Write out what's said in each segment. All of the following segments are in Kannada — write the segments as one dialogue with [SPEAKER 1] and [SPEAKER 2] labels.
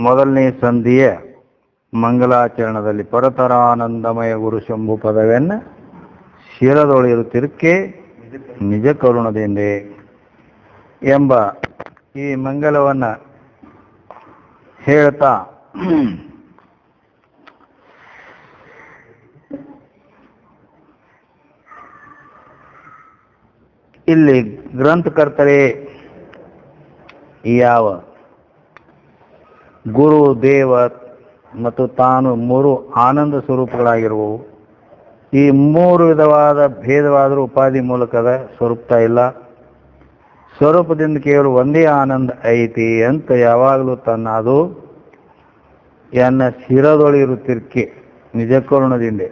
[SPEAKER 1] ಮೊದಲನೇ ಸಂಧಿಯ ಮಂಗಲಾಚರಣದಲ್ಲಿ ಪರತರಾನಂದಮಯ ಗುರು ಶಂಭು ಪದವಿಯನ್ನು ಶಿರದೊಳಿರುತ್ತಿರುಕ್ಕೆ ನಿಜ ಕರುಣದಿಂದೆ ಎಂಬ ಈ ಮಂಗಲವನ್ನು ಹೇಳ್ತಾ ಇಲ್ಲಿ ಗ್ರಂಥಕರ್ತರೇ ಯಾವ ಗುರು ದೇವ ಮತ್ತು ತಾನು ಮೂರು ಆನಂದ ಸ್ವರೂಪಗಳಾಗಿರುವವು. ಈ ಮೂರು ವಿಧವಾದ ಭೇದವಾದರೂ ಉಪಾಧಿ ಮೂಲಕದ ಸ್ವರೂಪ ಇಲ್ಲ. ಸ್ವರೂಪದಿಂದ ಕೇವಲ ಒಂದೇ ಆನಂದ ಐತಿ ಅಂತ ಯಾವಾಗಲೂ ತನ್ನ ಅದು ಎನ್ನ ಶಿರದೊಳಿರುತ್ತಿರ್ಕೆ ನಿಜ ಕರುಣದಿಂದ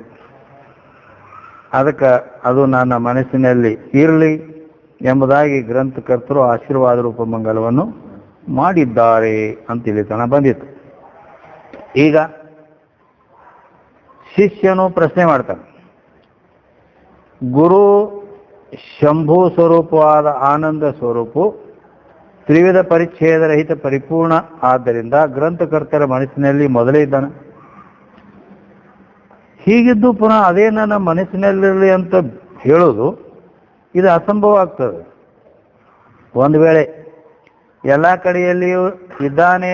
[SPEAKER 1] ಅದಕ್ಕೆ ಅದು ನನ್ನ ಮನಸ್ಸಿನಲ್ಲಿ ಇರಲಿ ಎಂಬುದಾಗಿ ಗ್ರಂಥಕರ್ತರು ಆಶೀರ್ವಾದ ರೂಪ ಮಂಗಲವನ್ನು ಮಾಡಿದ್ದಾರೆ ಅಂತೇಳಿ ತನ ಬಂದಿತ್ತು. ಈಗ ಶಿಷ್ಯನು ಪ್ರಶ್ನೆ ಮಾಡ್ತಾನೆ, ಗುರು ಶಂಭು ಸ್ವರೂಪವಾದ ಆನಂದ ಸ್ವರೂಪು ತ್ರಿವಿಧ ಪರಿಚ್ಛೇದರಹಿತ ಪರಿಪೂರ್ಣ ಆದ್ದರಿಂದ ಗ್ರಂಥಕರ್ತರ ಮನಸ್ಸಿನಲ್ಲಿ ಮೊದಲೇ ಇದ್ದಾನೆ. ಹೀಗಿದ್ದು ಪುನಃ ಅದೇ ನನ್ನ ಮನಸ್ಸಿನಲ್ಲಿರಲಿ ಅಂತ ಹೇಳೋದು ಇದು ಅಸಂಭವ ಆಗ್ತದೆ. ಒಂದು ವೇಳೆ ಎಲ್ಲ ಕಡೆಯಲ್ಲಿಯೂ ಇದ್ದಾನೆ,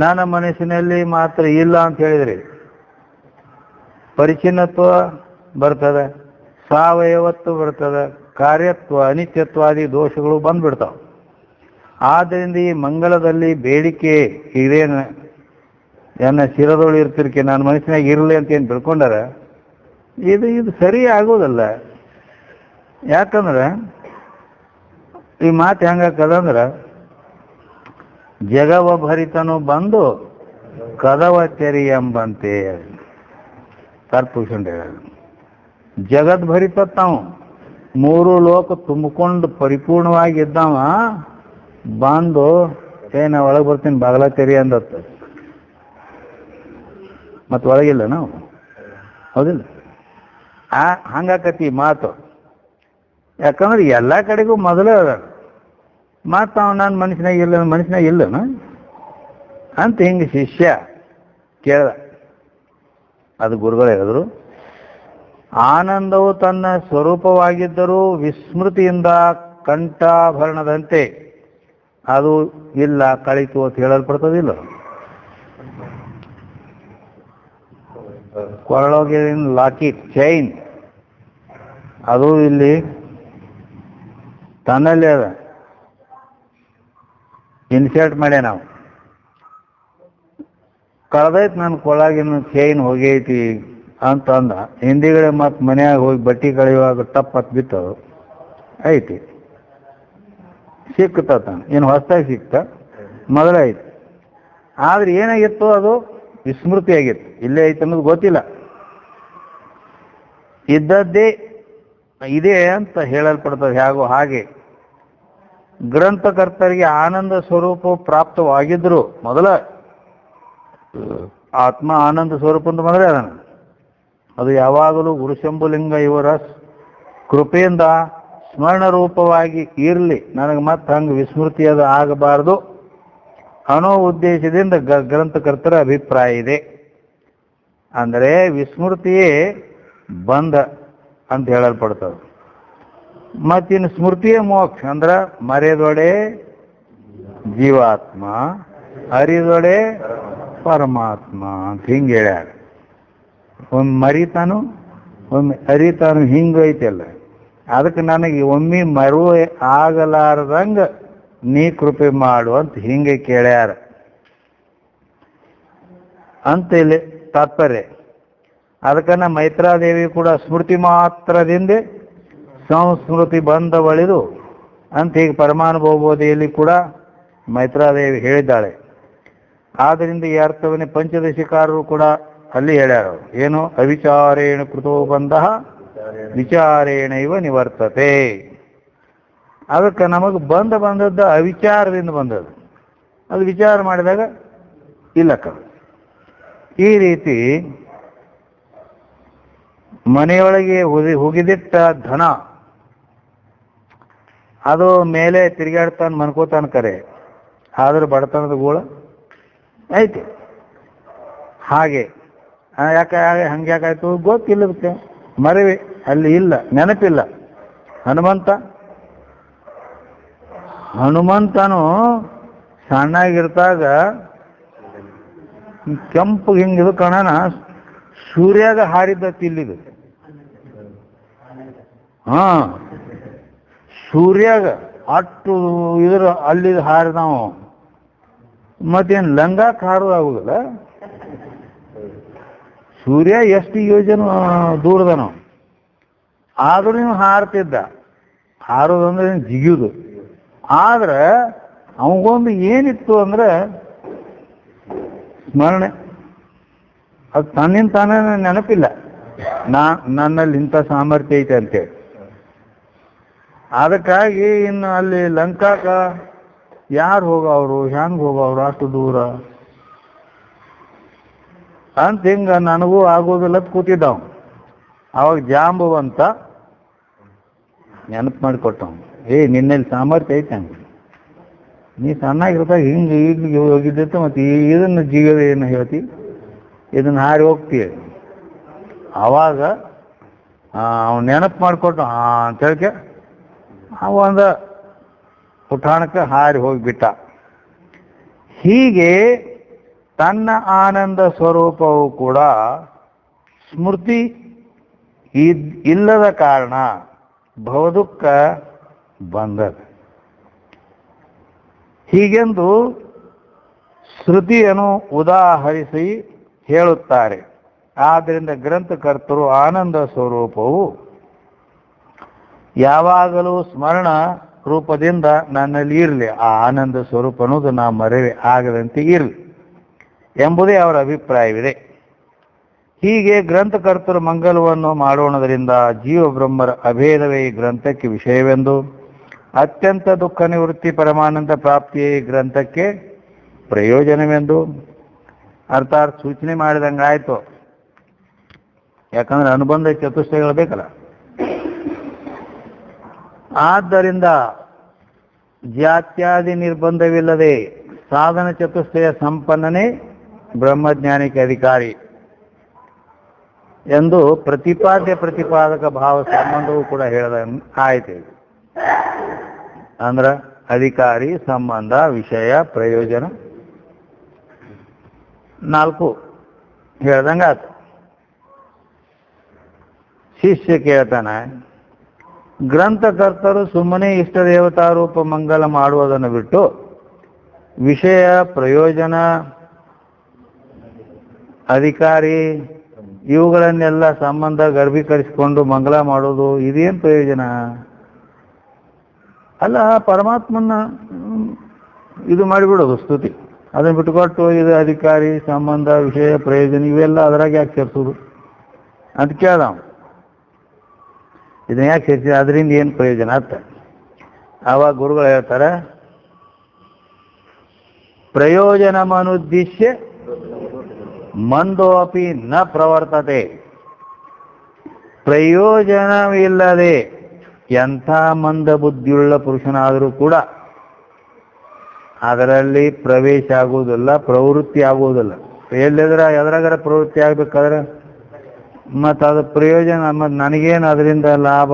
[SPEAKER 1] ನನ್ನ ಮನಸ್ಸಿನಲ್ಲಿ ಮಾತ್ರ ಇಲ್ಲ ಅಂತ ಹೇಳಿದ್ರಿ, ಪರಿಚ್ಛಿನ್ನತ್ವ ಬರ್ತದೆ, ಸಾವಯವತ್ವ ಬರ್ತದೆ, ಕಾರ್ಯತ್ವ ಅನಿತ್ಯತ್ವಾದಿ ದೋಷಗಳು ಬಂದ್ಬಿಡ್ತಾವೆ. ಆದ್ದರಿಂದ ಈ ಮಂಗಲದಲ್ಲಿ ಬೇಡಿಕೆ ಇದೇನು ನನ್ನ ಶಿರದೊಳು ಇರ್ತಿರ್ಕೆ ನನ್ನ ಮನಸ್ಸಿನಾಗ ಇರಲಿ ಅಂತ ಏನು ಬಿಡ್ಕೊಂಡಾರ ಇದು ಸರಿ ಆಗೋದಲ್ಲ. ಯಾಕಂದ್ರೆ ಈ ಮಾತು ಹೆಂಗಾಕದಂದ್ರೆ ಜಗವ ಭರಿತನು ಬಂದು ಕದವ ತೆರಿ ಎಂಬಂತೆ ಕಾರ್ಪೂಷನ್ ಹೇಳೋದು. ಜಗದ್ಭರಿತ ತಾವು ಮೂರು ಲೋಕ ತುಂಬಿಕೊಂಡು ಪರಿಪೂರ್ಣವಾಗಿದ್ದವ ಬಂದು ನಾ ಒಳಗೆ ಬರ್ತೀನಿ ಬಾಗಲ ತೆರಿ ಅಂದತ್ತ. ಮತ್ತು ಒಳಗಿಲ್ಲ ನಾವು, ಹೌದಿಲ್ಲ? ಹಂಗಾಕತಿ ಮಾತು. ಯಾಕಂದ್ರೆ ಎಲ್ಲ ಕಡೆಗೂ ಮೊದಲೇ ಅದ ಮಾತು ಅವ ನನ್ನ ಮನುಷ್ಯನಾಗ ಇಲ್ಲನ ಅಂತ ಹಿಂಗೆ ಶಿಷ್ಯ ಕೇಳ್ದ. ಅದು ಗುರುಗಳು ಹೇಳಿದ್ರು, ಆನಂದವು ತನ್ನ ಸ್ವರೂಪವಾಗಿದ್ದರೂ ವಿಸ್ಮೃತಿಯಿಂದ ಕಂಠಾಭರಣದಂತೆ ಅದು ಇಲ್ಲ ಕಳಿತು ಅಂತ ಹೇಳಲ್ಪಡ್ತದಿಲ್ಲ. ಕೊರಳೋಗಿ ಲಾಕಿಟ್ ಚೈನ್ ಅದು ಇಲ್ಲಿ ತನ್ನಲ್ಲಿ ಅದ ಇನ್ಸರ್ಟ್ ಮಾಡ್ಯ ನಾವು ಕಳೆದೈತಿ ನನ್ನ ಕೊಳಗಿನ ಚೈನ್ ಹೋಗೈತಿ ಅಂತಂದ. ಹಿಂದಿಗಡೆ ಮತ್ತು ಮನ್ಯಾಗ ಹೋಗಿ ಬಟ್ಟೆ ಕಳೆಯುವಾಗ ಟಪ್ಪತ್ತು ಬಿತ್ತದು ಐತಿ, ಸಿಕ್ತ ತಾನು ಏನು ಹೊಸದಾಗಿ ಸಿಕ್ತ ಮೊದಲೇ ಐತಿ. ಆದ್ರೆ ಏನಾಗಿತ್ತು ಅದು ವಿಸ್ಮೃತಿ ಆಗಿತ್ತು, ಇಲ್ಲೇ ಐತೆ ಅನ್ನೋದು ಗೊತ್ತಿಲ್ಲ. ಇದ್ದದ್ದೇ ಇದೆ ಅಂತ ಹೇಳಲ್ಪಡ್ತದೆ. ಹೇಗೋ ಹಾಗೆ ಗ್ರಂಥಕರ್ತರಿಗೆ ಆನಂದ ಸ್ವರೂಪ ಪ್ರಾಪ್ತವಾಗಿದ್ರು ಮೊದಲ ಆತ್ಮ ಆನಂದ ಸ್ವರೂಪ ಅಂತ ಮೊದಲೇ ಅದನ್ನು ಅದು ಯಾವಾಗಲೂ ಗುರುಶಂಭುಲಿಂಗ ಇವರ ಕೃಪೆಯಿಂದ ಸ್ಮರಣ ರೂಪವಾಗಿ ಇರಲಿ, ನನಗೆ ಮತ್ತೆ ಹಂಗೆ ವಿಸ್ಮೃತಿ ಅದು ಆಗಬಾರ್ದು ಅನ್ನೋ ಉದ್ದೇಶದಿಂದ ಗ್ರಂಥಕರ್ತರ ಅಭಿಪ್ರಾಯ ಇದೆ. ಅಂದರೆ ವಿಸ್ಮೃತಿಯೇ ಬಂಧ ಅಂತ ಹೇಳಲ್ಪಡ್ತದೆ. ಮತ್ತಿನ್ನು ಸ್ಮೃತಿಯೇ ಮೋಕ್ಷ ಅಂದ್ರೆ ಮರೆದೊಡೆ ಜೀವಾತ್ಮ, ಅರಿದೊಡೆ ಪರಮಾತ್ಮ ಅಂತ ಹಿಂಗೆ ಹೇಳ್ಯಾರ. ಒಮ್ಮೆ ಮರಿತಾನು ಒಮ್ಮೆ ಅರಿತಾನು ಹಿಂಗೆ ಐತಲ್ಲ. ಅದಕ್ಕೆ ನನಗೆ ಒಮ್ಮೆ ಮರುವ ಆಗಲಾರದಂಗ ನೀ ಕೃಪೆ ಮಾಡು ಅಂತ ಹಿಂಗೆ ಕೇಳ್ಯಾರ ಅಂತ ಇಲ್ಲಿ ತಾತ್ಪರ್ಯ. ಅದಕ್ಕನ್ನ ಮೈತ್ರಾದೇವಿ ಕೂಡ ಸ್ಮೃತಿ ಮಾತ್ರದಿಂದ ಸಂಸ್ಮೃತಿ ಬಂದವಳಿದು ಅಂತ ಹೀಗೆ ಪರಮಾನುಭವಬೋಧಿಯಲ್ಲಿ ಕೂಡ ಮೈತ್ರಾದೇವಿ ಹೇಳಿದ್ದಾಳೆ. ಆದ್ದರಿಂದ ಈ ಅರ್ಥವನ್ನೇ ಪಂಚದಶಿಕಾರರು ಕೂಡ ಅಲ್ಲಿ ಹೇಳ್ಯಾರ. ಏನು ಅವಿಚಾರೇಣ ಕೃತೋ ಬಂಧ ವಿಚಾರೇಣ ಇವ ನಿವರ್ತತೆ. ಅದಕ್ಕೆ ನಮಗೆ ಬಂದದ್ದು ಅವಿಚಾರದಿಂದ ಬಂದದ್ದು, ಅದು ವಿಚಾರ ಮಾಡಿದಾಗ ಇಲ್ಲಕ್ಕ. ಈ ರೀತಿ ಮನೆಯೊಳಗೆ ಹುಗಿದಿಟ್ಟ ಧನ ಅದು ಮೇಲೆ ತಿರುಗಾಡ್ತಾನೆ ಮನ್ಕೋತಾನೆ ಕರೆ, ಆದ್ರೆ ಬಡತನದ ಗೋಳ ಐತಿ. ಹಾಗೆ ಯಾಕೆ ಹಂಗೆ ಯಾಕಾಯ್ತು ಗೊತ್ತಿಲ್ಲದಕ್ಕೆ, ಮರವಿ ಅಲ್ಲಿ ಇಲ್ಲ, ನೆನಪಿಲ್ಲ. ಹನುಮಂತನು ಸಣ್ಣಾಗಿರ್ತಾಗ ಕೆಂಪು ಹಿಂಗಿದು ಕಣನ ಸೂರ್ಯಾಗ ಹಾರಿದ್ದ ತಿಲ್ಲಿದು. ಸೂರ್ಯಾಗ ಅಟ್ಟು ಇದ್ರ ಅಲ್ಲಿ ಹಾರಿದವು. ಮತ್ತೇನು ಲಂಗಾಕ್ ಹಾರೋದಾಗುದಿಲ್ಲ? ಸೂರ್ಯ ಎಷ್ಟು ಯೋಜನೆ ದೂರದನು, ಆದ್ರೂ ನೀವು ಹಾರ್ತಿದ್ದ. ಹಾರೋದಂದ್ರೆ ಜಿಗಿಯುದು. ಆದ್ರೆ ಅವಗೊಂದು ಏನಿತ್ತು ಅಂದ್ರೆ ಸ್ಮರಣೆ. ಅದು ತನ್ನಿಂದ ತಾನೇ ನೆನಪಿಲ್ಲ, ನನ್ನಲ್ಲಿ ಇಂಥ ಸಾಮರ್ಥ್ಯ ಐತೆ ಅಂತೇಳಿ. ಅದಕ್ಕಾಗಿ ಇನ್ನು ಅಲ್ಲಿ ಲಂಕಾಕ ಯಾರು ಹೋಗವ್ರು, ಹೆಂಗೆ ಹೋಗವ್ರು ಅಷ್ಟು ದೂರ ಅಂತ ಹಿಂಗ ನನಗೂ ಆಗೋದಿಲ್ಲ ಕೂತಿದ್ದವ್. ಅವಾಗ ಜಾಂಬುವಂತ ನೆನಪು ಮಾಡಿಕೊಟ್ಟವ್, ನಿನ್ನಲ್ಲಿ ಸಾಮರ್ಥ್ಯ ಐತೆ ಹಂಗೆ, ನೀ ಸಣ್ಣಾಗಿರ್ತಾಗ ಹಿಂಗೆ ಈಗ ಹೋಗಿದ್ದಿತ್ತು, ಮತ್ತು ಇದನ್ನು ಜೀವದ ಏನು ಹೇಳ್ತಿ, ಇದನ್ನು ಹಾರಿ ಹೋಗ್ತೀಯ. ಆವಾಗ ಅವ್ನು ನೆನಪು ಮಾಡಿಕೊಟ್ಟು ಅಂತ ಹೇಳ್ಕೆ ಒಂದು ಪುಟಾಣಕ್ಕೆ ಹಾರಿ ಹೋಗಿಬಿಟ್ಟ. ಹೀಗೆ ತನ್ನ ಆನಂದ ಸ್ವರೂಪವು ಕೂಡ ಸ್ಮೃತಿ ಇಲ್ಲದ ಕಾರಣ ಭವದುಃಖ ಬಂದದ. ಹೀಗೆಂದು ಶ್ರುತಿಯನ್ನು ಉದಾಹರಿಸಿ ಹೇಳುತ್ತಾರೆ. ಆದ್ದರಿಂದ ಗ್ರಂಥಕರ್ತರು ಆನಂದ ಸ್ವರೂಪವು ಯಾವಾಗಲೂ ಸ್ಮರಣ ರೂಪದಿಂದ ನನ್ನಲ್ಲಿ ಇರಲಿ, ಆ ಆನಂದ ಸ್ವರೂಪ ಅನ್ನೋದು ನಾ ಮರೆವೆ ಆಗದಂತೆ ಇರಲಿ ಎಂಬುದೇ ಅವರ ಅಭಿಪ್ರಾಯವಿದೆ. ಹೀಗೆ ಗ್ರಂಥಕರ್ತರು ಮಂಗಲವನ್ನು ಮಾಡೋಣದರಿಂದ ಜೀವ ಬ್ರಹ್ಮರ ಅಭೇದವೇ ಈ ಗ್ರಂಥಕ್ಕೆ ವಿಷಯವೆಂದು, ಅತ್ಯಂತ ದುಃಖ ನಿವೃತ್ತಿ ಪರಮಾನಂದ ಪ್ರಾಪ್ತಿಯೇ ಈ ಗ್ರಂಥಕ್ಕೆ ಪ್ರಯೋಜನವೆಂದು ಅರ್ಥಾತ್ ಸೂಚನೆ ಮಾಡಿದಂಗಾಯ್ತು. ಯಾಕಂದ್ರೆ ಅನುಬಂಧ ಚತುಷ್ಟಯಗಳು ಬೇಕಲ್ಲ. ಆದ್ದರಿಂದ ಜಾತ್ಯಾದಿ ನಿರ್ಬಂಧವಿಲ್ಲದೆ ಸಾಧನ ಚತುಷ್ಟಯ ಸಂಪನ್ನನೇ ಬ್ರಹ್ಮಜ್ಞಾನಿಕ ಅಧಿಕಾರಿ ಎಂದು ಪ್ರತಿಪಾದಕ ಭಾವ ಸಂಬಂಧವೂ ಕೂಡ ಹೇಳದ ಆಯ್ತು. ಅಂದ್ರ ಅಧಿಕಾರಿ, ಸಂಬಂಧ, ವಿಷಯ, ಪ್ರಯೋಜನ 4 ಹೇಳ್ದಂಗಾತು. ಶಿಷ್ಯ ಕೇಳ್ತಾನೆ, ಗ್ರಂಥಕರ್ತರು ಸುಮ್ಮನೆ ಇಷ್ಟ ದೇವತಾರೂಪ ಮಂಗಲ ಮಾಡುವುದನ್ನು ಬಿಟ್ಟು ವಿಷಯ, ಪ್ರಯೋಜನ, ಅಧಿಕಾರಿ ಇವುಗಳನ್ನೆಲ್ಲ ಸಂಬಂಧ ಗರ್ಭೀಕರಿಸಿಕೊಂಡು ಮಂಗಲ ಮಾಡೋದು ಇದೇನು ಪ್ರಯೋಜನ? ಅಲ್ಲ, ಪರಮಾತ್ಮನ ಇದು ಮಾಡಿಬಿಡೋದು ಸ್ತುತಿ, ಅದನ್ನು ಬಿಟ್ಟುಕೊಟ್ಟು ಇದು ಅಧಿಕಾರಿ, ಸಂಬಂಧ, ವಿಷಯ, ಪ್ರಯೋಜನ ಇವೆಲ್ಲ ಅದರಾಗ ಯಾಕೆ ಸೇರಿಸೋದು ಅಂತ ಕೇಳ್ದ. ಇದನ್ನ ಯಾಕೆ ಸೇರಿಸಿ, ಅದರಿಂದ ಏನು ಪ್ರಯೋಜನ ಅಂತ. ಆವಾಗ ಗುರುಗಳು ಹೇಳ್ತಾರೆ, ಪ್ರಯೋಜನಮನುದ್ದೇಶ್ಯ ಮಂದೋಪಿ ನ ಪ್ರವರ್ತತೆ. ಪ್ರಯೋಜನವಿಲ್ಲದೆ ಎಂಥ ಮಂದ ಬುದ್ಧಿಯುಳ್ಳ ಪುರುಷನಾದರೂ ಕೂಡ ಅದರಲ್ಲಿ ಪ್ರವೇಶ ಆಗುವುದಿಲ್ಲ, ಪ್ರವೃತ್ತಿ ಆಗುವುದಿಲ್ಲ. ಎದ್ರಾಗರ ಪ್ರವೃತ್ತಿ ಆಗ್ಬೇಕಾದ್ರೆ ಮತ್ತು ಅದು ಪ್ರಯೋಜನ, ಮತ್ತು ನನಗೇನು ಅದರಿಂದ ಲಾಭ,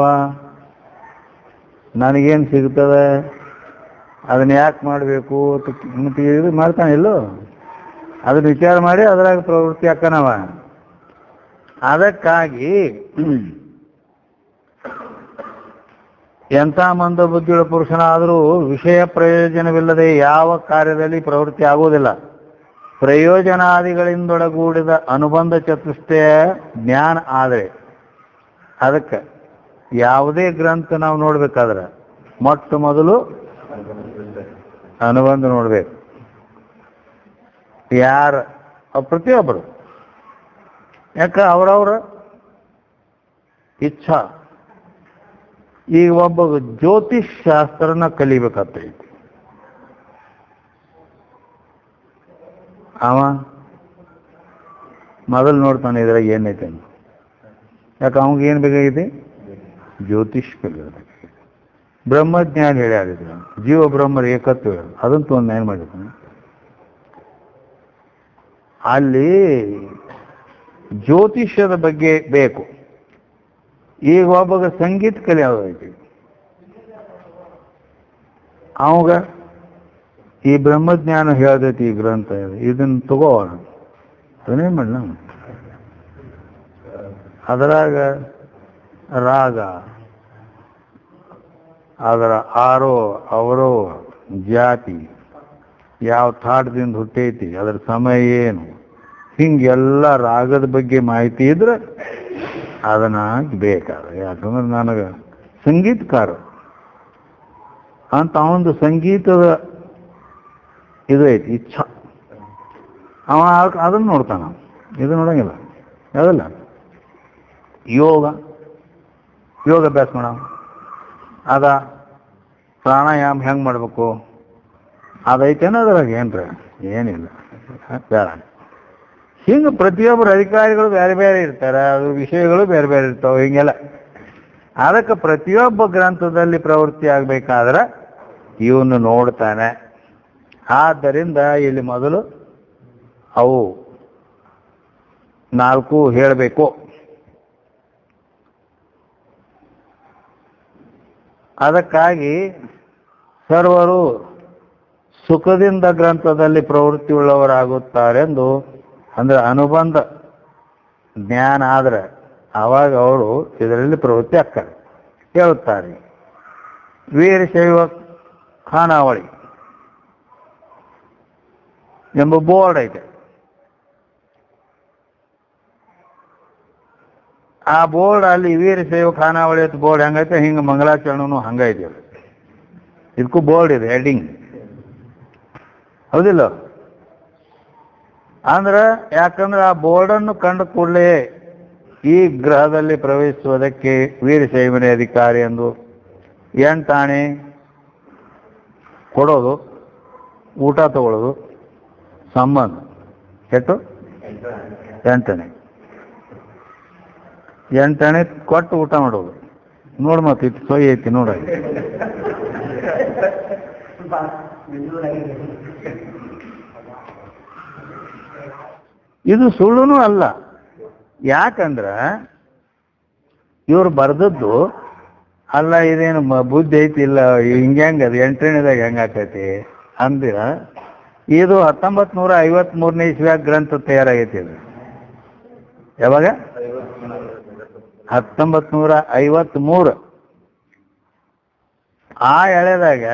[SPEAKER 1] ನನಗೇನು ಸಿಗ್ತದೆ, ಅದನ್ನ ಯಾಕೆ ಮಾಡಬೇಕು ಮತ್ತು ಇದು ಮಾಡ್ತಾನೆ ಇಲ್ಲೋ, ಅದನ್ನ ವಿಚಾರ ಮಾಡಿ ಅದರಾಗ ಪ್ರವೃತ್ತಿ ಹಾಕನವ. ಅದಕ್ಕಾಗಿ ಎಂಥ ಮಂದ ಬುದ್ಧಿಯುಳ್ಳ ಪುರುಷನಾದರೂ ವಿಷಯ ಪ್ರಯೋಜನವಿಲ್ಲದೆ ಯಾವ ಕಾರ್ಯದಲ್ಲಿ ಪ್ರವೃತ್ತಿ ಆಗುವುದಿಲ್ಲ. ಪ್ರಯೋಜನಾದಿಗಳಿಂದೊಡಗೂಡಿದ ಅನುಬಂಧ ಚತುಷ್ಟಯ ಜ್ಞಾನ ಆದರೆ, ಅದಕ್ಕೆ ಯಾವುದೇ ಗ್ರಂಥ ನಾವು ನೋಡ್ಬೇಕಾದ್ರೆ ಮೊಟ್ಟ ಮೊದಲು ಅನುಬಂಧ ನೋಡ್ಬೇಕು. ಪ್ರತಿಯೊಬ್ಬರು ಯಾಕೆ ಅವರವರ ಇಚ್ಛಾ. ಈಗ ಒಬ್ಬ ಜ್ಯೋತಿಷ್ ಶಾಸ್ತ್ರನ ಕಲಿಬೇಕಾಗ್ತೈತಿ, ಅವ ಮೊದಲು ನೋಡ್ತಾನೆ ಇದ್ರಾಗ ಏನೈತೆ ಅಂತ. ಯಾಕೆ ಅವಂಗೆ ಏನು ಬೇಕಾಗೈತಿ? ಜ್ಯೋತಿಷ್ ಕಲಿಯೋದು. ಬ್ರಹ್ಮಜ್ಞಾನ ಹೇಳ್ಯಾರಿದ್ರು, ಜೀವ ಬ್ರಹ್ಮರ ಏಕತ್ವ ಹೇಳೋದು, ಅದಂತೂ ಒಂದು ಏನು ಮಾಡಿರ್ತಾನೆ. ಅಲ್ಲಿ ಜ್ಯೋತಿಷ್ಯದ ಬಗ್ಗೆ ಬೇಕು. ಈಗ ಒಬ್ಬಗ ಸಂಗೀತ ಕಲಿಯೋದೈತಿ, ಅವಾಗ ಈ ಬ್ರಹ್ಮಜ್ಞಾನ ಹೇಳ್ದೈತಿ ಈ ಗ್ರಂಥ, ಇದನ್ನ ತಗೋಣ ಏನ್ ಮಾಡ, ಅದರಾಗ ರಾಗ, ಅದರ ಆರೋ ಅವರೋ ಜಾತಿ, ಯಾವ ಥಾಟದಿಂದ ಹುಟ್ಟೈತಿ, ಅದರ ಸಮಯ ಏನು, ಹಿಂಗೆಲ್ಲ ರಾಗದ ಬಗ್ಗೆ ಮಾಹಿತಿ ಇದ್ರೆ ಅದನ್ನ ಬೇಕಾದ. ಯಾಕಂದ್ರೆ ನನಗೆ ಸಂಗೀತಕಾರ ಅಂತ ಅವನದು ಸಂಗೀತದ ಇದು ಐತಿ ಇಚ್ಛಾ, ಅವ ಅದನ್ನು ನೋಡ್ತಾನ, ಇದು ನೋಡಂಗಿಲ್ಲ. ಯಾವುದಲ್ಲ ಯೋಗ ಅಭ್ಯಾಸ ಮಾಡ, ಅದ ಪ್ರಾಣಾಯಾಮ ಹೆಂಗೆ ಮಾಡಬೇಕು ಅದೈತೇನ ಅದ್ರಾಗ ಏನ್ರ ಏನಿಲ್ಲ ಬೇಡ. ಹಿಂಗೆ ಪ್ರತಿಯೊಬ್ಬರು ಅಧಿಕಾರಿಗಳು ಬೇರೆ ಬೇರೆ ಇರ್ತಾರೆ, ಅದ್ರ ವಿಷಯಗಳು ಬೇರೆ ಬೇರೆ ಇರ್ತಾವೆ ಹಿಂಗೆಲ್ಲ. ಅದಕ್ಕೆ ಪ್ರತಿಯೊಬ್ಬ ಗ್ರಂಥದಲ್ಲಿ ಪ್ರವೃತ್ತಿ ಆಗಬೇಕಾದ್ರೆ ಇವನು ನೋಡ್ತಾನೆ. ಆದ್ದರಿಂದ ಇಲ್ಲಿ ಮೊದಲು ಅವು 4 ಹೇಳಬೇಕು. ಅದಕ್ಕಾಗಿ ಸರ್ವರು ಸುಖದಿಂದ ಗ್ರಂಥದಲ್ಲಿ ಪ್ರವೃತ್ತಿ ಉಳ್ಳವರಾಗುತ್ತಾರೆಂದು, ಅಂದ್ರೆ ಅನುಬಂಧ ಜ್ಞಾನ ಆದ್ರೆ ಆವಾಗ ಅವರು ಇದರಲ್ಲಿ ಪ್ರವೃತ್ತಿ ಆಗ್ತಾರೆ ಹೇಳುತ್ತಾರೆ. ವೀರಶೈವ ಖಾನಾವಳಿ ಎಂಬ ಬೋರ್ಡ್ ಐತೆ. ಆ ಬೋರ್ಡ್ ಅಲ್ಲಿ ವೀರಶೈವ ಖಾನಾವಳಿ ಅಂತ ಬೋರ್ಡ್ ಹೆಂಗೈತೆ, ಹಿಂಗೆ ಮಂಗಳಾಚರಣನು ಹಂಗೈತೆ. ಇದಕ್ಕೂ ಬೋರ್ಡ್ ಇದೆ, ಹೆಡ್ಡಿಂಗ್, ಹೌದಿಲ್ಲ? ಅಂದ್ರೆ ಯಾಕಂದ್ರೆ ಆ ಬೋರ್ಡನ್ನು ಕಂಡ ಕೂಡಲೇ ಈ ಗ್ರಹದಲ್ಲಿ ಪ್ರವೇಶಿಸುವುದಕ್ಕೆ ವೀರಶೈವನೇ ಅಧಿಕಾರಿ ಎಂದು 8 ಆಣೆ ಕೊಡೋದು, ಊಟ ತಗೊಳ್ಳೋದು, ಸಂಬಂಧ ಎಷ್ಟು 8 ಆಣೆ ಕೊಟ್ಟು ಊಟ ಮಾಡೋದು. ನೋಡು ಮತ್ತೆ ಇದು ಸೊಯ್ ಐತಿ ನೋಡ. ಇದು ಸುಳ್ಳುನೂ ಅಲ್ಲ. ಯಾಕಂದ್ರ ಇವ್ರು ಬರ್ದದ್ದು ಅಲ್ಲ, ಇದೇನು ಬುದ್ಧಿ ಐತಿ ಇಲ್ಲ, ಹಿಂಗ್ಯಾಂಗ ಅದು 8ನೇದಾಗ ಹೆಂಗಾಕೈತಿ ಅಂದಿರ. ಇದು 1953ನೇ ಇಸ್ವಿಯಾಗ ಗ್ರಂಥ ತಯಾರಾಗೈತಿ. ಇದು ಯಾವಾಗ? 1953. ಆ ಎಳೆದಾಗ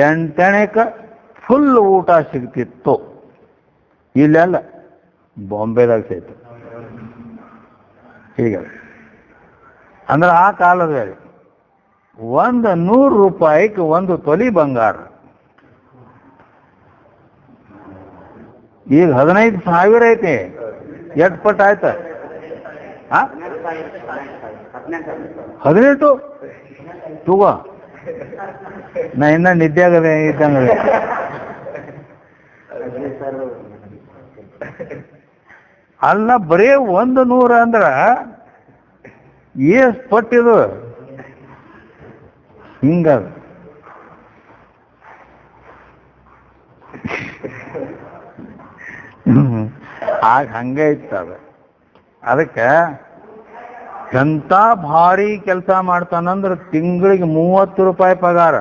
[SPEAKER 1] 8ನೇಕ ಫುಲ್ ಊಟ ಸಿಗ್ತಿತ್ತು. ಇಲ್ಲೆಲ್ಲ ಬಾಂಬೆದಾಗ ಸಹಿತ ಹೀಗೆ. ಅಂದ್ರೆ ಆ ಕಾಲದಲ್ಲಿ 100 ರೂಪಾಯಿಗೆ 1 ತೊಲಿ ಬಂಗಾರ. ಈಗ 15,000 ಐತಿ. ಎಷ್ಟು ಪಟ್ಟು ಆಯ್ತ? 18 ತಗೋ. ನಾ ಇನ್ನ ನಿದ್ದೆ ಇದ್ದಂಗೆ. ಅಲ್ಲ, ಬರೀ 100 ಅಂದ್ರ ಎಷ್ಟು ಪಟ್ಟಿದು ಹಿಂಗದ. ಆಗ ಹಂಗೆ ಇತ್ತದ. ಅದಕ್ಕೆ ಎಂತ ಭಾರಿ ಕೆಲಸ ಮಾಡ್ತಾನಂದ್ರೆ ತಿಂಗಳಿಗೆ 30 ರೂಪಾಯಿ ಪಗಾರ.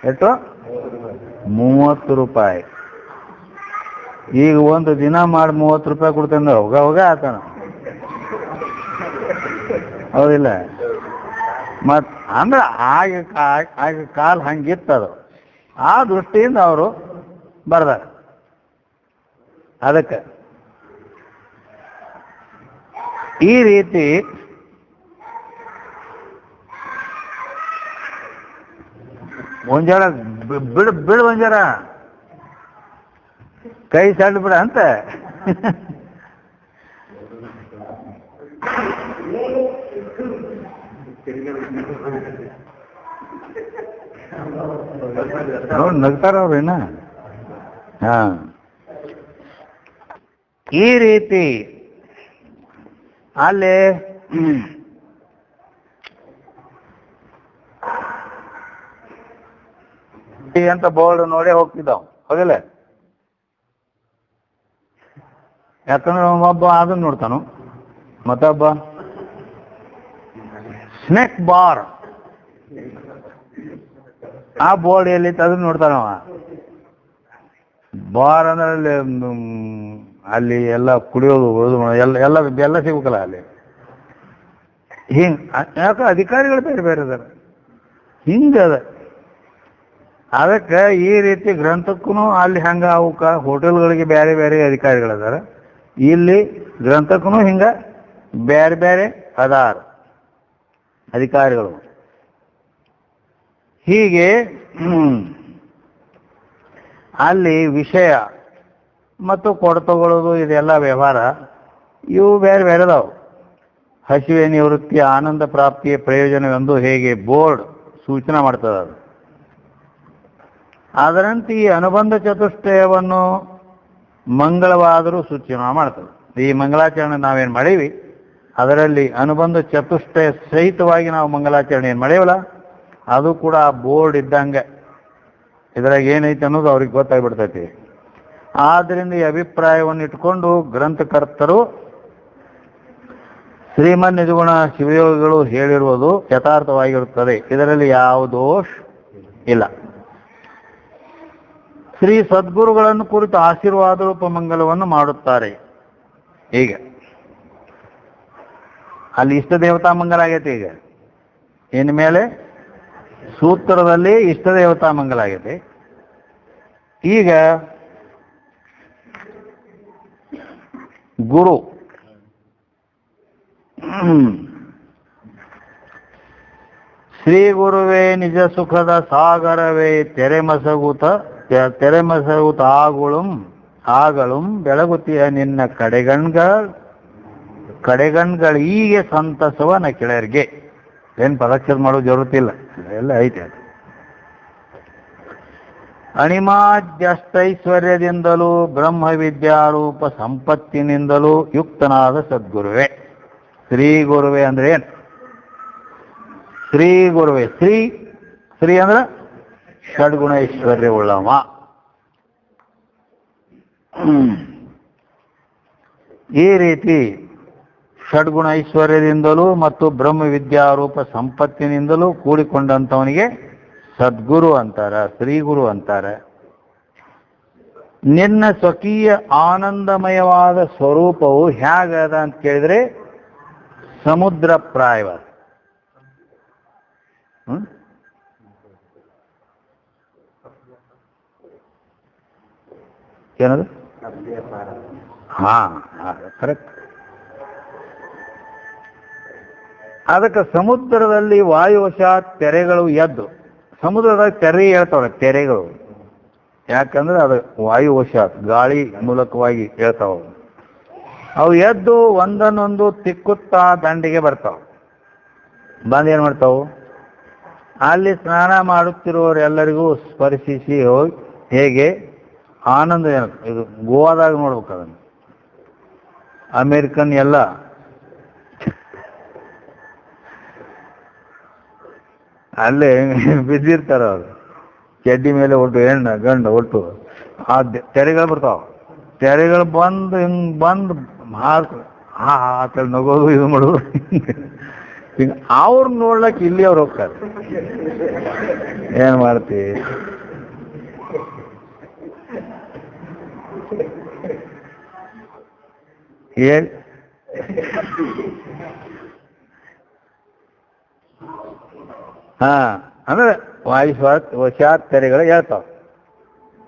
[SPEAKER 1] ಎಷ್ಟು? 30 ರೂಪಾಯಿ. ಈಗ ಒಂದು ದಿನ ಮಾಡಿ 30 ರೂಪಾಯಿ ಕೊಡ್ತಂದ್ರೆ ಹೋಗ ಆತಾನ, ಹೌದಿಲ್ಲ? ಮತ್ ಅಂದ್ರೆ ಆಗ ಕಾಲ ಹಂಗಿತ್ತದು. ಆ ದೃಷ್ಟಿಯಿಂದ ಅವರು ಬರ್ದಾರ. ಅದಕ್ಕೆ ಈ ರೀತಿ ಒಂಜಾರ ಬಿಡು ಒಂಜಾರ ಕೈ ಸಣ್ಣ ಬಿಡ ಅಂತ. ನೋಡಿ ನಗ್ತಾರ ಅವ್ರೇನ. ಹಾ, ಈ ರೀತಿ ಅಲ್ಲಿ ಅಂತ ಬೋರ್ಡ್ ನೋಡೇ ಹೋಗ್ತಿದ್ದಾವ್, ಹೌದಿಲ್ಲ? ಯಾಕಂದ್ರೆ ಒಬ್ಬ ಅದನ್ನ ನೋಡ್ತಾನು, ಮತ್ತೊಬ್ಬ ಸ್ನೇಕ್ ಬಾರ್ ಆ ಬೋರ್ಡ್ ಎಲ್ಲಿ ಅದನ್ನ ನೋಡ್ತಾನವ. ಬಾರ್ ಅಂದ್ರೆ ಅಲ್ಲಿ ಎಲ್ಲ ಕುಡಿಯೋದು ಎಲ್ಲ ಎಲ್ಲ ಎಲ್ಲ ಸಿಗ್ಬೇಕಲ್ಲ ಅಲ್ಲಿ. ಹಿಂಗ್ ಯಾಕೆ ಅಧಿಕಾರಿಗಳು ಬೇರೆ ಬೇರೆ ಅದಾರ, ಹಿಂಗದ. ಅದಕ್ಕೆ ಈ ರೀತಿ ಗ್ರಂಥಕ್ಕೂ ಅಲ್ಲಿ ಹಂಗ ಅವಕ್ಕ ಹೋಟೆಲ್ಗಳಿಗೆ ಬೇರೆ ಬೇರೆ ಅಧಿಕಾರಿಗಳದಾರ, ಇಲ್ಲಿ ಗ್ರಂಥಕ್ಕೂ ಹಿಂಗ ಬೇರೆ ಬೇರೆ ಅದಾರ ಅಧಿಕಾರಿಗಳು. ಹೀಗೆ ಅಲ್ಲಿ ವಿಷಯ ಮತ್ತು ಕೊಡ್ತಗೊಳ್ಳೋದು ಇದೆಲ್ಲ ವ್ಯವಹಾರ ಇವು ಬೇರೆ ಬೇರೆ ಅದಾವು. ಹಸಿವೆ ನಿವೃತ್ತಿ ಆನಂದ ಪ್ರಾಪ್ತಿಯ ಪ್ರಯೋಜನವೆಂದು ಹೇಗೆ ಬೋರ್ಡ್ ಸೂಚನೆ ಮಾಡ್ತದೆ, ಅದು ಅದರಂತೆ ಈ ಅನುಬಂಧ ಚತುಷ್ಟಯವನ್ನು ಮಂಗಳವಾದರೂ ಸೂಚನೆ ಮಾಡ್ತದೆ. ಈ ಮಂಗಳಾಚರಣೆ ನಾವೇನು ಮಾಡೀವಿ ಅದರಲ್ಲಿ ಅನುಬಂಧ ಚತುಷ್ಟಯ ಸಹಿತವಾಗಿ ನಾವು ಮಂಗಳಾಚರಣೆ ಏನು ಮಾಡೀವಲ್ಲ ಅದು ಕೂಡ ಆ ಬೋರ್ಡ್ ಇದ್ದಂಗೆ, ಇದ್ರಾಗ ಏನೈತೆ ಅನ್ನೋದು ಅವ್ರಿಗೆ ಗೊತ್ತಾಗ್ಬಿಡ್ತೈತಿ. ಆದ್ದರಿಂದ ಈ ಅಭಿಪ್ರಾಯವನ್ನು ಇಟ್ಕೊಂಡು ಗ್ರಂಥಕರ್ತರು ಶ್ರೀಮನ್ ನಿಜಗುಣ ಶಿವಯೋಗಿಗಳು ಹೇಳಿರುವುದು ಯಥಾರ್ಥವಾಗಿರುತ್ತದೆ, ಇದರಲ್ಲಿ ಯಾವ ದೋಷ ಇಲ್ಲ. ಶ್ರೀ ಸದ್ಗುರುಗಳನ್ನು ಕುರಿತು ಆಶೀರ್ವಾದ ರೂಪ ಮಂಗಲವನ್ನು ಮಾಡುತ್ತಾರೆ. ಈಗ ಅಲ್ಲಿ ಇಷ್ಟ ದೇವತಾ ಮಂಗಲ ಆಗೈತೆ. ಈಗ ಇನ್ನು ಮೇಲೆ ಸೂತ್ರದಲ್ಲಿ ಇಷ್ಟ ದೇವತಾ ಮಂಗಲ ಆಗೈತೆ. ಈಗ ಗುರು ಶ್ರೀ ಗುರುವೇ ನಿಜ ಸುಖದ ಸಾಗರವೇ ತೆರೆಮಸಗುತ ಆಗಳು ಬೆಳಗುತ್ತಿಯ ನಿನ್ನ ಕಡೆಗಣ್ಗಳೀಗೆ ಸಂತಸವನ ಕೆಳರ್ಗೆ. ಏನು ಪದಕ್ಷೇಪ ಮಾಡೋ ಜರುತ್ತಿಲ್ಲ, ಎಲ್ಲ ಐತೆ ಅದು. ಅಣಿಮಾದ್ಯಷ್ಟೈಶ್ವರ್ಯದಿಂದಲೂ ಬ್ರಹ್ಮ ವಿದ್ಯಾರೂಪ ಸಂಪತ್ತಿನಿಂದಲೂ ಯುಕ್ತನಾದ ಸದ್ಗುರುವೇ. ಶ್ರೀ ಗುರುವೇ ಅಂದ್ರೆ ಏನು? ಶ್ರೀ ಗುರುವೇ, ಶ್ರೀ ಅಂದ್ರೆ ಷಡ್ಗುಣ ಐಶ್ವರ್ಯ ಉಳ್ಳವ. ಈ ರೀತಿ ಷಡ್ಗುಣ ಐಶ್ವರ್ಯದಿಂದಲೂ ಮತ್ತು ಬ್ರಹ್ಮ ವಿದ್ಯಾರೂಪ ಸಂಪತ್ತಿನಿಂದಲೂ ಕೂಡಿಕೊಂಡಂಥವನಿಗೆ ಸದ್ಗುರು ಅಂತಾರ, ಶ್ರೀಗುರು ಅಂತಾರ. ನಿನ್ನ ಸ್ವಕೀಯ ಆನಂದಮಯವಾದ ಸ್ವರೂಪವು ಹೇಗದ ಅಂತ ಕೇಳಿದ್ರೆ ಸಮುದ್ರ ಪ್ರಾಯವಾದ. ಏನದು? ಹಾ, ಕರೆಕ್ಟ್. ಅದಕ್ಕೆ ಸಮುದ್ರದಲ್ಲಿ ವಾಯುವಶಾತ್ ತೆರೆಗಳು ಎದ್ದು, ಸಮುದ್ರದಾಗ ತೆರೆ ಹೇಳ್ತಾವ, ತೆರೆಗಳು. ಯಾಕಂದ್ರೆ ಅದು ವಾಯುವಶಾತ್ ಗಾಳಿ ಮೂಲಕವಾಗಿ ಹೇಳ್ತಾವ. ಅವು ಎದ್ದು ಒಂದನ್ನೊಂದು ತಿಕ್ಕುತ್ತಾ ದಂಡಿಗೆ ಬರ್ತಾವ. ಬಂದು ಏನು ಮಾಡ್ತಾವು? ಅಲ್ಲಿ ಸ್ನಾನ ಮಾಡುತ್ತಿರುವವರೆಲ್ಲರಿಗೂ ಸ್ಪರ್ಶಿಸಿ ಹೋಗಿ ಹೇಗೆ ಆನಂದ. ಇದು ಗೋವಾದಾಗ ನೋಡ್ಬೇಕು ಅದನ್ನು. ಅಮೇರಿಕನ್ ಎಲ್ಲ ಅಲ್ಲೇ ಬಿದ್ದಿರ್ತಾರ ಅವರು, ಚಡ್ಡಿ ಮೇಲೆ ಒಟ್ಟು ಹೆಣ್ಣು ಗಂಡು ಒಟ್ಟು ಆ ತೆರೆಗಳು ಬರ್ತಾವ. ತೆರೆಗಳು ಬಂದು ಹಿಂಗೆ ಬಂದು ಆತಲ್ಲಿ ನಗೋದು ಇದು ಮಾಡೋದು. ಹಿಂಗೆ ಅವ್ರು ನೋಡ್ಲಕ್ಕೆ ಇಲ್ಲಿ ಅವ್ರು ಹೋಗ್ತಾರೆ. ಏನು ಮಾಡ್ತೀವಿ? ಹೇಳಿ. ಹಾ, ಅಂದ್ರೆ ವಶಾತ್ ತೆರೆಗಳು ಹೇಳ್ತಾವ.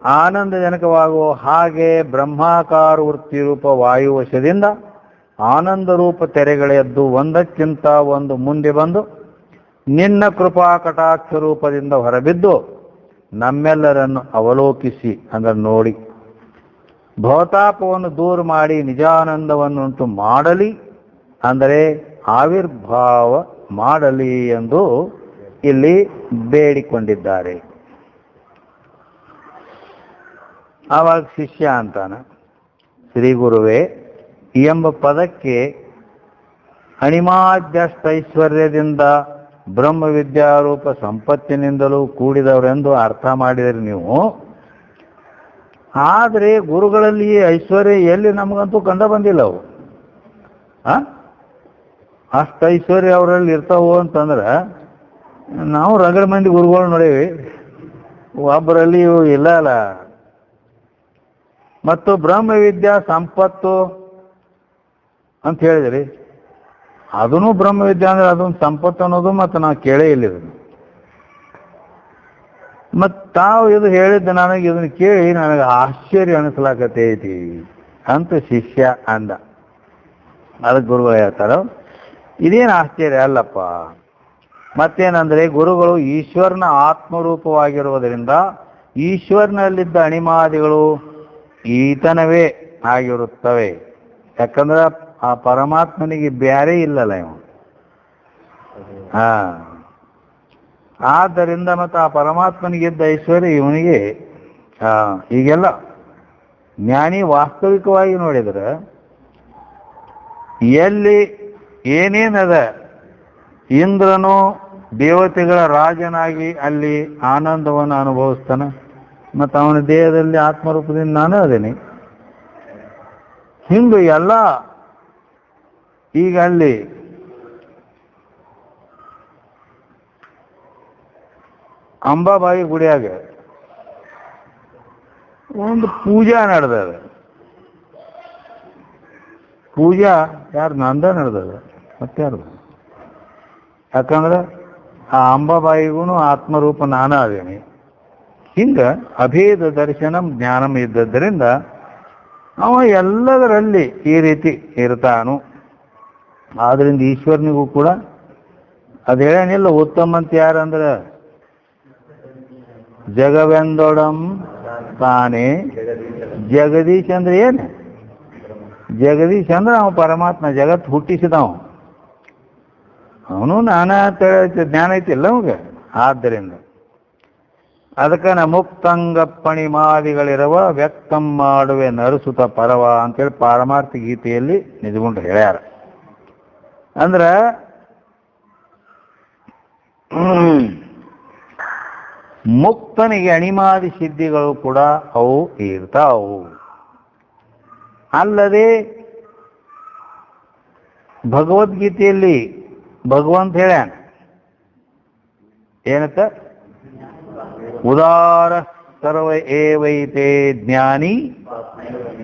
[SPEAKER 1] ಆನಂದಜನಕವಾಗುವ ಹಾಗೆ ಬ್ರಹ್ಮಾಕಾರ ವೃತ್ತಿ ರೂಪ ವಾಯುವಶದಿಂದ ಆನಂದ ರೂಪ ತೆರೆಗಳೆದ್ದು ಒಂದಕ್ಕಿಂತ ಒಂದು ಮುಂದೆ ಬಂದು ನಿನ್ನ ಕೃಪಾ ಕಟಾಕ್ಷ ರೂಪದಿಂದ ಹೊರಬಿದ್ದು ನಮ್ಮೆಲ್ಲರನ್ನು ಅವಲೋಕಿಸಿ, ಅಂದ್ರೆ ನೋಡಿ, ಭವತಾಪವನ್ನು ದೂರ ಮಾಡಿ ನಿಜಾನಂದವನ್ನುಂಟು ಮಾಡಲಿ, ಅಂದರೆ ಆವಿರ್ಭಾವ ಮಾಡಲಿ ಎಂದು ಇಲ್ಲಿ ಬೇಡಿಕೊಂಡಿದ್ದಾರೆ. ಆವಾಗ ಶಿಷ್ಯ ಅಂತಾನ, ಶ್ರೀ ಗುರುವೇ ಎಂಬ ಪದಕ್ಕೆ ಅಣಿಮಾದ್ಯಷ್ಟೈಶ್ವರ್ಯದಿಂದ ಬ್ರಹ್ಮ ವಿದ್ಯಾರೂಪ ಸಂಪತ್ತಿನಿಂದಲೂ ಕೂಡಿದವರೆಂದು ಅರ್ಥ ಮಾಡಿದರೆ ನೀವು ಆದರೆ ಗುರುಗಳಲ್ಲಿ ಐಶ್ವರ್ಯ ಎಲ್ಲಿ ನಮಗಂತೂ ಕಂಡ ಬಂದಿಲ್ಲ ಅವು. ಅಷ್ಟು ಐಶ್ವರ್ಯ ಅವರಲ್ಲಿ ಇರ್ತಾವು ಅಂತಂದ್ರೆ ನಾವು ರಗಡ ಮಂದಿ ಗುರುಗಳು ನೋಡೇವಿ, ಒಬ್ಬರಲ್ಲಿ ಇವು ಇಲ್ಲ ಅಲ್ಲ. ಮತ್ತು ಬ್ರಹ್ಮವಿದ್ಯಾ ಸಂಪತ್ತು ಅಂತ ಹೇಳಿದ್ರಿ, ಅದೂ ಬ್ರಹ್ಮವಿದ್ಯಾ ಅಂದ್ರೆ ಅದೊಂದು ಸಂಪತ್ತು ಅನ್ನೋದು ಮತ್ತು ನಾವು ಕೇಳೇ ಇಲ್ಲಿದ್ರು. ಮತ್ತು ತಾವು ಇದು ಹೇಳಿದ್ದು ನನಗೆ ಇದನ್ನು ಕೇಳಿ ನನಗೆ ಆಶ್ಚರ್ಯ ಅನಿಸ್ಲಾಕತೈತಿ ಅಂತ ಶಿಷ್ಯ ಅಂದ. ಅದಕ್ಕೆ ಗುರುಗಳು ಹೇಳ್ತಾರ, ಇದೇನು ಆಶ್ಚರ್ಯ ಅಲ್ಲಪ್ಪ. ಮತ್ತೇನಂದ್ರೆ ಗುರುಗಳು ಈಶ್ವರನ ಆತ್ಮರೂಪವಾಗಿರುವುದರಿಂದ ಈಶ್ವರನಲ್ಲಿದ್ದ ಅಣಿಮಾದಿಗಳು ಈತನವೇ ಆಗಿರುತ್ತವೆ. ಯಾಕಂದ್ರೆ ಆ ಪರಮಾತ್ಮನಿಗೆ ಬ್ಯಾರೆ ಇಲ್ಲಲ್ಲ ಇವ. ಆದ್ದರಿಂದ ಮತ್ತು ಆ ಪರಮಾತ್ಮನಿಗಿದ್ದ ಐಶ್ವರ್ಯ ಇವನಿಗೆ ಈಗೆಲ್ಲ ಜ್ಞಾನಿ ವಾಸ್ತವಿಕವಾಗಿ ನೋಡಿದ್ರೆ ಎಲ್ಲಿ ಏನೇನದ ಇಂದ್ರನು ದೇವತೆಗಳ ರಾಜನಾಗಿ ಅಲ್ಲಿ ಆನಂದವನ್ನು ಅನುಭವಿಸ್ತಾನೆ, ಮತ್ತು ಅವನ ದೇಹದಲ್ಲಿ ಆತ್ಮರೂಪದಿಂದ ನಾನು ಅದೇನೆ. ಹಿಂಗೆ ಎಲ್ಲ ಈಗ ಅಲ್ಲಿ ಅಂಬಾಬಾಯಿ ಗುಡಿಯಾಗ ಒಂದು ಪೂಜಾ ನಡೆದದ. ಪೂಜಾ ಯಾರು ನಂದ ನಡೆದದ, ಮತ್ತಾರು? ಯಾಕಂದ್ರೆ ಆ ಅಂಬಾಬಾಯಿಗೂ ಆತ್ಮರೂಪ ನಾನ ಅದೇನೆ. ಹಿಂಗೆ ಅಭೇದ ದರ್ಶನಂ ಜ್ಞಾನಂ ಇದ್ದದ್ದರಿಂದ ಅವ ಎಲ್ಲದರಲ್ಲಿ ಈ ರೀತಿ ಇರ್ತಾನು. ಆದ್ರಿಂದ ಈಶ್ವರನಿಗೂ ಕೂಡ ಅದು ಹೇಳೇನಿಲ್ಲ, ಉತ್ತಮ ಅಂತ ಯಾರಂದ್ರೆ ಜಗವೆಂದೊಡಂ ತಾನೇ ಜಗದೀಶ್ ಅಂದ್ರೆ ಏನು? ಜಗದೀಶ್ ಅಂದ್ರೆ ಅವ ಪರಮಾತ್ಮ, ಜಗತ್ ಹುಟ್ಟಿಸಿದವ. ಅವನು ನಾನಾ ಜ್ಞಾನ ಐತಿಲ್ಲ ಅವಾಗ. ಆದ್ದರಿಂದ ಅದಕ್ಕೆ ಮುಕ್ತಂಗಪ್ಪಣಿಮಾದಿಗಳಿರುವ ವ್ಯಕ್ತಂ ಮಾಡುವೆ ನರಸುತ ಪರವ ಅಂತೇಳಿ ಪಾರಮಾರ್ಥ ಗೀತೆಯಲ್ಲಿ ನಿಜಗೊಂಡು ಹೇಳ್ಯಾರ. ಅಂದ್ರೆ ಮುಕ್ತನಿಗೆ ಅಣಿಮಾದಿ ಸಿದ್ಧಿಗಳು ಕೂಡ ಅವು ಇರ್ತಾವು. ಅಲ್ಲದೆ ಭಗವದ್ಗೀತೆಯಲ್ಲಿ ಭಗವಂತ ಹೇಳ್ಯಾನ ಏನಂತ, ಉದಾರ ಸರ್ವ ಏವೈತೆ ಜ್ಞಾನಿ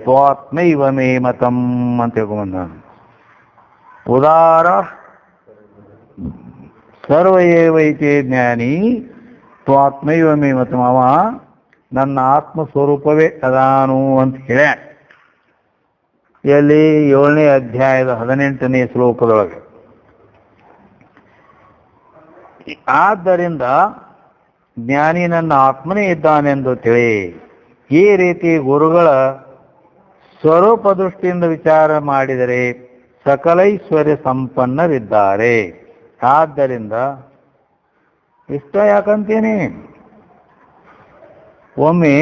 [SPEAKER 1] ತ್ವಾತ್ಮೈವ ಮೇ ಮತಂ ಅಂತ ಹೇಳ್ಕೊಂಬಂದ. ಉದಾರ ಸರ್ವ ಏವೈತೆ ಜ್ಞಾನಿ ತ್ವಾತ್ಮೈವ ಮೇ ಮತಂ, ಅವ ನನ್ನ ಆತ್ಮಸ್ವರೂಪವೇ ಅದಾನು ಅಂತ ಹೇಳ್ಯಾನ. ಎಲ್ಲಿ 7ನೇ ಅಧ್ಯಾಯದ 18ನೇ ಶ್ಲೋಕದೊಳಗೆ. ಆದ್ದರಿಂದ ಜ್ಞಾನಿ ನನ್ನ ಆತ್ಮನೇ ಇದ್ದಾನೆಂದು ತಿಳಿ. ಈ ರೀತಿ ಗುರುಗಳ ಸ್ವರೂಪ ದೃಷ್ಟಿಯಿಂದ ವಿಚಾರ ಮಾಡಿದರೆ ಸಕಲೈಶ್ವರ್ಯ ಸಂಪನ್ನರಿದ್ದಾರೆ. ಆದ್ದರಿಂದ ಇಷ್ಟ ಯಾಕಂತೀನಿ, ಒಮ್ಮೆ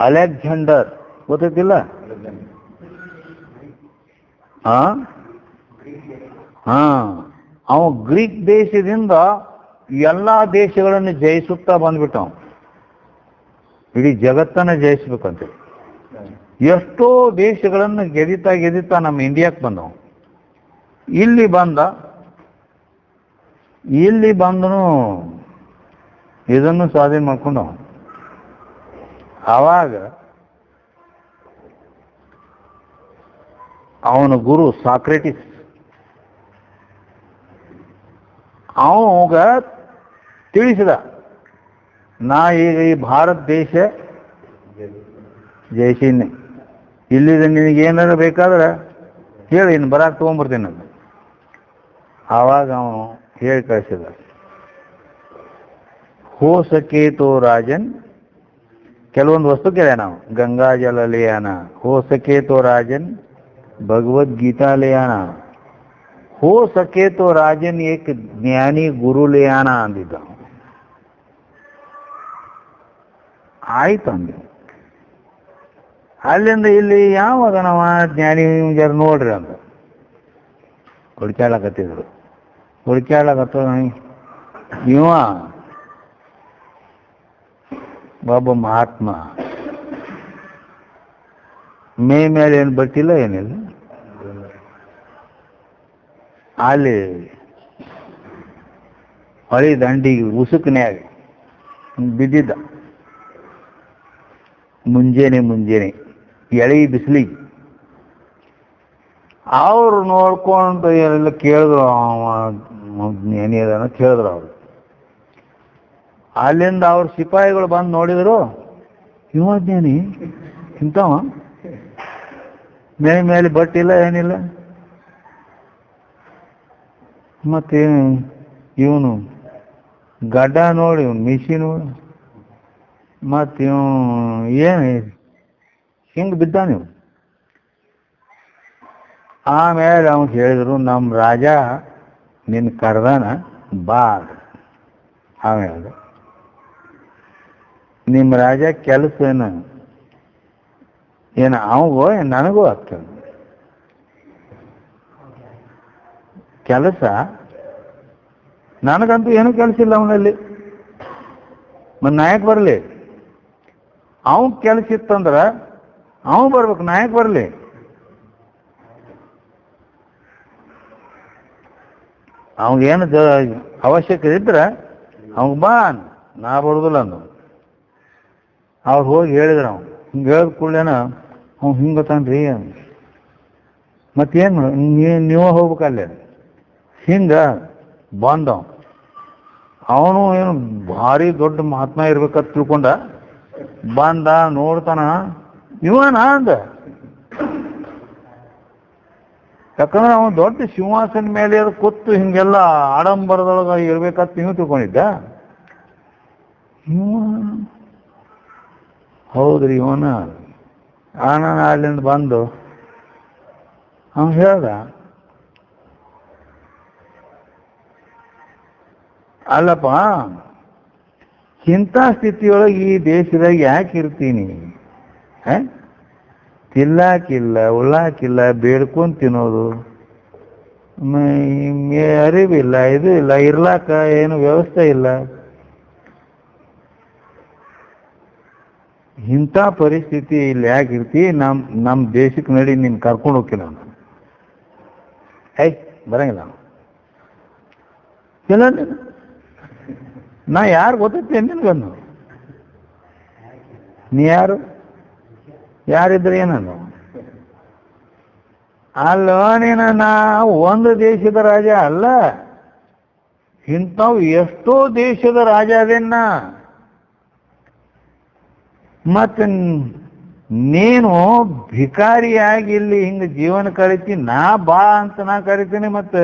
[SPEAKER 1] ಅಲೆಕ್ಸಾಂಡರ್ ಗೊತ್ತಿಲ್ಲ, ಅವ ಗ್ರೀಕ್ ದೇಶದಿಂದ ಎಲ್ಲ ದೇಶಗಳನ್ನು ಜಯಿಸುತ್ತಾ ಬಂದ್ಬಿಟ್ಟವ. ಇಡೀ ಜಗತ್ತನ್ನು ಜಯಿಸ್ಬೇಕಂತ ಎಷ್ಟೋ ದೇಶಗಳನ್ನು ಗೆದಿತಾ ನಮ್ಮ ಇಂಡಿಯಾಕ್ಕೆ ಬಂದವ. ಇಲ್ಲಿ ಬಂದನು ಇದನ್ನು ಸ್ವಾಧೀನ ಮಾಡ್ಕೊಂಡವ. ಆವಾಗ ಅವನ ಗುರು ಸಾಕ್ರೆಟಿಸ್ ಅವಾಗ ತಿಳಿಸಿದ, ನಾ ಈಗ ಈ ಭಾರತ ದೇಶ ಜಯಿಸೀನಿ, ಇಲ್ಲಿದೆ ನಿನಗೇನಾರು ಬೇಕಾದ್ರೆ ಹೇಳಿ, ಇನ್ನು ಬರಾಕ್ ತೊಗೊಂಡ್ಬರ್ತೀನಿ ಅಂತ. ಆವಾಗ ಅವನು ಹೇಳಿ ಕಳಿಸಿದ, ಹೋ ಸಕೇತೋ ರಾಜನ್, ಕೆಲವೊಂದು ವಸ್ತು ಕೇಳ ನಾವು, ಗಂಗಾಜಲ ಲೇಯಾನ, ಹೋ ಸಕೇತೋ ರಾಜನ್ ಭಗವದ್ಗೀತಾ ಲೇಯಾನ, ಹೋ ಸಕೇತೋ ರಾಜನ್ ಏಕ್ ಜ್ಞಾನಿ ಗುರು ಲೇಯಾನ ಅಂದಿದ್ದ. ಆಯ್ತು ಅಂದ. ಅಲ್ಲಿಂದ ಇಲ್ಲಿ ಯಾವಾಗ ನಾವು ಜ್ಞಾನಿ ಜರ ನೋಡ್ರಿ ಅಂತ ಹುಡ್ಕ್ಯಾಡಕತ್ತಿದ್ರು. ಇವ ಒಬ್ಬ ಮಹಾತ್ಮ ಮೇ ಮೇಲೆ ಏನು ಬಟ್ಟಿಲ್ಲ ಏನಿಲ್ಲ, ಅಲ್ಲಿ ಹೊಳಿ ದಂಡಿಗೆ ಉಸುಕ್ನ್ಯಾಗ ಬಿದ್ದಿದ್ದ. ಮುಂಜಾನೆ ಎಳಿ ಬಿಸಿಲಿಗೆ ಅವ್ರು ನೋಡ್ಕೊಂಡು ಎಲ್ಲ ಕೇಳಿದ್ರು, ಏನಿದಾನ ಕೇಳಿದ್ರು ಅವರು. ಅಲ್ಲಿಂದ ಅವ್ರ ಸಿಪಾಯಿಗಳು ಬಂದು ನೋಡಿದ್ರು, ಇವಜ್ಞಾನಿ ಇಂಥವ ಮೇಲೆ ಬಟ್ಟಿಲ್ಲ ಏನಿಲ್ಲ, ಮತ್ತೇನು ಇವನು ಗಡ್ಡ ನೋಡಿ, ಇವನು ಮೀಸಿ ನೋಡಿ, ಮತ್ತು ಏನು ಹಿಂಗೆ ಬಿದ್ದ ನೀವು. ಆಮೇಲೆ ಅವ್ನು ಹೇಳಿದ್ರು, ನಮ್ಮ ರಾಜ ನಿನ್ನ ಕರ್ದಾನ ಬಾ. ಆಮೇಲೆ ನಿಮ್ಮ ರಾಜ ಕೆಲಸ ಏನು ಅವಗೋ ನನಗೂ ಆಗ್ತದೆ ಕೆಲಸ, ನನಗಂತೂ ಏನೂ ಕೆಲಸ ಇಲ್ಲ ಅವನಲ್ಲಿ. ಮತ್ತು ನಾಯಕ್ ಬರಲಿ, ಅವನ್ ಕೆಲಸ ಇತ್ತಂದ್ರೆ ಅವನು ಬರ್ಬೇಕು, ನಾಯಕ್ ಬರಲಿ. ಅವಂಗೇನು ಅವಶ್ಯಕತೆ ಇದ್ರೆ ಅವಂಗ ಬಾ, ನಾ ಬರೋದಿಲ್ಲ ಅಂದ. ಅವ್ರು ಹೋಗಿ ಹೇಳಿದ್ರು, ಅವ್ನು ಹಿಂಗೆ ಹೇಳಿದ ಕೂಡಲೇನ ಅವ್ನು ಹಿಂಗೆ ತಾನ್ರಿ, ಮತ್ತೇನು ನೀವು ಹೋಗ್ಬೇಕಲ್ಲೇ. ಹಿಂಗೆ ಬಂದ ಅವನು ಏನು ಭಾರಿ ದೊಡ್ಡ ಮಹಾತ್ಮ ಇರ್ಬೇಕಂತ ತಿಳ್ಕೊಂಡ ಬಂದ. ನೋಡ್ತಾನ, ಇವನ ಅಂದ. ಯಾಕಂದ್ರೆ ಅವನು ದೊಡ್ಡ ಸಿಂಹಾಸನ ಮೇಲೆ ಕೂತು ಹಿಂಗೆಲ್ಲ ಆಡಂಬರದೊಳಗೆ ಇರ್ಬೇಕಂತ ನೀವು ತಿಳ್ಕೊಂಡಿದ್ದ. ಹೌದ್ರಿ ಇವನ. ನಾನು ಅಲ್ಲಿಂದ ಬಂದು ಅವನು ಹೇಳ್ದ, ಅಲ್ಲಪ್ಪ ಇಂಥ ಸ್ಥಿತಿಯೊಳಗೆ ಈ ದೇಶದಾಗ ಯಾಕೆ ಇರ್ತೀನಿ? ತಿಲ್ಲಾಕಿಲ್ಲ, ಉಳ್ಳಾಕಿಲ್ಲ, ಬೇಡ್ಕೊಂಡು ತಿನ್ನೋದು, ಅರಿವಿಲ್ಲ, ಇದು ಇಲ್ಲ, ಇರ್ಲಾಕ ಏನು ವ್ಯವಸ್ಥೆ ಇಲ್ಲ. ಇಂಥ ಪರಿಸ್ಥಿತಿ ಇಲ್ಲಿ ಯಾಕೆ ಇರ್ತಿ? ನಮ್ಮ ದೇಶಕ್ಕೆ ನಡಿ, ನೀನು ಕರ್ಕೊಂಡು ಹೋಗ್ತೀನಿ ನಾನು. ಬರಂಗಿಲ್ಲ ಇಲ್ಲ, ನಾ ಯಾರು ಗೊತ್ತೈತೆ ನಿನ್ಗನ್ನು? ನೀ ಯಾರಿದ್ರೆ ಏನನ್ನು? ಅಲ್ಲ, ನಾ ಒಂದು ದೇಶದ ರಾಜ ಅಲ್ಲ, ಇಂಥವು ಎಷ್ಟೋ ದೇಶದ ರಾಜ ಅದೇನ. ಮತ್ತೆ ನೀನು ಭಿಕಾರಿಯಾಗಿ ಇಲ್ಲಿ ಹಿಂಗೆ ಜೀವನ ಕರಿತಿ, ನಾ ಬಾ ಅಂತ ನಾ ಕರಿತೀನಿ, ಮತ್ತೆ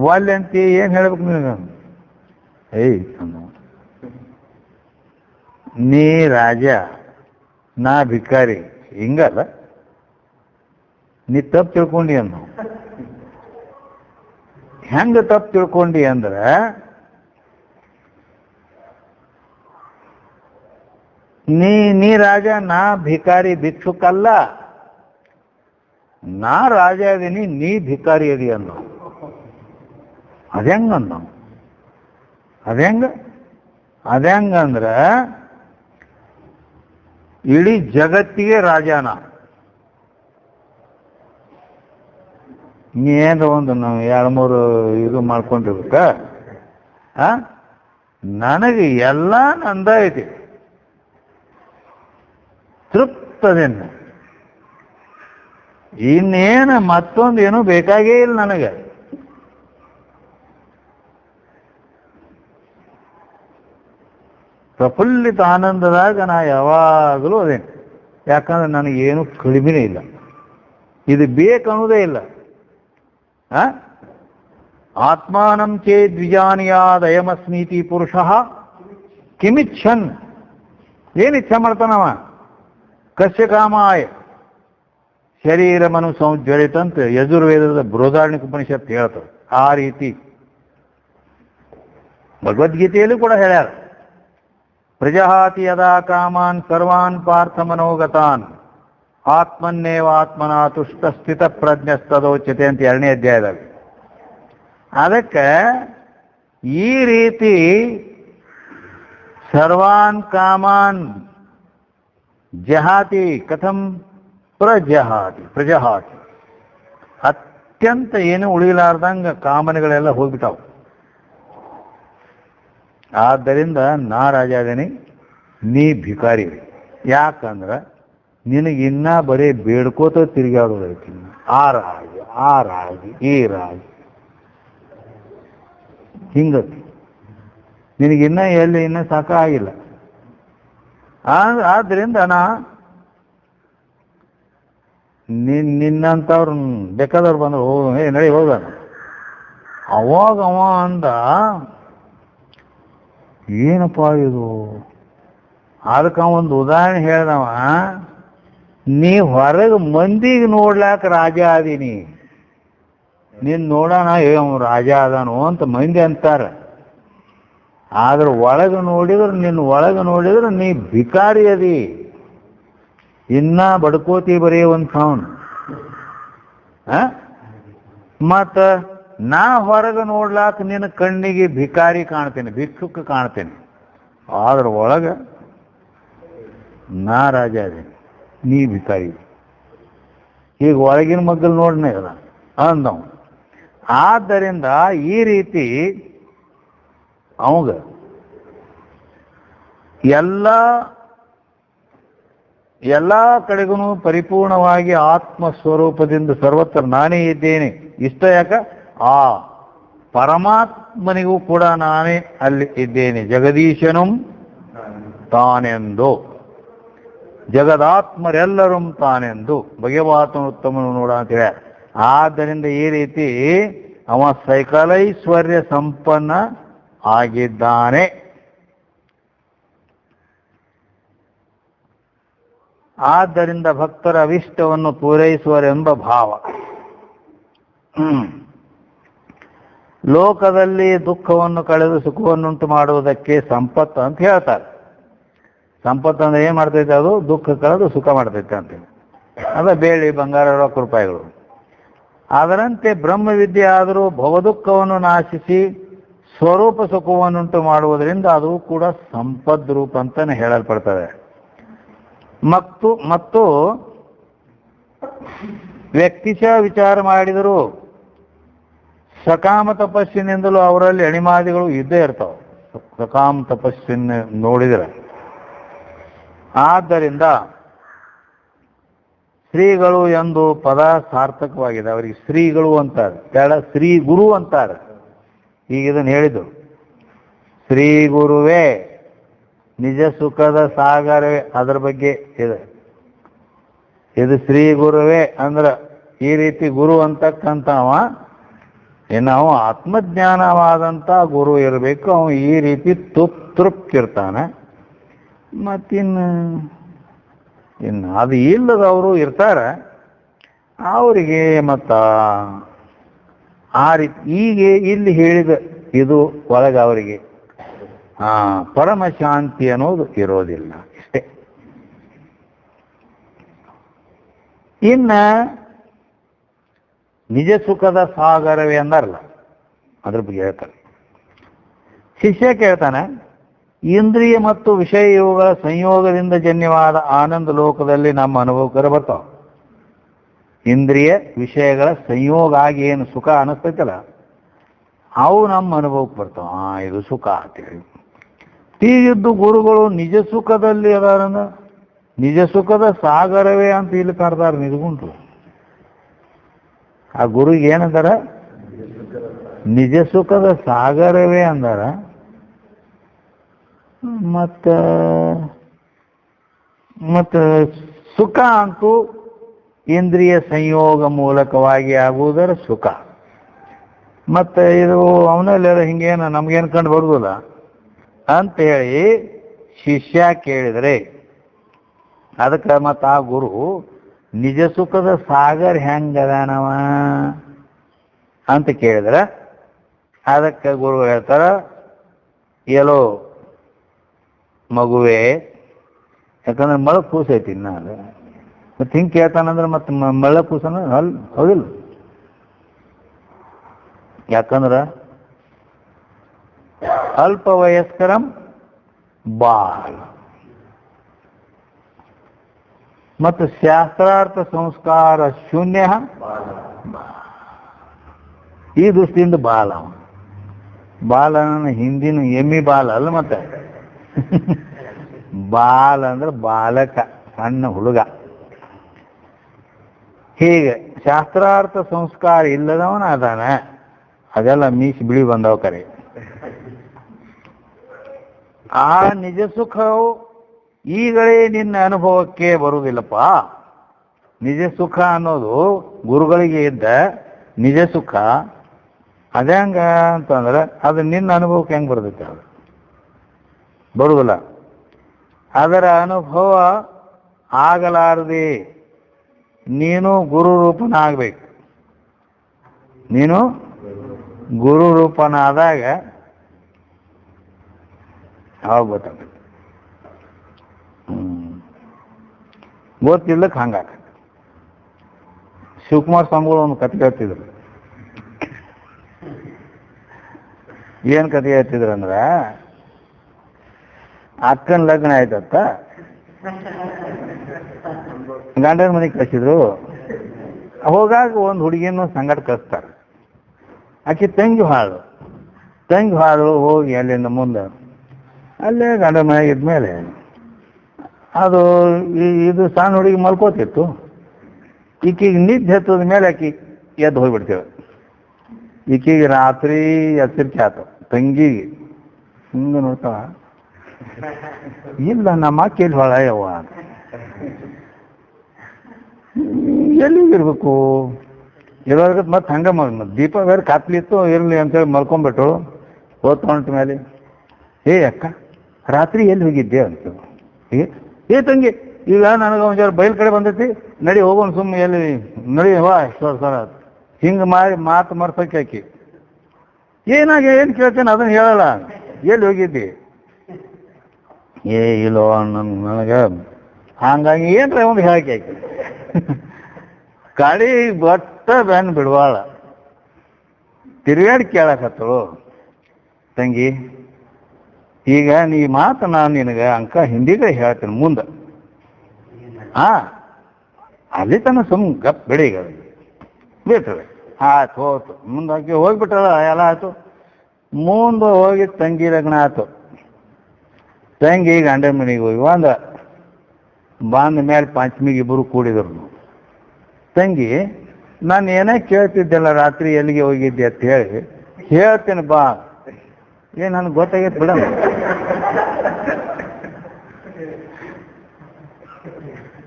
[SPEAKER 1] ಒಲ್ಲೆ ಅಂತ ಏನು ಹೇಳ್ಬೇಕು ನಿನಗೆ? ನೀ ರಾಜ, ನಾ ಭಿಕಾರಿ, ಹಿಂಗಲ್ಲ. ನೀ ತಪ್ಪು ತಿಳ್ಕೊಂಡಿ ಅನ್ನೋ. ಹೆಂಗ ತಪ್ಪು ತಿಳ್ಕೊಂಡಿ ಅಂದ್ರೆ, ನೀ ರಾಜ, ನಾ ಭಿಕಾರಿ ಭಿಕ್ಷುಕಲ್ಲ. ನಾ ರಾಜ ಅದೀನಿ, ನೀ ಭಿಕಾರಿ ಅದಿ ಅನ್ನೋ. ಅದ್ಹೆಂಗನ್ನೋ? ಅದ್ಹೆಂಗಂದ್ರೆ ಇಡೀ ಜಗತ್ತಿಗೆ ರಾಜನ. ನೀನು ಒಂದು ನಾವು 2-3 ಇದು ಮಾಡ್ಕೊಂಡಿರ್ಬೇಕ. ನನಗೆ ಎಲ್ಲ ನಂದ ಐತಿ, ತೃಪ್ತದೇನು. ಇನ್ನೇನು ಮತ್ತೊಂದು ಏನೂ ಬೇಕಾಗೇ ಇಲ್ಲ ನನಗೆ. ಪ್ರಫುಲ್ಲಿತ ಆನಂದದಾಗ ನಾ ಯಾವಾಗಲೂ ಅದೇನು. ಯಾಕಂದ್ರೆ ನನಗೇನು ಕಡಿಮೆನೇ ಇಲ್ಲ, ಇದು ಬೇಕನ್ನೋದೇ ಇಲ್ಲ. ಆತ್ಮಾನಂ ಚೇದ್ ವಿಜಾನಿಯಾದಯಮಸ್ಮೀತಿ ಪುರುಷ ಕಿಮಿಚ್ಛನ್. ಏನು ಇಚ್ಛೆ ಮಾಡ್ತಾನವ? ಕಸ್ಯ ಕಾಮಾಯ ಶರೀರ ಮನು ಸಂಜ್ವಲಿತಂತ ಯಜುರ್ವೇದದ ಬೃಹದಾರಣ್ಯಕ ಉಪನಿಷತ್ತು ಹೇಳ್ತದೆ. ಆ ರೀತಿ ಭಗವದ್ಗೀತೆಯಲ್ಲೂ ಕೂಡ ಹೇಳ್ಯಾರ, ಪ್ರಜಹಾತಿ ಯದಾ ಕಾಮಾನ್ ಸರ್ವಾನ್ ಪಾರ್ಥ ಮನೋಗತಾನ್ ಆತ್ಮನ್ನೇವ ಆತ್ಮನ ತುಷ್ಟ ಸ್ಥಿತ ಪ್ರಜ್ಞಸ್ತದೋಚ್ಯತೆ ಅಂತ 2ನೇ ಅಧ್ಯಾಯದಾಗ. ಅದಕ್ಕೆ ಈ ರೀತಿ ಸರ್ವಾನ್ ಕಾಮಾನ್ ಜಹಾತಿ ಕಥಂ ಪ್ರಜಹಾತಿ ಅತ್ಯಂತ ಏನು ಉಳಿಲಾರ್ದಂಗ ಕಾಮನೆಗಳೆಲ್ಲ ಹೋಗ್ಬಿಟ್ಟಾವ. ಆದ್ದರಿಂದ ನಾ ರಾಜ ಅದೇನಿ, ನೀ ಭಿಕಾರಿ. ಯಾಕಂದ್ರ ನಿನಗಿನ್ನ ಬರೀ ಬೇಡ್ಕೋತ ತಿರುಗಾಡೋದೈತಿ. ಆ ರಾಜ ಈ ರಾಜ ಹಿಂಗತಿ ನಿನಗಿನ್ನ ಎಲ್ಲಿ ಇನ್ನೂ ಸಾಕ ಆಗಿಲ್ಲ. ಆದ್ರಿಂದ ನಿನ್ನಂಥವ್ರು ಬೇಕಾದವ್ರು ಬಂದ್ರು ನಡಿ ಹೋಗ. ಅವಾಗ ಅವ ಅಂದ, ಏನಪ್ಪ ಇದು? ಅದಕ್ಕೆ ಒಂದು ಉದಾಹರಣೆ ಹೇಳ್ದವ, ನೀ ಹೊರಗೆ ಮಂದಿಗೆ ನೋಡ್ಲಾಕ ರಾಜ ಅದೀನಿ, ನೀನ್ ನೋಡೋಣ ರಾಜ ಅದಾನು ಅಂತ ಮಂದಿ ಅಂತಾರ. ಆದ್ರೆ ಒಳಗೆ ನೋಡಿದ್ರೆ ನೀ ಭಿಕಾರಿ ಅದಿ, ಇನ್ನ ಬಡ್ಕೋತಿ ಬರೀ ಒಂದು ಸಾವನ್. ಮತ್ತ ನಾ ಹೊರಗೆ ನೋಡ್ಲಾಕ ನಿನ್ನ ಕಣ್ಣಿಗೆ ಭಿಕಾರಿ ಕಾಣ್ತೇನೆ, ಭಿಕ್ಷುಕ ಕಾಣ್ತೇನೆ. ಆದ್ರೆ ಒಳಗೆ ನಾ ರಾಜ ಅದೇನಿ, ನೀ ಭಿಕಾರಿ. ಈಗ ಒಳಗಿನ ಮಗ್ಗಲ್ ನೋಡ್ನೇ ಅದ ಅಂದವ್. ಆದ್ದರಿಂದ ಈ ರೀತಿ ಅವಾಗ ಎಲ್ಲ ಕಡೆಗೂ ಪರಿಪೂರ್ಣವಾಗಿ ಆತ್ಮಸ್ವರೂಪದಿಂದ ಸರ್ವತ್ರ ನಾನೇ ಇದ್ದೇನೆ. ಇಷ್ಟ ಯಾಕ? ಆ ಪರಮಾತ್ಮನಿಗೂ ಕೂಡ ನಾನೇ ಅಲ್ಲಿ ಇದ್ದೇನೆ. ಜಗದೀಶನು ತಾನೆಂದು, ಜಗದಾತ್ಮರೆಲ್ಲರೂ ತಾನೆಂದು ಭಗವಾತನುತ್ತಮನು ನೋಡ ಅಂತ ಹೇಳ. ಆದ್ದರಿಂದ ಈ ರೀತಿ ಅವ ಸೈಕಲೈಶ್ವರ್ಯ ಸಂಪನ್ನ ಆಗಿದ್ದಾನೆ. ಆದ್ದರಿಂದ ಭಕ್ತರ ಅವಿಷ್ಟವನ್ನು ಪೂರೈಸುವರೆಂಬ ಭಾವ. ಲೋಕದಲ್ಲಿ ದುಃಖವನ್ನು ಕಳೆದು ಸುಖವನ್ನುಂಟು ಮಾಡುವುದಕ್ಕೆ ಸಂಪತ್ತು ಅಂತ ಹೇಳ್ತಾರೆ. ಸಂಪತ್ತು ಅಂದ್ರೆ ಏನ್ ಮಾಡ್ತೈತೆ? ಅದು ದುಃಖ ಕಳೆದು ಸುಖ ಮಾಡ್ತೈತೆ ಅಂತೇಳಿ. ಅದ ಬೇಳಿ ಬಂಗಾರ ರೊಕ್ಕ ರೂಪಾಯಿಗಳು. ಅದರಂತೆ ಬ್ರಹ್ಮವಿದ್ಯೆ ಆದರೂ ಭವದುಃಖವನ್ನು ನಾಶಿಸಿ ಸ್ವರೂಪ ಸುಖವನ್ನುಂಟು ಮಾಡುವುದರಿಂದ ಅದು ಕೂಡ ಸಂಪದ್ ರೂಪ ಅಂತಾನೆ ಹೇಳಲ್ಪಡ್ತದೆ. ಮತ್ತು ವ್ಯಕ್ತಿಶ ವಿಚಾರ ಮಾಡಿದರೂ ಸಕಾಮ ತಪಸ್ಸಿನಿಂದಲೂ ಅವರಲ್ಲಿ ಅಣಿಮಾದಿಗಳು ಇದ್ದೇ ಇರ್ತಾವ, ಸಕಾಮ ತಪಸ್ಸಿನ ನೋಡಿದರೆ. ಆದ್ದರಿಂದ ಶ್ರೀಗಳು ಎಂದು ಪದ ಸಾರ್ಥಕವಾಗಿದೆ. ಅವರಿಗೆ ಶ್ರೀಗಳು ಅಂತಾರೆ, ಶ್ರೀ ಗುರು ಅಂತಾರೆ. ಈಗ ಇದನ್ನು ಹೇಳಿದ್ರು, ಶ್ರೀ ಗುರುವೇ ನಿಜ ಸುಖದ ಸಾಗರವೇ. ಅದರ ಬಗ್ಗೆ ಇದೆ. ಇದು ಶ್ರೀ ಗುರುವೇ ಅಂದ್ರೆ ಈ ರೀತಿ ಗುರು ಅಂತಕ್ಕಂಥವ ಇನ್ನು ಅವ ಆತ್ಮಜ್ಞಾನವಾದಂಥ ಗುರು ಇರಬೇಕು. ಅವನು ಈ ರೀತಿ ತೃಪ್ತಿರ್ತಾನೆ. ಮತ್ತಿನ್ನು ಅದು ಇಲ್ಲದವರು ಇರ್ತಾರೆ, ಅವರಿಗೆ ಮತ್ತ ಆ ರೀತಿ ಈಗ ಇಲ್ಲಿ ಹೇಳಿದ ಇದು ಒಳಗೆ ಅವರಿಗೆ ಪರಮ ಶಾಂತಿ ಅನ್ನೋದು ಇರೋದಿಲ್ಲ. ಇಷ್ಟೇ. ಇನ್ನ ನಿಜ ಸುಖದ ಸಾಗರವೇ ಅಂದಾರಲ್ಲ, ಅದ್ರ ಬಗ್ಗೆ ಹೇಳ್ತಾರೆ. ಶಿಷ್ಯ ಕೇಳ್ತಾನೆ, ಇಂದ್ರಿಯ ಮತ್ತು ವಿಷಯ ಇವುಗಳ ಸಂಯೋಗದಿಂದ ಜನ್ಯವಾದ ಆನಂದ ಲೋಕದಲ್ಲಿ ನಮ್ಮ ಅನುಭವಕ್ಕೆ ಬರ್ತಾವ. ಇಂದ್ರಿಯ ವಿಷಯಗಳ ಸಂಯೋಗ ಆಗಿ ಏನು ಸುಖ ಅನಿಸ್ತೈತಲ್ಲ, ಅವು ನಮ್ಮ ಅನುಭವಕ್ಕೆ ಬರ್ತಾವ. ಇದು ಸುಖ ಅಂತೇಳಿ. ಹೀಗಿದ್ದು ಗುರುಗಳು ನಿಜ ಸುಖದಲ್ಲಿ ಅದಾರಂದ ನಿಜ ಸುಖದ ಸಾಗರವೇ ಅಂತ ಇಲ್ಲಿ ಕರ್ದಾರ. ನಿಜಗುಂಟು ಆ ಗುರುಗೆ ಏನಂದಾರ? ನಿಜ ಸುಖದ ಸಾಗರವೇ ಅಂದಾರ. ಮತ್ತ ಸುಖ ಅಂತೂ ಇಂದ್ರಿಯ ಸಂಯೋಗ ಮೂಲಕವಾಗಿ ಆಗುವುದರ ಸುಖ. ಮತ್ತೆ ಇದು ಅವನಲ್ಲೆಲ್ಲ ಹಿಂಗೇನು ನಮ್ಗೇನು ಕಂಡು ಬರುವುದಿಲ್ಲ ಅಂತೇಳಿ ಶಿಷ್ಯ ಕೇಳಿದರೆ, ಅದಕ್ಕೆ ಮತ್ತು ಆ ಗುರು ನಿಜ ಸುಖದ ಸಾಗರ್ ಹೆಂಗದಾನವ ಅಂತ ಕೇಳಿದ್ರೆ, ಅದಕ್ಕೆ ಗುರು ಹೇಳ್ತಾರ, ಎಲ್ಲೋ ಮಗುವೆ, ಯಾಕಂದ್ರೆ ಮಳ ಕೂಸೈತಿ ಇನ್ನ ಅದು. ಮತ್ತೆ ಹಿಂಗೆ ಕೇಳ್ತಾನಂದ್ರೆ ಮತ್ತೆ ಮಳ ಕೂಸನ ಹೌದಿಲ್ಲ. ಯಾಕಂದ್ರೆ ಅಲ್ಪ ವಯಸ್ಕರಂ ಬಾಲ. ಮತ್ತು ಶಾಸ್ತ್ರಾರ್ಥ ಸಂಸ್ಕಾರ ಶೂನ್ಯ ಈ ದೃಷ್ಟಿಯಿಂದ ಬಾಲ. ಬಾಲನ ಹಿಂದಿನ ಎಮ್ಮಿ ಬಾಲ ಅಲ್ಲ, ಮತ್ತೆ ಬಾಲ ಅಂದ್ರೆ ಬಾಲಕ, ಸಣ್ಣ ಹುಡುಗ. ಹೀಗೆ ಶಾಸ್ತ್ರಾರ್ಥ ಸಂಸ್ಕಾರ ಇಲ್ಲದವನ ಅದಾನ, ಅದೆಲ್ಲ ಮೀಸಿ ಬಿಳಿ ಬಂದವ ಕರೆ. ಆ ನಿಜ ಸುಖವು ಈಗಲೇ ನಿನ್ನ ಅನುಭವಕ್ಕೆ ಬರುವುದಿಲ್ಲಪ್ಪ. ನಿಜ ಸುಖ ಅನ್ನೋದು ಗುರುಗಳಿಗೆ ಇದ್ದ ನಿಜ ಸುಖ ಅದೇ ಹಂಗ ಅಂತಂದ್ರೆ ಅದು ನಿನ್ನ ಅನುಭವಕ್ಕೆ ಹೆಂಗೆ ಬರ್ತೈತೆ? ಅದು ಬರುವುದಿಲ್ಲ. ಅದರ ಅನುಭವ ಆಗಲಾರದೆ ನೀನು ಗುರು ರೂಪನಾಗಬೇಕು. ನೀನು ಗುರು ರೂಪನಾದಾಗ ಅವಾಗ ಗೊತ್ತಾಗ್ತದೆ. ಗೊತ್ತಿಲ್ಲಕ್ಕೆ ಹಂಗಾಕ. ಶಿವಕುಮಾರ್ ಸ್ವಾಮಿಗಳು ಒಂದು ಕತೆ ಹೇಳ್ತಿದ್ರು. ಏನ್ ಕತೆ ಹೇಳ್ತಿದ್ರು ಅಂದ್ರ, ಅಕ್ಕನ ಲಗ್ನ ಆಯ್ತತ್ತ, ಗಂಡನ ಮನೆಗೆ ಕಳಿಸಿದ್ರು. ಹೋಗಾಗ ಒಂದು ಹುಡುಗಿಯನ್ನು ಸಂಗಡ ಕಳಿಸ್ತಾರೆ. ಆಕೆ ತಂಗಿ ಹಾಳು ಹೋಗಿ ಅಲ್ಲಿಂದ ಮುಂದೆ ಅಲ್ಲೇ ಗಂಡನ ಮನೆಗೆ ಇದ್ಮೇಲೆ ಅದು ಇದು ಸಣ್ಣ ಹುಡುಗಿ ಮಲ್ಕೋತಿತ್ತು. ಈಕೆಗೆ ನಿದ್ದೆ ಹತ್ತದ ಮೇಲೆ ಆಕೆ ಎದ್ದು ಹೋಗ್ಬಿಡ್ತೇವೆ. ಈಕೆಗೆ ರಾತ್ರಿ ಎಚ್ಚರಿಕೆ ಆತ. ತಂಗಿಗೆ ಹಿಂಗೆ ನೋಡ್ತಾವ, ಇಲ್ಲ ನಮ್ಮ ಅಕ್ಕಿ ಹೊಳ ಯವ್ವ, ಎಲ್ಲಿಗಿರ್ಬೇಕು ಇರೋರ್ಗ. ಮತ್ತೆ ಹಂಗೆ ದೀಪ ಬೇರೆ ಕಾತ್ಲಿತ್ತು, ಇರಲಿ ಅಂತೇಳಿ ಮಲ್ಕೊಂಡ್ಬಿಟ್ರು. ಹೊಂಟ ಮೇಲೆ, ಏ ಅಕ್ಕ ರಾತ್ರಿ ಎಲ್ಲಿ ಹೋಗಿದ್ದೆ ಅಂತ. ಏ ತಂಗಿ, ಈಗ ನನಗೆ ಒಂದು ಜರ ಬಯಲು ಕಡೆ ಬಂದೈತಿ, ನಡಿ ಹೋಗೋಣ, ಸುಮ್ಮನೆ ಎಲ್ಲಿ ನಡಿ ವಾ ಸರ ಹಿಂಗೆ ಮಾತು ಮರ್ಸಕ್ಕೆ ಹಾಕಿ. ಏನು ಕೇಳ್ತೇನೆ ಅದನ್ನು ಹೇಳಲ್ಲ. ಎಲ್ಲಿ ಹೋಗಿದ್ದಿ? ಏ ಇಲ್ಲೋ ನನಗೆ ಹಂಗಾಗಿ ಏನ್ರ ಒಂದು ಹೇಳಕ್ಕೆ ಹಾಕಿ. ಕಡಿ ಬಟ್ಟ ಬೆನ್ ಬಿಡುವಾಳ ತಿರುಗಾಡಿ ಕೇಳಕತ್ತಳು. ತಂಗಿ, ಈಗ ನೀ ಮಾತು ನಾನು ನಿನಗೆ ಅಂಕ ಹಿಂದಿಗೆ ಹೇಳ್ತೇನೆ ಮುಂದೆ. ಅಲ್ಲಿ ತನ ಸುಮ್ಮನೆ ಗಪ್ ಬಿಡಿ ಬಿಟ್ರೆ ಆಯ್ತು ಹೋಯ್ತು. ಮುಂದೆ ಹಾಕಿ ಹೋಗ್ಬಿಟ್ಟಳ, ಎಲ್ಲ ಆಯ್ತು. ಮುಂದೆ ಹೋಗಿ ತಂಗಿ ಲಗ್ನ ಆಯ್ತು. ತಂಗಿ ಗಂಡನ ಮನೆಗೆ ಹೋಗಿ ಬಂದ ಮೇಲೆ ಪಂಚಮಿಗೆ ಇಬ್ಬರು ಕೂಡಿದ್ರು. ತಂಗಿ, ನಾನು ಏನೇ ಕೇಳ್ತಿದ್ದೆಲ್ಲ ರಾತ್ರಿ ಎಲ್ಲಿಗೆ ಹೋಗಿದ್ದೆ ಅಂತ ಹೇಳಿ ಹೇಳ್ತೇನೆ ಬಾ. ನನಗೆ ಗೊತ್ತಾಗೈತೆ ಬಿಡ.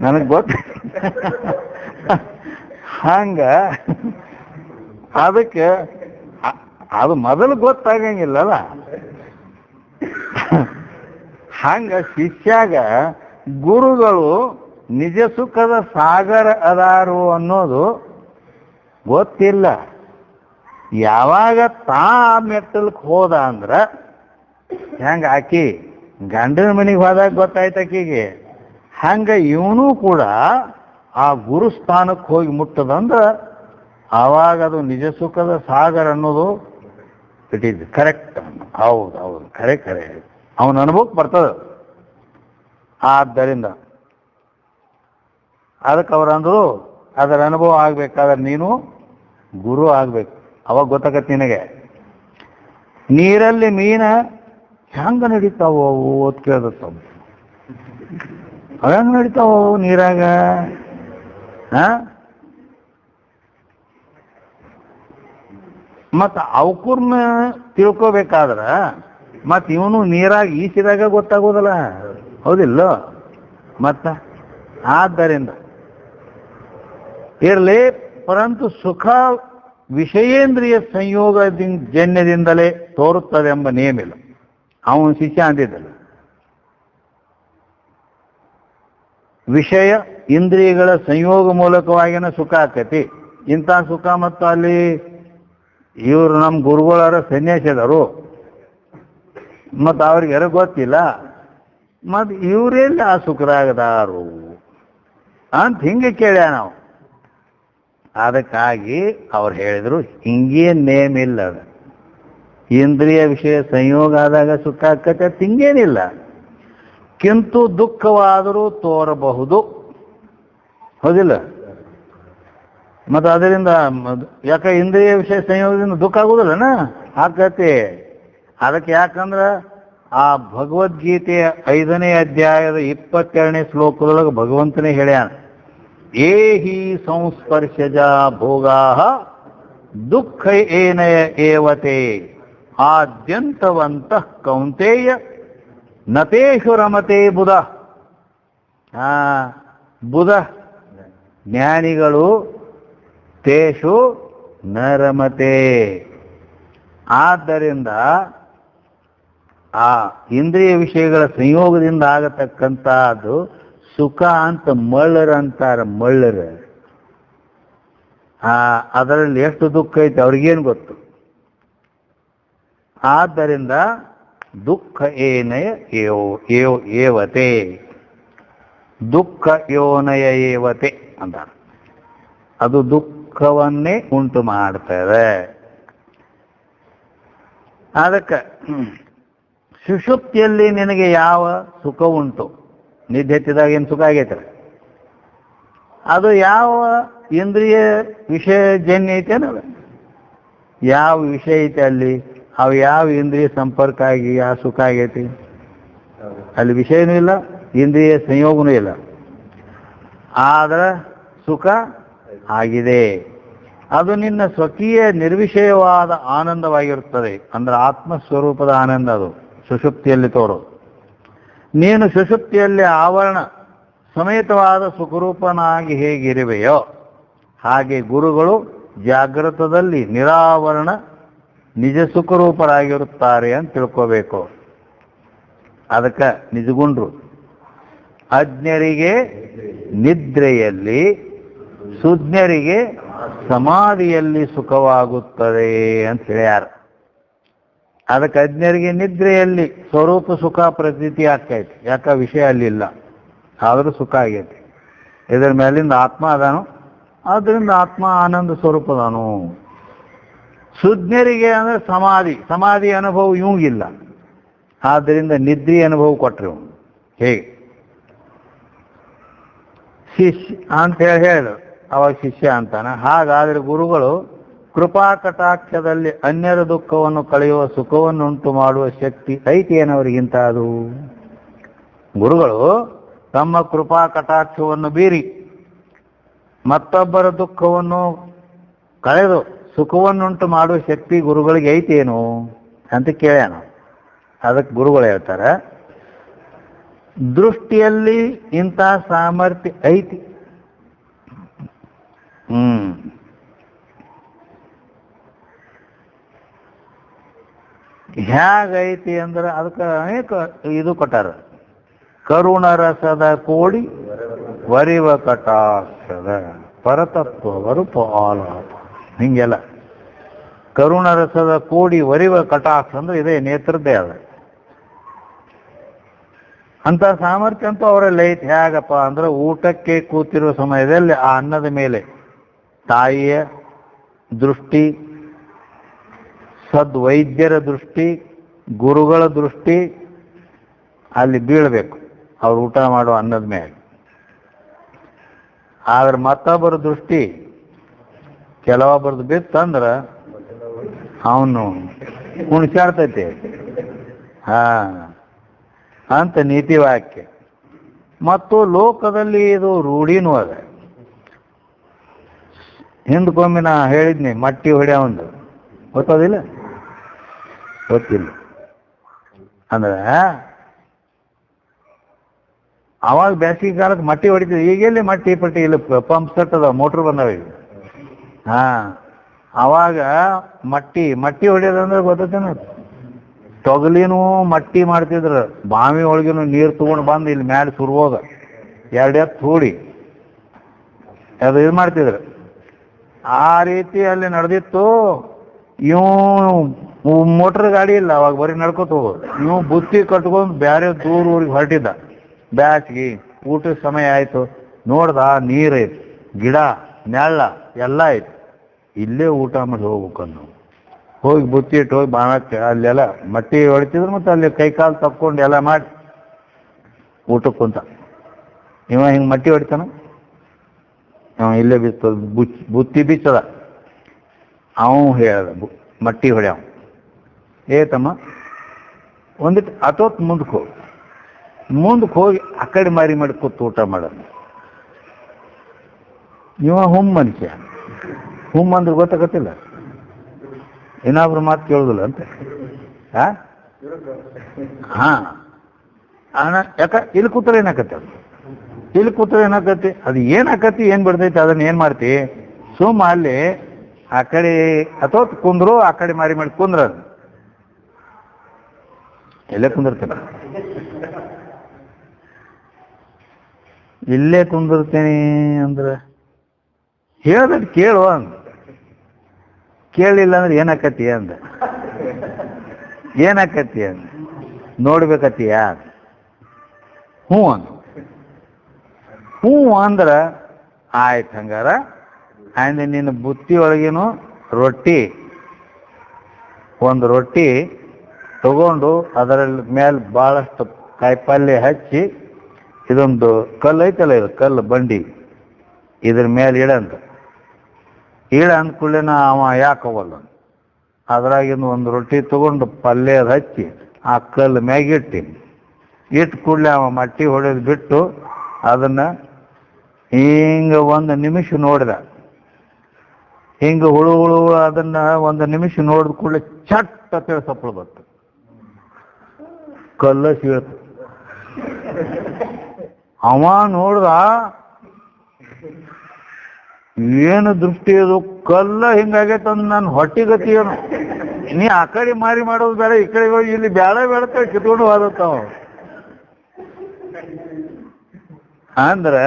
[SPEAKER 1] ನನಗೆ ಹಂಗ ಅದಕ್ಕೆ ಅದು ಮೊದಲು ಗೊತ್ತಾಗಂಗಿಲ್ಲಲ್ಲ. ಹಂಗ ಶಿಷ್ಯಾಗ ಗುರುಗಳು ನಿಜ ಸುಖದ ಸಾಗರ ಅದಾರು ಅನ್ನೋದು ಗೊತ್ತಿಲ್ಲ. ಯಾವಾಗ ತಾ ಮೆಟ್ಟಲ್ಕ್ ಹೋದ ಅಂದ್ರ ಹೆಂಗ ಆಕಿ ಗಂಡನ ಮನೆಗೆ ಹೋದಾಗ ಗೊತ್ತಾಯ್ತು ಆಕಿಗೆ, ಹಂಗ ಇವನು ಕೂಡ ಆ ಗುರು ಸ್ಥಾನಕ್ಕೆ ಹೋಗಿ ಮುಟ್ಟದಂದ್ರ ಆವಾಗ ಅದು ನಿಜ ಸುಖದ ಸಾಗರ ಅನ್ನೋದು ಇಟ್ ಈಸ್ ಕರೆಕ್ಟ್. ಹೌದು ಖರೆ ಅವನ ಅನುಭವಕ್ಕೆ ಬರ್ತದ. ಆದ್ದರಿಂದ ಅದಕ್ಕೆ ಅವ್ರಂದ್ರು ಅದರ ಅನುಭವ ಆಗ್ಬೇಕಾದ್ರೆ ನೀನು ಗುರು ಆಗ್ಬೇಕು. ಅವಾಗ ಗೊತ್ತಾಗತ್ತೆ ನಿನಗೆ. ನೀರಲ್ಲಿ ಮೀನ ಹೆಂಗ ನಡೀತಾವ ಓದ್ ಕೇಳ್ದತ್ತ. ಹೆಂಗ ನಡೀತಾವ ನೀರಾಗ? ಮತ್ತ ಅವಕೂರ್ನ ತಿಳ್ಕೋಬೇಕಾದ್ರ ಮತ್ ಇವನು ನೀರಾಗ ಈಸಿದಾಗ ಗೊತ್ತಾಗೋದಲ್ಲ, ಹೌದಿಲ್ಲ? ಮತ್ತ ಆದ್ದರಿಂದ ಇರಲಿ, ಪರಂತು ಸುಖ ವಿಷಯೇಂದ್ರಿಯ ಜನ್ಯದಿಂದಲೇ ತೋರುತ್ತದೆ ಎಂಬ ನೇಮಿಲ್ಲ. ಅವನು ಶಿಷ್ಯ ಅಂದಿದ್ದಲ್ಲ, ವಿಷಯ ಇಂದ್ರಿಯಗಳ ಸಂಯೋಗ ಮೂಲಕವಾಗಿನ ಸುಖ ಆಕತಿ. ಇಂಥ ಸುಖ ಮತ್ತು ಅಲ್ಲಿ ಇವರು ನಮ್ಮ ಗುರುಗಳರ ಸನ್ಯಾಸಿದರು, ಮತ್ತು ಅವ್ರಿಗೆ ಯಾರು ಗೊತ್ತಿಲ್ಲ, ಮತ್ತು ಇವರೆಲ್ಲಿ ಆ ಸುಖರಾಗದಾರು ಅಂತ ಹಿಂಗೆ ಕೇಳ್ಯ ನಾವು. ಅದಕ್ಕಾಗಿ ಅವ್ರು ಹೇಳಿದ್ರು ಹಿಂಗೇ ನೇಮ್ ಇಲ್ಲ, ಅದು ಇಂದ್ರಿಯ ವಿಷಯ ಸಂಯೋಗ ಆದಾಗ ಸುಖ ಆಕತ್ತೆ, ಹಿಂಗೇನಿಲ್ಲ. ಕಿಂತು ದುಃಖವಾದರೂ ತೋರಬಹುದು. ಹೌದಿಲ್ಲ? ಮತ್ತು ಅದರಿಂದ ಯಾಕೆ ಇಂದ್ರಿಯ ವಿಷಯ ಸಂಯೋಗದಿಂದ ದುಃಖ ಆಗುದಿಲ್ಲನ? ಆಕತಿ. ಅದಕ್ಕೆ ಯಾಕಂದ್ರೆ ಆ ಭಗವದ್ಗೀತೆಯ 5ನೇ ಅಧ್ಯಾಯದ 22ನೇ ಶ್ಲೋಕದೊಳಗೆ ಭಗವಂತನೇ ಹೇಳ್ಯಾನ, ಏಹಿ ಸಂಸ್ಪರ್ಶಜ ಭೋಗಾ ದುಃಖ ಏನಯ ಏವತೆ ಆದ್ಯಂತವಂತಃ ಕೌಂತೇಯ ನತೇಷು ರಮತೆ ಬುಧ. ಬುಧ ಜ್ಞಾನಿಗಳು ತೇಷು ನ ರಮತೆ. ಆದ್ದರಿಂದ ಆ ಇಂದ್ರಿಯ ವಿಷಯಗಳ ಸಂಯೋಗದಿಂದ ಆಗತಕ್ಕಂಥದ್ದು ಸುಖ ಅಂತ ಮಳ್ಳರು ಅಂತಾರೆ. ಮಳ್ಳರು ಅದರಲ್ಲಿ ಎಷ್ಟು ದುಃಖ ಐತೆ ಅವ್ರಿಗೇನು ಗೊತ್ತು. ಆದ್ದರಿಂದ ದುಃಖ ಏನಯ ಏವತೆ, ದುಃಖ ಯೋನಯ ಏವತೆ ಅಂತಾರೆ. ಅದು ದುಃಖವನ್ನೇ ಉಂಟು ಮಾಡ್ತಾರೆ. ಅದಕ್ಕೆ ಸುಷುಪ್ತಿಯಲ್ಲಿ ನಿನಗೆ ಯಾವ ಸುಖ ಉಂಟು? ನಿದ್ದೆ ಹತ್ತಿದಾಗ ಏನು ಸುಖ ಆಗೈತೆ? ಅದು ಯಾವ ಇಂದ್ರಿಯ ವಿಷಯ ಜನ್ಯ ಐತೆ ಅನ್ನೋದ? ಯಾವ ವಿಷಯ ಐತೆ ಅಲ್ಲಿ? ಅವು ಯಾವ ಇಂದ್ರಿಯ ಸಂಪರ್ಕ ಆಗಿ ಆ ಸುಖ ಆಗೈತಿ? ಅಲ್ಲಿ ವಿಷಯನೂ ಇಲ್ಲ, ಇಂದ್ರಿಯ ಸಂಯೋಗನೂ ಇಲ್ಲ, ಆದ್ರೆ ಸುಖ ಆಗಿದೆ. ಅದು ನಿನ್ನ ಸ್ವಕೀಯ ನಿರ್ವಿಷಯವಾದ ಆನಂದವಾಗಿರುತ್ತದೆ. ಅಂದ್ರೆ ಆತ್ಮಸ್ವರೂಪದ ಆನಂದ ಅದು ಸುಷುಪ್ತಿಯಲ್ಲಿ ತೋರೋದು. ನೀನು ಸುಷುಪ್ತಿಯಲ್ಲಿ ಆವರಣ ಸಮೇತವಾದ ಸುಖರೂಪನಾಗಿ ಹೇಗಿರುವೆಯೋ ಹಾಗೆ ಗುರುಗಳು ಜಾಗೃತದಲ್ಲಿ ನಿರಾವರಣ ನಿಜ ಸುಖರೂಪರಾಗಿರುತ್ತಾರೆ ಅಂತ ತಿಳ್ಕೋಬೇಕು. ಅದಕ್ಕೆ ನಿಜಗುಂಡ್ರು ಅಜ್ಞರಿಗೆ ನಿದ್ರೆಯಲ್ಲಿ, ಸುಜ್ಞರಿಗೆ ಸಮಾಧಿಯಲ್ಲಿ ಸುಖವಾಗುತ್ತದೆ ಅಂತ ಹೇಳ್ಯಾರ. ಅದಕ್ಕೆ ಅಜ್ಞರಿಗೆ ನಿದ್ರೆಯಲ್ಲಿ ಸ್ವರೂಪ ಸುಖ ಪ್ರತೀತಿ ಆಗ್ತೈತಿ. ಯಾಕ ವಿಷಯ ಅಲ್ಲಿ ಇಲ್ಲ, ಆದರೂ ಸುಖ ಆಗೈತಿ. ಇದರ ಮೇಲಿಂದ ಆತ್ಮ ಅದಾನು, ಆದ್ದರಿಂದ ಆತ್ಮ ಆನಂದ ಸ್ವರೂಪದಾನು. ಸುಜ್ಞರಿಗೆ ಅಂದ್ರೆ ಸಮಾಧಿ ಅನುಭವ ಇವಂಗಿಲ್ಲ, ಆದ್ದರಿಂದ ನಿದ್ರಿ ಅನುಭವ ಕೊಟ್ರಿ. ಹೇಗೆ ಶಿಷ್ಯ ಅಂತ ಹೇಳಿದ್ರು, ಅವಾಗ ಶಿಷ್ಯ ಅಂತಾನ. ಹಾಗಾದ್ರೆ ಗುರುಗಳು ಕೃಪಾ ಕಟಾಕ್ಷದಲ್ಲಿ ಅನ್ಯರ ದುಃಖವನ್ನು ಕಳೆಯುವ ಸುಖವನ್ನು ಉಂಟು ಮಾಡುವ ಶಕ್ತಿ ಐತಿ ಏನವರಿಗಿಂತ? ಅದು ಗುರುಗಳು ತಮ್ಮ ಕೃಪಾ ಕಟಾಕ್ಷವನ್ನು ಬೀರಿ ಮತ್ತೊಬ್ಬರ ದುಃಖವನ್ನು ಕಳೆದು ಸುಖವನ್ನುಂಟು ಮಾಡುವ ಶಕ್ತಿ ಗುರುಗಳಿಗೆ ಐತೇನು ಅಂತ ಕೇಳ್ಯಾನ. ಅದಕ್ಕೆ ಗುರುಗಳು ಹೇಳ್ತಾರೆ, ದೃಷ್ಟಿಯಲ್ಲಿ ಇಂಥ ಸಾಮರ್ಥ್ಯ ಐತಿ. ಹೇಗೈತಿ ಅಂದ್ರೆ ಅದಕ್ಕೆ ಅನೇಕ ಇದು ಕೊಟ್ಟಾರ. ಕರುಣ ರಸದ ಕೋಡಿ ವರಿವ ಕಟಾಕ್ಷದ ಪರತತ್ವವರು ಪಾಲಾಪ, ಹಿಂಗೆಲ್ಲ. ಕರುಣ ರಸದ ಕೋಡಿ ವರಿವ ಕಟಾಕ್ಷ ಅಂದ್ರೆ ಇದೇ ನೇತ್ರದ್ದೇ ಅದ. ಅಂತ ಸಾಮರ್ಥ್ಯ ಅಂತೂ ಅವರಲ್ಲಿ ಐತಿ. ಹೇಗಪ್ಪ ಅಂದ್ರೆ ಊಟಕ್ಕೆ ಕೂತಿರುವ ಸಮಯದಲ್ಲಿ ಆ ಅನ್ನದ ಮೇಲೆ ತಾಯಿಯ ದೃಷ್ಟಿ, ಸದ್ವೈದ್ಯರ ದೃಷ್ಟಿ, ಗುರುಗಳ ದೃಷ್ಟಿ ಅಲ್ಲಿ ಬೀಳಬೇಕು ಅವ್ರು ಊಟ ಮಾಡೋ ಅನ್ನದ ಮೇಲೆ. ಆದ್ರೆ ಮತ್ತೊಬ್ಬರ ದೃಷ್ಟಿ ಕೆಲವೊಬ್ಬರದ್ದು ಬಿತ್ತಂದ್ರೆ ಅವನು ಕುಣಿಸಾಡ್ತೈತೆ ಅಂತ ನೀತಿ ವಾಕ್ಯ. ಮತ್ತು ಲೋಕದಲ್ಲಿ ಇದು ರೂಢಿನೂ ಅದ. ಹಿಂದ್ಕೊಮ್ಮೆ ನಾ ಹೇಳಿದ್ನಿ ಮಟ್ಟಿ ಹೊಡ್ಯಾವಂದು, ಗೊತ್ತೋದಿಲ್ಲ? ಗೊತ್ತಿಲ್ಲ. ಅಂದ್ರೆ ಅವಾಗ ಬೇಸಿಗೆ ಕಾಲಕ್ಕೆ ಮಟ್ಟಿ ಹೊಡಿತಿದ್ವಿ. ಈಗೆಲ್ಲಿ ಮಟ್ಟಿ ಪಟ್ಟಿ ಇಲ್ಲ, ಪಂಪ್ ಸೆಟ್ ಅದ, ಮೋಟ್ರ್ ಬಂದಾವ ಈಗ. ಅವಾಗ ಮಟ್ಟಿ ಹೊಡಿಯೋದಂದ್ರೆ ಗೊತ್ತೇನ? ತೊಗಲಿನೂ ಮಟ್ಟಿ ಮಾಡ್ತಿದ್ರು. ಬಾವಿ ಒಳಗಿನೂ ನೀರು ತಗೊಂಡು ಬಂದು ಇಲ್ಲಿ ಮ್ಯಾಲೆ ಸುರ್ಬೋದ 2 ಎತ್ತು ಹೂಡಿ ಅದು ಇದು ಮಾಡ್ತಿದ್ರು. ಆ ರೀತಿ ಅಲ್ಲಿ ನಡೆದಿತ್ತು. ಇವು ಮೋಟ್ರ್ ಗಾಡಿ ಇಲ್ಲ ಅವಾಗ, ಬರೀ ನಡ್ಕೊತ ಹೋಗೋದು. ಇವು ಬುತ್ತಿ ಕಟ್ಕೊಂಡು ಬೇರೆ ದೂರ ಊರಿಗೆ ಹೊರಟಿದ್ದ. ಬ್ಯಾಸ್ಗಿ ಊಟದ ಸಮಯ ಆಯ್ತು, ನೋಡ್ದ ನೀರೈತಿ, ಗಿಡ ನೆಳ್ಳ ಎಲ್ಲ ಐತಿ, ಇಲ್ಲೇ ಊಟ ಮಾಡಿ ಹೋಗ್ಬೇಕನ್ನು ಹೋಗಿ ಬುತ್ತಿ ಇಟ್ಟು ಹೋಗಿ ಬಾಣಕ್ಕೆ ಅಲ್ಲೆಲ್ಲ ಮಟ್ಟಿ ಹೊಡಿತಿದ್ರು. ಮತ್ತು ಅಲ್ಲಿ ಕೈ ಕಾಲು ತಕ್ಕೊಂಡು ಎಲ್ಲ ಮಾಡಿ ಊಟಕ್ಕೆ ಕುಂತ. ಇವ ಹಿಂಗೆ ಮಟ್ಟಿ ಹೊಡಿತಾನ, ಇವ ಇಲ್ಲೇ ಬಿತ್ತದ ಬುತ್ತಿ ಬಿಚ್ಚದ. ಅವ ಹೇಳ್ದ ಮಟ್ಟಿ ಹೊಡ್ಯಾವ, ತಮ್ಮ ಒಂದಿಟ್ಟು ಅತೋತ್ ಮುಂದಕ್ಕೆ ಹೋಗಿ ಆ ಕಡೆ ಮಾರಿ ಮಾಡಿ ಕೂತು ಊಟ ಮಾಡೋದು. ಇವ ಮನುಷ್ಯ ಅಂದ್ರೆ ಗೊತ್ತಾಗತ್ತಿಲ್ಲ, ಇನ್ನೊಬ್ರು ಮಾತು ಕೇಳುದಿಲ್ಲ ಅಂತ. ಯಾಕ ಇಲ್ಲಿ ಕೂತ್ರೆ ಏನಾಕತಿ, ಅದು ಏನಾಕತಿ, ಏನ್ ಬಿಡ್ತೈತಿ, ಅದನ್ನ ಏನ್ ಮಾಡ್ತಿ, ಸುಮ್ಮ ಅಲ್ಲಿ ಆ ಕಡೆ ಅಥೋತ್ ಕುಂದ್ರು, ಆ ಕಡೆ ಮಾರಿ ಮಾಡಿ ಕುಂದ್ರ, ಎಲ್ಲೇ ಕುಂದಿರ್ತೀನಿ, ಇಲ್ಲೇ ಕುಂದಿರ್ತೀನಿ ಅಂದ್ರೆ ಹೇಳ್ದಟ್ಟು ಕೇಳುವ ಅಂದ. ಕೇಳಿಲ್ಲ ಅಂದ್ರೆ ಏನಾಕತಿ ಅಂದ, ನೋಡ್ಬೇಕತ್ತೀಯ? ಹ್ಞೂ ಅಂದ್ರ ಆಯ್ತು. ಹಂಗಾರ ಆಯ್ತು, ನಿನ್ನ ಬುತ್ತಿ ಒಳಗೇನು ಒಂದು ರೊಟ್ಟಿ ತಗೊಂಡು ಅದರಲ್ಲಿ ಮೇಲೆ ಭಾಳಷ್ಟು ಕಾಯಿಪಲ್ಯ ಹಚ್ಚಿ, ಇದೊಂದು ಕಲ್ಲು ಐತಲ್ಲ, ಇದು ಕಲ್ಲು ಬಂಡಿ, ಇದ್ರ ಮೇಲೆ ಅಂದ ಕೂಡಲೇ ಅವ ಯಾಕೆ ಹೋಗಲ್ಲ, ಅದ್ರಾಗಿಂದ ಒಂದು ರೊಟ್ಟಿ ತಗೊಂಡು ಪಲ್ಯ ಹಚ್ಚಿ ಆ ಕಲ್ಲು ಮ್ಯಾಗಿಟ್ಟು ಕೂಡಲೇ ಅವ ಮಟ್ಟಿ ಹೊಡೆದು ಬಿಟ್ಟು ಅದನ್ನ ಹಿಂಗೆ ಒಂದು ನಿಮಿಷ ನೋಡಿದ. ಹಿಂಗೆ ಹುಳು ಅದನ್ನ ಒಂದು ನಿಮಿಷ ನೋಡಿದ ಕೂಡಲೇ ಚಟ್ ಅಂತೇಳಿ ಸಪ್ಪಳು ಬಂತು, ಕಲ್ಲ ಸೀಳ್ತು. ಅವ ನೋಡ್ದ, ಏನು ದೃಷ್ಟಿ ಅದು, ಕಲ್ಲ ಹಿಂಗಾಗೈತಂದು ನನ್ನ ಹೊಟ್ಟಿಗತಿ ಏನು, ನೀ ಆ ಕಡೆ ಮಾರಿ ಮಾಡೋದು ಬೇಡ, ಈ ಕಡೆ ಹೋಗಿ ಇಲ್ಲಿ ಬೇಡ ಕಿತ್ಕೊಂಡು ಹೋದತ್ತಾವ. ಅಂದ್ರೆ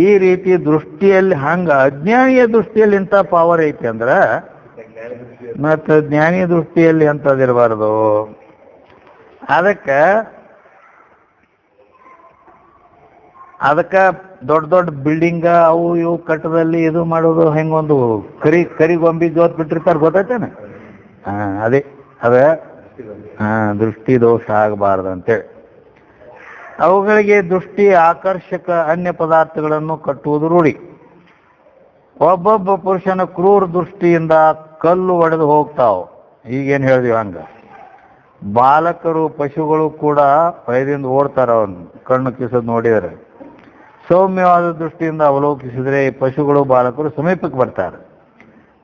[SPEAKER 1] ಈ ರೀತಿ ದೃಷ್ಟಿಯಲ್ಲಿ ಹಂಗ ಅಜ್ಞಾನಿಯ ದೃಷ್ಟಿಯಲ್ಲಿ ಇಂಥ ಪವರ್ ಐತಿ ಅಂದ್ರೆ ಮತ್ತೆ ಜ್ಞಾನಿ ದೃಷ್ಟಿಯಲ್ಲಿ ಎಂಥದಿರಬಾರ್ದು. ಅದಕ್ಕೆ ದೊಡ್ಡ ಬಿಲ್ಡಿಂಗ್ ಅವು ಇವು ಕಟ್ಟದಲ್ಲಿ ಇದು ಮಾಡೋದು, ಹೆಂಗೊಂದು ಕರಿ ಗೊಂಬಿ ಜೋತ್ ಬಿಟ್ಟಿರ್ತಾರೆ, ಗೊತ್ತೈತೇನೆ? ಅದೇ ದೃಷ್ಟಿ ದೋಷ ಆಗಬಾರ್ದು ಅಂತೇಳಿ ಅವುಗಳಿಗೆ ದೃಷ್ಟಿ ಆಕರ್ಷಕ ಅನ್ಯ ಪದಾರ್ಥಗಳನ್ನು ಕಟ್ಟುವುದು ರೂಢಿ. ಒಬ್ಬೊಬ್ಬ ಪುರುಷನ ಕ್ರೂರ ದೃಷ್ಟಿಯಿಂದ ಕಲ್ಲು ಒಡೆದು ಹೋಗ್ತಾವ. ಈಗೇನು ಹೇಳಿದೀವಿ ಹಂಗ. ಬಾಲಕರು ಪಶುಗಳು ಕೂಡ ಭಯದಿಂದ ಓಡ್ತಾರ, ಅವನು ಕಣ್ಣು ಕಿಸದ್ ನೋಡಿದರೆ. ಸೌಮ್ಯವಾದ ದೃಷ್ಟಿಯಿಂದ ಅವಲೋಕಿಸಿದರೆ ಪಶುಗಳು ಬಾಲಕರು ಸಮೀಪಕ್ಕೆ ಬರ್ತಾರೆ.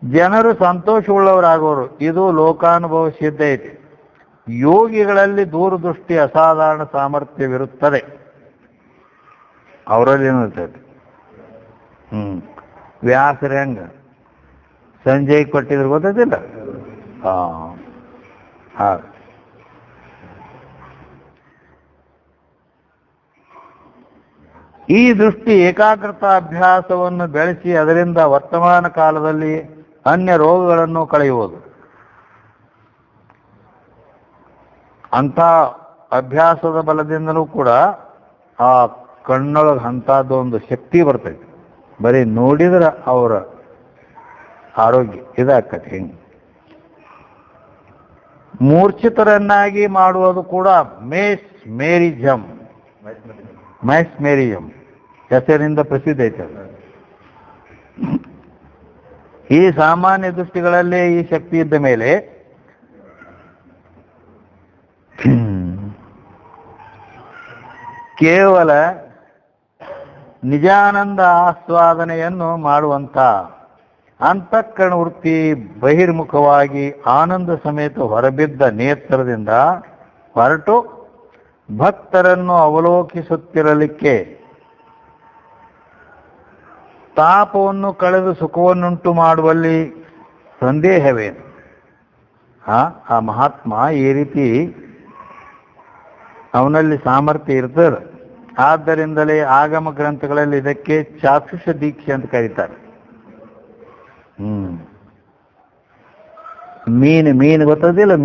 [SPEAKER 1] ಜನರು ಸಂತೋಷವುಳ್ಳವರಾಗೋರು. ಇದು ಲೋಕಾನುಭವ ಸಿದ್ಧ ಐತಿ. ಯೋಗಿಗಳಲ್ಲಿ ದೂರದೃಷ್ಟಿ ಅಸಾಧಾರಣ ಸಾಮರ್ಥ್ಯವಿರುತ್ತದೆ, ಅವರಲ್ಲಿ ಏನಿರ್ತೈತಿ. ವ್ಯಾಸರ ಹೆಂಗ ಸಂಜಯ್ ಕೊಟ್ಟಿದ್ರು ಗೊತ್ತೈತಿಲ್ಲ? ಈ ದೃಷ್ಟಿ ಏಕಾಗ್ರತಾ ಅಭ್ಯಾಸವನ್ನು ಬೆಳೆಸಿ ಅದರಿಂದ ವರ್ತಮಾನ ಕಾಲದಲ್ಲಿ ಅನ್ಯ ರೋಗಗಳನ್ನು ಕಳೆಯುವುದು. ಅಂಥ ಅಭ್ಯಾಸದ ಬಲದಿಂದಲೂ ಕೂಡ ಆ ಕಣ್ಣೊಳಗೆ ಅಂಥದ್ದೊಂದು ಶಕ್ತಿ ಬರ್ತೈತಿ. ಬರೀ ನೋಡಿದ್ರೆ ಅವರ ಆರೋಗ್ಯ ಇದಾಕತಿ. ಹಿಂಗೆ ಮೂರ್ಛಿತರನ್ನಾಗಿ ಮಾಡುವುದು ಕೂಡ ಮೆಸ್ಮೇರಿಸಮ್ ಹೆಸರಿನಿಂದ ಪ್ರಸಿದ್ಧ ಐತೆ. ಈ ಸಾಮಾನ್ಯ ದೃಷ್ಟಿಗಳಲ್ಲೇ ಈ ಶಕ್ತಿ ಇದ್ದ ಮೇಲೆ ಕೇವಲ ನಿಜಾನಂದ ಆಸ್ವಾದನೆಯನ್ನು ಮಾಡುವಂತ ಅಂತಃಕರಣ ವೃತ್ತಿ ಬಹಿರ್ಮುಖವಾಗಿ ಆನಂದ ಸಮೇತ ಹೊರಬಿದ್ದ ನೇತ್ರದಿಂದ ಹೊರಟು ಭಕ್ತರನ್ನು ಅವಲೋಕಿಸುತ್ತಿರಲಿಕ್ಕೆ ತಾಪವನ್ನು ಕಳೆದು ಸುಖವನ್ನುಂಟು ಮಾಡುವಲ್ಲಿ ಸಂದೇಹವೇನು? ಆ ಮಹಾತ್ಮ ಈ ರೀತಿ ಅವನಲ್ಲಿ ಸಾಮರ್ಥ್ಯ ಇರ್ತದೆ. ಆದ್ದರಿಂದಲೇ ಆಗಮ ಗ್ರಂಥಗಳಲ್ಲಿ ಇದಕ್ಕೆ ಚಾಕ್ಷುಷ ದೀಕ್ಷೆ ಅಂತ ಕರೀತಾರೆ. ಮೀನು ಗೊತ್ತದಿಲ್ಲ?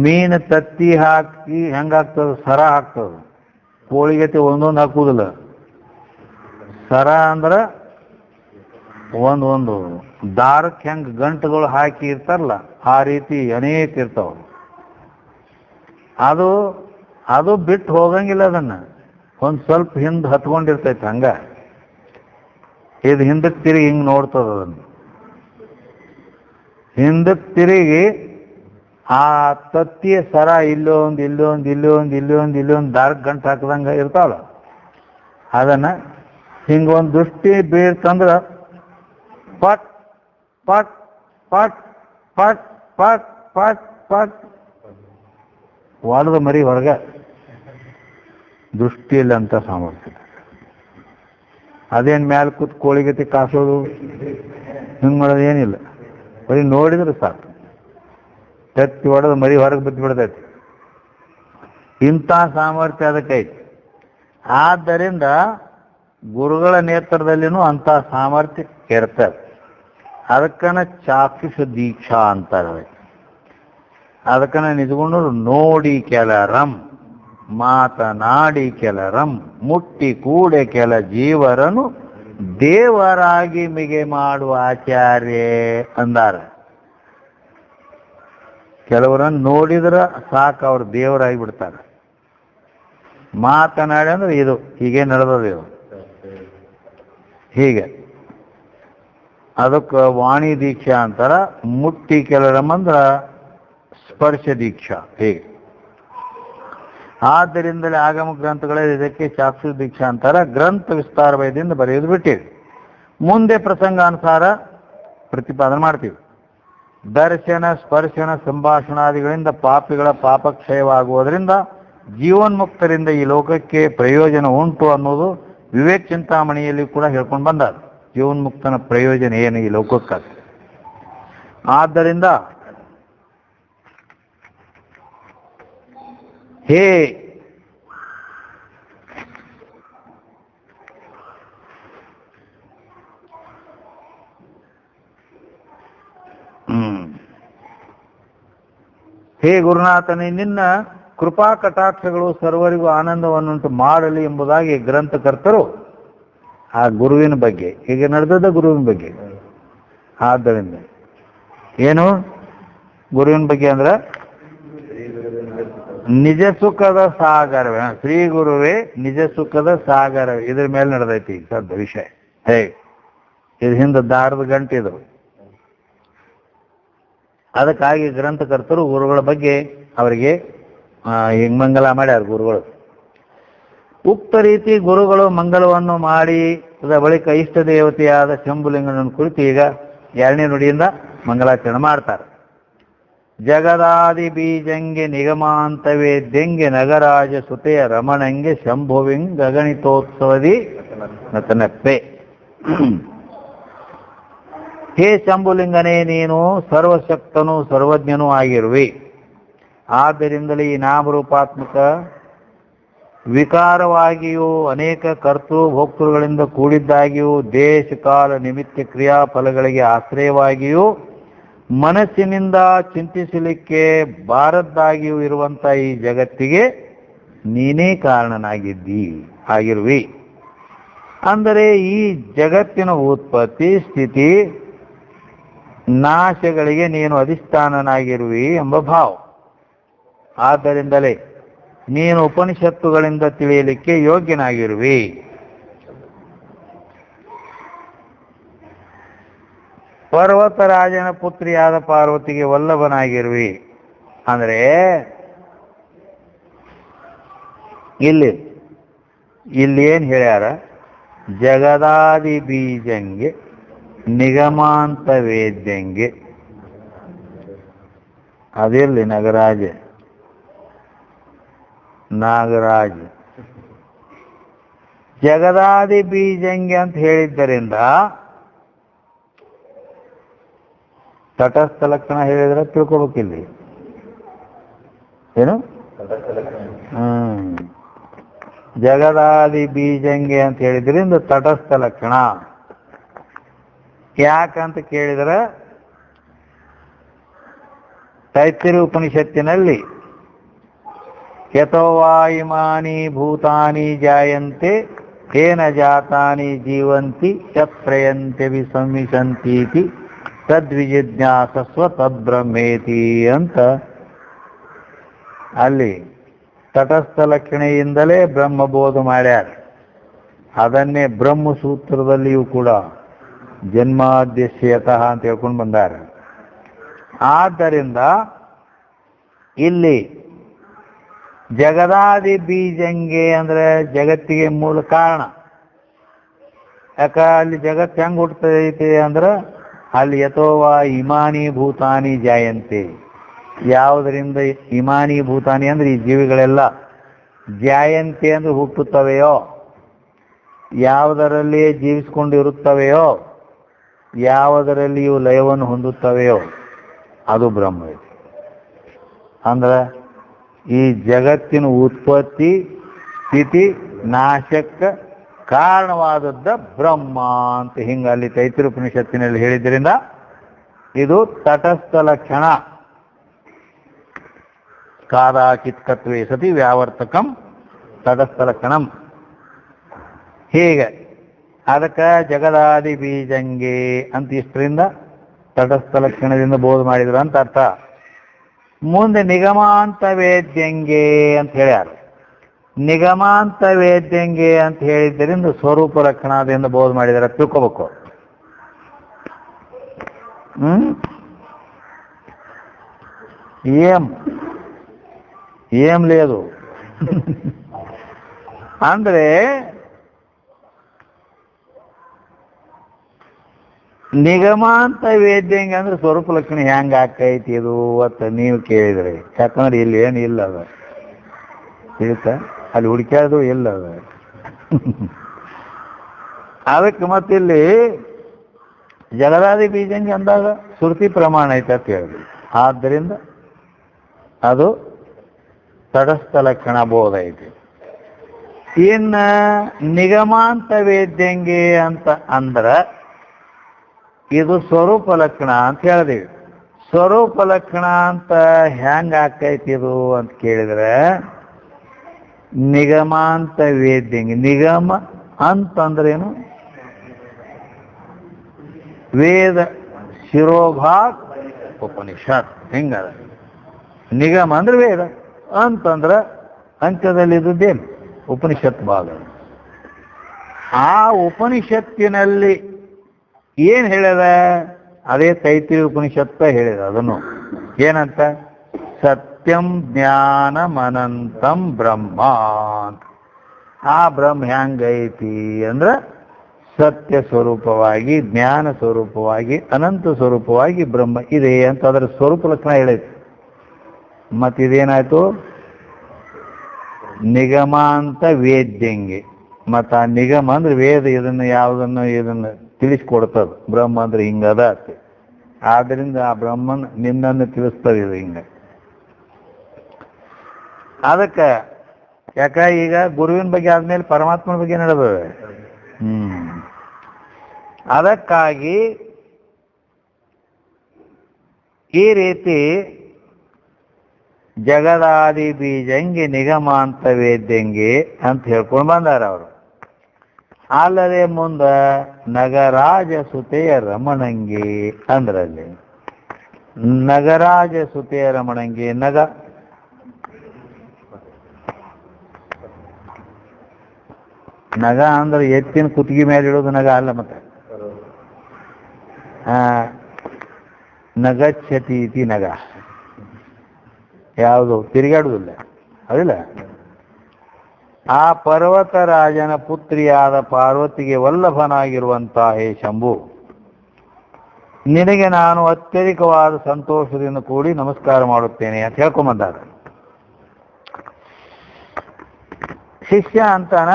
[SPEAKER 1] ಮೀನು ತತ್ತಿ ಹಾಕಿ ಹೆಂಗಾಗ್ತದ? ಸರ ಹಾಕ್ತದ. ಕೋಳಿಗತಿ ಒಂದೊಂದು ಹಾಕುವುದಿಲ್ಲ. ಸರ ಅಂದ್ರೆ ಒಂದು ದಾರಕ್ಕೆ ಹೆಂಗೆ ಗಂಟುಗಳು ಹಾಕಿ ಇರ್ತಾರಲ್ಲ, ಆ ರೀತಿ ಅನೇಕ ಇರ್ತಾವ. ಅದು ಅದು ಬಿಟ್ಟು ಹೋಗಂಗಿಲ್ಲ. ಅದನ್ನು ಒಂದು ಸ್ವಲ್ಪ ಹಿಂದೆ ಹತ್ಕೊಂಡಿರ್ತೈತೆ. ಹಂಗ ಇದು ಹಿಂದಕ್ಕೆ ತಿರುಗಿ ಹಿಂಗೆ ನೋಡ್ತದ. ಅದನ್ನು ಹಿಂದಕ್ಕೆ ತಿರುಗಿ ಆ ತತ್ತಿಯ ಸರ ಇಲ್ಲೊಂದು ದಾರಕ್ಕೆ ಗಂಟು ಹಾಕ್ದಂಗೆ ಇರ್ತಾವಲ್ಲ, ಅದನ್ನು ಹಿಂಗೊಂದು ದೃಷ್ಟಿ ಬೀಳ್ತಂದ್ರೆ ಪಟ್ ಪಟ್ ಪಟ್ ಪಟ್ ಪಟ್ ಪಟ್ ಪಟ್ ವಾಲದ ಮರಿ ಹೊರಗೆ ದೃಷ್ಟಿಯಲ್ಲಿ ಅಂತ ಸಾಮರ್ಥ್ಯ. ಅದೇನು ಮ್ಯಾಲೆ ಕೂತ್ ಕೋಳಿಗತಿ ಕಾಸೋದು ಹಿಂಗೆ ಮಾಡೋದು ಏನಿಲ್ಲ. ಬರೀ ನೋಡಿದ್ರೆ ಸಾಕು, ತತ್ತಿ ಹೊಡೆದು ಮರಿ ಹೊರಗೆ ಬಿದ್ದು ಬಿಡ್ತೈತಿ. ಇಂಥ ಸಾಮರ್ಥ್ಯ ಅದಕ್ಕೈತಿ. ಆದ್ದರಿಂದ ಗುರುಗಳ ನೇತ್ರದಲ್ಲಿನೂ ಅಂಥ ಸಾಮರ್ಥ್ಯ ಇರ್ತದೆ. ಅದಕ್ಕನ ಚಾಕ್ಷುಷ ದೀಕ್ಷಾ ಅಂತಾರೆ. ಅದಕ್ಕನ ನಿಜಗೊಂಡು ನೋಡಿ ಕೆಲರಂ, ಮಾತನಾಡಿ ಕೆಲರಂ, ಮುಟ್ಟಿ ಕೂಡೆ ಕೆಲ ಜೀವರನು ದೇವರಾಗಿ ಮಿಗೆ ಮಾಡುವ ಆಚಾರ್ಯ ಅಂದಾರ. ಕೆಲವರನ್ನು ನೋಡಿದ್ರೆ ಸಾಕು, ಅವ್ರು ದೇವರಾಗಿ ಬಿಡ್ತಾರೆ. ಮಾತನಾಡಿ ಅಂದ್ರೆ ಇದು ಹೀಗೆ ನಡೆದದು. ಇದು ಹೀಗೆ ಅದಕ್ಕೆ ವಾಣಿ ದೀಕ್ಷಾ ಅಂತಾರ. ಮುಟ್ಟಿ ಕೆಲರಂ ಅಂದ್ರ ಸ್ಪರ್ಶ ದೀಕ್ಷಾ. ಹೀಗೆ ಆದ್ದರಿಂದಲೇ ಆಗಮ ಗ್ರಂಥಗಳೇ ಇದಕ್ಕೆ ಚಾಕ್ಷು ದೀಕ್ಷಾ ಅಂತಾರ. ಗ್ರಂಥ ವಿಸ್ತಾರ ಭಯದಿಂದ ಬರೆಯೋದು ಬಿಟ್ಟಿವಿ. ಮುಂದೆ ಪ್ರಸಂಗಾನುಸಾರ ಪ್ರತಿಪಾದನೆ ಮಾಡ್ತೀವಿ. ದರ್ಶನ ಸ್ಪರ್ಶನ ಸಂಭಾಷಣಾದಿಗಳಿಂದ ಪಾಪಿಗಳ ಪಾಪಕ್ಷಯವಾಗುವುದರಿಂದ ಜೀವನ್ಮುಕ್ತರಿಂದ ಈ ಲೋಕಕ್ಕೆ ಪ್ರಯೋಜನ ಉಂಟು ಅನ್ನೋದು ವಿವೇಕ ಚಿಂತಾಮಣಿಯಲ್ಲಿ ಕೂಡ ಹೇಳ್ಕೊಂಡು ಬಂದಾರ. ಜೀವನ್ಮುಕ್ತನ ಪ್ರಯೋಜನ ಏನು ಈ ಲೋಕಕ್ಕೆ? ಆದ್ದರಿಂದ ಹೇ ಹೇ ಗುರುನಾಥನೇ, ನಿನ್ನ ಕೃಪಾ ಕಟಾಕ್ಷಗಳು ಸರ್ವರಿಗೂ ಆನಂದವನ್ನುಂಟು ಮಾಡಲಿ ಎಂಬುದಾಗಿ ಗ್ರಂಥಕರ್ತರು ಆ ಗುರುವಿನ ಬಗ್ಗೆ, ಈಗ ನಡೆದದ ಗುರುವಿನ ಬಗ್ಗೆ. ಆದ್ದರಿಂದ ಏನು ಗುರುವಿನ ಬಗ್ಗೆ ಅಂದ್ರೆ ನಿಜ ಸುಖದ ಸಾಗರವೇ, ಶ್ರೀ ಗುರುವೇ ನಿಜ ಸುಖದ ಸಾಗರವೇ. ಇದ್ರ ಮೇಲೆ ನಡೆದೈತಿ ಈಗ ಸದ್ದ ವಿಷಯ. ಹೇ ಇದು ಹಿಂದೆ ದಾರದ ಗಂಟಿದು. ಅದಕ್ಕಾಗಿ ಗ್ರಂಥಕರ್ತರು ಗುರುಗಳ ಬಗ್ಗೆ ಅವರಿಗೆ ಹಿಂಗ್ ಮಂಗಲ ಮಾಡ್ಯಾರ. ಗುರುಗಳು ಉಕ್ತ ರೀತಿ ಗುರುಗಳು ಮಂಗಲವನ್ನು ಮಾಡಿದ ಬಳಿಕ ಇಷ್ಟ ದೇವತೆಯಾದ ಶಂಭುಲಿಂಗನನ್ನು ಕುರಿತು ಈಗ 2ನೇ ನುಡಿಯಿಂದ ಮಂಗಲಾಚರಣೆ ಮಾಡ್ತಾರೆ. ಜಗದಾದಿ ಬೀಜಂಗೆ ನಿಗಮಾಂತವೇದ್ಯಂಗೆ ನಗರಾಜ ಸುತೆಯ ರಮಣಂಗೆ ಶಂಭುವಿಂಗ್ ಗಗಣಿತೋತ್ಸವದಿ ನತನಪ್ಪೆ. ಹೇ ಶಂಭುಲಿಂಗನೇ, ನೀನು ಸರ್ವಶಕ್ತನೂ ಸರ್ವಜ್ಞನೂ ಆಗಿರುವಿ. ಆದ್ದರಿಂದಲೇ ಈ ನಾಮರೂಪಾತ್ಮಕ ವಿಕಾರವಾಗಿಯೂ ಅನೇಕ ಕರ್ತೃ ಭೋಕ್ತೃಗಳಿಂದ ಕೂಡಿದ್ದಾಗಿಯೂ ದೇಶ ಕಾಲ ನಿಮಿತ್ತ ಕ್ರಿಯಾಫಲಗಳಿಗೆ ಆಶ್ರಯವಾಗಿಯೂ ಮನಸ್ಸಿನಿಂದ ಚಿಂತಿಸಲಿಕ್ಕೆ ಬಾರದ್ದಾಗಿಯೂ ಇರುವಂಥ ಈ ಜಗತ್ತಿಗೆ ನೀನೇ ಆಗಿರುವಿ. ಅಂದರೆ ಈ ಜಗತ್ತಿನ ಉತ್ಪತ್ತಿ ಸ್ಥಿತಿ ನಾಶಗಳಿಗೆ ನೀನು ಅಧಿಷ್ಠಾನನಾಗಿರುವಿ ಎಂಬ ಭಾವ. ಆದ್ದರಿಂದಲೇ ನೀನು ಉಪನಿಷತ್ತುಗಳಿಂದ ತಿಳಿಯಲಿಕ್ಕೆ ಯೋಗ್ಯನಾಗಿರುವಿ. ಪರ್ವತರಾಜನ ಪುತ್ರಿಯಾದ ಪಾರ್ವತಿಗೆ ವಲ್ಲಭನಾಗಿರುವಿ. ಅಂದರೆ ಇಲ್ಲಿ ಏನ್ ಹೇಳ್ಯಾರ? ಜಗದಾದಿ ಬೀಜಂಗೆ ನಿಗಮಾಂತ ವೇದ್ಯಂಗೆ. ಅದಿರ್ಲಿ ನಾಗರಾಜ ಜಗದಾದಿ ಬೀಜಂಗೆ ಅಂತ ಹೇಳಿದ್ದರಿಂದ ತಟಸ್ಥ ಲಕ್ಷಣ ಹೇಳಿದ್ರೆ ತಿಳ್ಕೊಬೇಕಿಲ್ಲಿ. ಏನು ಜಗದಾದಿ ಬೀಜಂಗೆ ಅಂತ ಹೇಳಿದ್ರಿಂದ ತಟಸ್ಥ ಲಕ್ಷಣ. ಯಾಕಂತ ಕೇಳಿದ್ರೆ ತೈತ್ತಿರೀಯ ಉಪನಿಷತ್ತಿನಲ್ಲಿ ಯಥೋವಾ ಇಮಾನಿ ಭೂತಾನಿ ಜಾಯಂತೆ ತೇನ ಜಾತಾನಿ ಜೀವಂತಿ ಚತ್ರಯಂತೆ ವಿಸಂವಿಶಂತೀತಿ ತದ್ವಿಜಿಜ್ಞಾಸಸ್ವ ತದ್ಬ್ರಹ್ಮೇತಿ ಅಂತ ಅಲ್ಲಿ ತಟಸ್ಥ ಲಕ್ಷಣೆಯಿಂದಲೇ ಬ್ರಹ್ಮಬೋಧ ಮಾಡ್ಯಾರ. ಅದನ್ನೇ ಬ್ರಹ್ಮಸೂತ್ರದಲ್ಲಿಯೂ ಕೂಡ ಜನ್ಮಾದ್ಯಸ್ಯತಃ ಅಂತ ಹೇಳ್ಕೊಂಡು ಬಂದಾರ. ಆದ್ದರಿಂದ ಇಲ್ಲಿ ಜಗದಾದಿ ಬೀಜಂಗೆ ಅಂದ್ರೆ ಜಗತ್ತಿಗೆ ಮೂಲ ಕಾರಣ. ಯಾಕ ಅಲ್ಲಿ ಜಗತ್ತು ಹೆಂಗ್ ಹುಟ್ಟತೈತಿ ಅಂದ್ರೆ ಅಲ್ಲಿ ಯಥೋವಾ ಇಮಾನಿ ಭೂತಾನಿ ಜಾಯಂತೆ. ಯಾವುದರಿಂದ ಇಮಾನಿ ಭೂತಾನಿ ಅಂದ್ರೆ ಈ ಜೀವಿಗಳೆಲ್ಲ, ಜಾಯಂತೆ ಅಂದ್ರೆ ಹುಟ್ಟುತ್ತವೆಯೋ, ಯಾವುದರಲ್ಲಿ ಜೀವಿಸ್ಕೊಂಡಿರುತ್ತವೆಯೋ, ಯಾವುದರಲ್ಲಿಯೂ ಲಯವನ್ನು ಹೊಂದುತ್ತವೆಯೋ ಅದು ಬ್ರಹ್ಮ. ಅಂದ್ರೆ ಈ ಜಗತ್ತಿನ ಉತ್ಪತ್ತಿ ಸ್ಥಿತಿ ನಾಶಕ್ಕೆ ಕಾರಣವಾದದ್ದ ಬ್ರಹ್ಮ ಅಂತ ಹಿಂಗ ಅಲ್ಲಿ ತೈತ್ರಿಯೋಪನಿಷತ್ತಿನಲ್ಲಿ ಹೇಳಿದ್ರಿಂದ ಇದು ತಟಸ್ಥ ಲಕ್ಷಣ. ಕಾದಾಚಿತ್ಕತ್ವೇ ಸತಿ ವ್ಯಾವರ್ತಕಂ ತಟಸ್ಥ ಲಕ್ಷಣಂ. ಹೀಗೆ ಅದಕ್ಕೆ ಜಗದಾದಿ ಬೀಜಂಗೆ ಅಂತ ಇಷ್ಟರಿಂದ ತಟಸ್ಥ ಲಕ್ಷಣದಿಂದ ಬೋಧ ಮಾಡಿದ್ರು ಅಂತ ಅರ್ಥ. ಮುಂದೆ ನಿಗಮಾಂತ ವೇದ್ಯಂಗೆ ಅಂತ ಹೇಳ್ಯಾರ. ನಿಗಮಾಂತ ವೇದ್ಯಂಗೆ ಅಂತ ಹೇಳಿದ್ದರಿಂದ ಸ್ವರೂಪ ಲಕ್ಷಣದಿಂದ ಬೋಧ ಮಾಡಿದಾರೆ ತಿಳ್ಕೋಬೇಕು. ఏం లేదు ಅಂದ್ರೆ ನಿಗಮಾಂತ ವೇದ್ಯಂಗೆ ಅಂದ್ರೆ ಸ್ವರೂಪ ಲಕ್ಷಣ ಹೆಂಗ ಆಕೈತಿ ಇದು ಅಂತ ನೀವು ಕೇಳಿದ್ರಿ. ಯಾಕಂದ್ರೆ ಇಲ್ಲಿ ಏನು ಇಲ್ಲ ಅದ ತಿಳಿತ, ಅಲ್ಲಿ ಹುಡುಕ್ಯಾದು ಇಲ್ಲ ಅದ. ಅದಕ್ಕೆ ಮತ್ತಿಲ್ಲಿ ಜಗದಾದಿ ಬೀಜಂಗೆ ಅಂದಾಗ ಶ್ರುತಿ ಪ್ರಮಾಣ ಐತೆ ಅಂತ ಹೇಳಿದ್ವಿ. ಆದ್ದರಿಂದ ಅದು ತಟಸ್ಥ ಲಕ್ಷಣ ಬೋಧ ಐತಿ. ಇನ್ನ ನಿಗಮಾಂತ ವೇದ್ಯಂಗೆ ಅಂತ ಅಂದ್ರ ಇದು ಸ್ವರೂಪ ಲಕ್ಷಣ ಅಂತ ಹೇಳಿದೀವಿ. ಸ್ವರೂಪ ಲಕ್ಷಣ ಅಂತ ಹೆಂಗ ಆಕೈತಿ ಇದು ಅಂತ ಕೇಳಿದ್ರೆ ನಿಗಮಾಂತ ವೇದ್ಯಂಗೆ. ನಿಗಮ ಅಂತಂದ್ರೇನು? ವೇದ ಶಿರೋಭಾಗ್ ಉಪನಿಷತ್ ಹಿಂಗದ. ನಿಗಮ ಅಂದ್ರೆ ವೇದ, ಅಂತಂದ್ರ ಅಂತ್ಯದಲ್ಲಿದ್ದೇನು ಉಪನಿಷತ್ ಭಾಗ. ಆ ಉಪನಿಷತ್ತಿನಲ್ಲಿ ಏನ್ ಹೇಳ್ಯದ? ಅದೇ ತೈತ್ರಿಯ ಉಪನಿಷತ್ತ ಹೇಳಿದ. ಅದನ್ನು ಏನಂತ? ಸತ್ಯಂ ಜ್ಞಾನಮನಂತಂ ಬ್ರಹ್ಮ ಅಂತ. ಆ ಬ್ರಹ್ಮ ಹೆಂಗೈತಿ ಅಂದ್ರೆ ಸತ್ಯ ಸ್ವರೂಪವಾಗಿ, ಜ್ಞಾನ ಸ್ವರೂಪವಾಗಿ, ಅನಂತ ಸ್ವರೂಪವಾಗಿ ಬ್ರಹ್ಮ ಇದೆ ಅಂತ ಅದರ ಸ್ವರೂಪ ಲಕ್ಷಣ ಹೇಳೈತಿ. ಮತ್ತಿದೇನಾಯ್ತು? ನಿಗಮಾಂತ ವೇದ್ಯಂಗೆ. ಮತ್ತ ಆ ನಿಗಮ ಅಂದ್ರೆ ವೇದ ಇದನ್ನು ತಿಳಿಸ್ಕೊಡ್ತದ. ಬ್ರಹ್ಮ ಅಂದ್ರೆ ಹಿಂಗದ. ಆದ್ರಿಂದ ಆ ಬ್ರಹ್ಮನ್ ನಿನ್ನನ್ನು ತಿಳಿಸ್ತದ ಇದು ಹಿಂಗ. ಅದಕ್ಕೆ ಯಾಕ ಈಗ ಗುರುವಿನ ಬಗ್ಗೆ ಆದ್ಮೇಲೆ ಪರಮಾತ್ಮನ ಬಗ್ಗೆ ನಡೆದವೆ. ಅದಕ್ಕಾಗಿ ಈ ರೀತಿ ಜಗದಾದಿ ಬೀಜಂಗೆ ನಿಗಮಾಂತ ವೇದ್ಯಂಗೆ ಅಂತ ಹೇಳ್ಕೊಂಡು ಬಂದಾರ ಅವರು. ಅಲ್ಲದೆ ಮುಂದ ನಗರಾಜ ಸುತೆಯ ರಮಣಂಗೆ ಅಂದ್ರಲ್ಲಿ ನಗರಾಜ ಸುತೆಯ ರಮಣಂಗೆ. ನಗ ಅಂದ್ರೆ ಎತ್ತಿನ ಕುತ್ತಿಗೆ ಮೇಲೆ ಇಡೋದು ನಗ ಅಲ್ಲ. ಮತ್ತೆ ನಗಚ್ಛತಿ ಇತಿ ನಗ, ಯಾವುದು ತಿರುಗಾಡುವುದಿಲ್ಲ ಅದಿಲ್ಲ. ಆ ಪರ್ವತರಾಜನ ಪುತ್ರಿಯಾದ ಪಾರ್ವತಿಗೆ ವಲ್ಲಭನಾಗಿರುವಂತಹ ಹೇ ಶಂಭು, ನಿನಗೆ ನಾನು ಅತ್ಯಧಿಕವಾದ ಸಂತೋಷದಿಂದ ಕೂಡಿ ನಮಸ್ಕಾರ ಮಾಡುತ್ತೇನೆ ಅಂತ ಹೇಳ್ಕೊಂಬಂದಾರ. ಶಿಷ್ಯ ಅಂತಾನ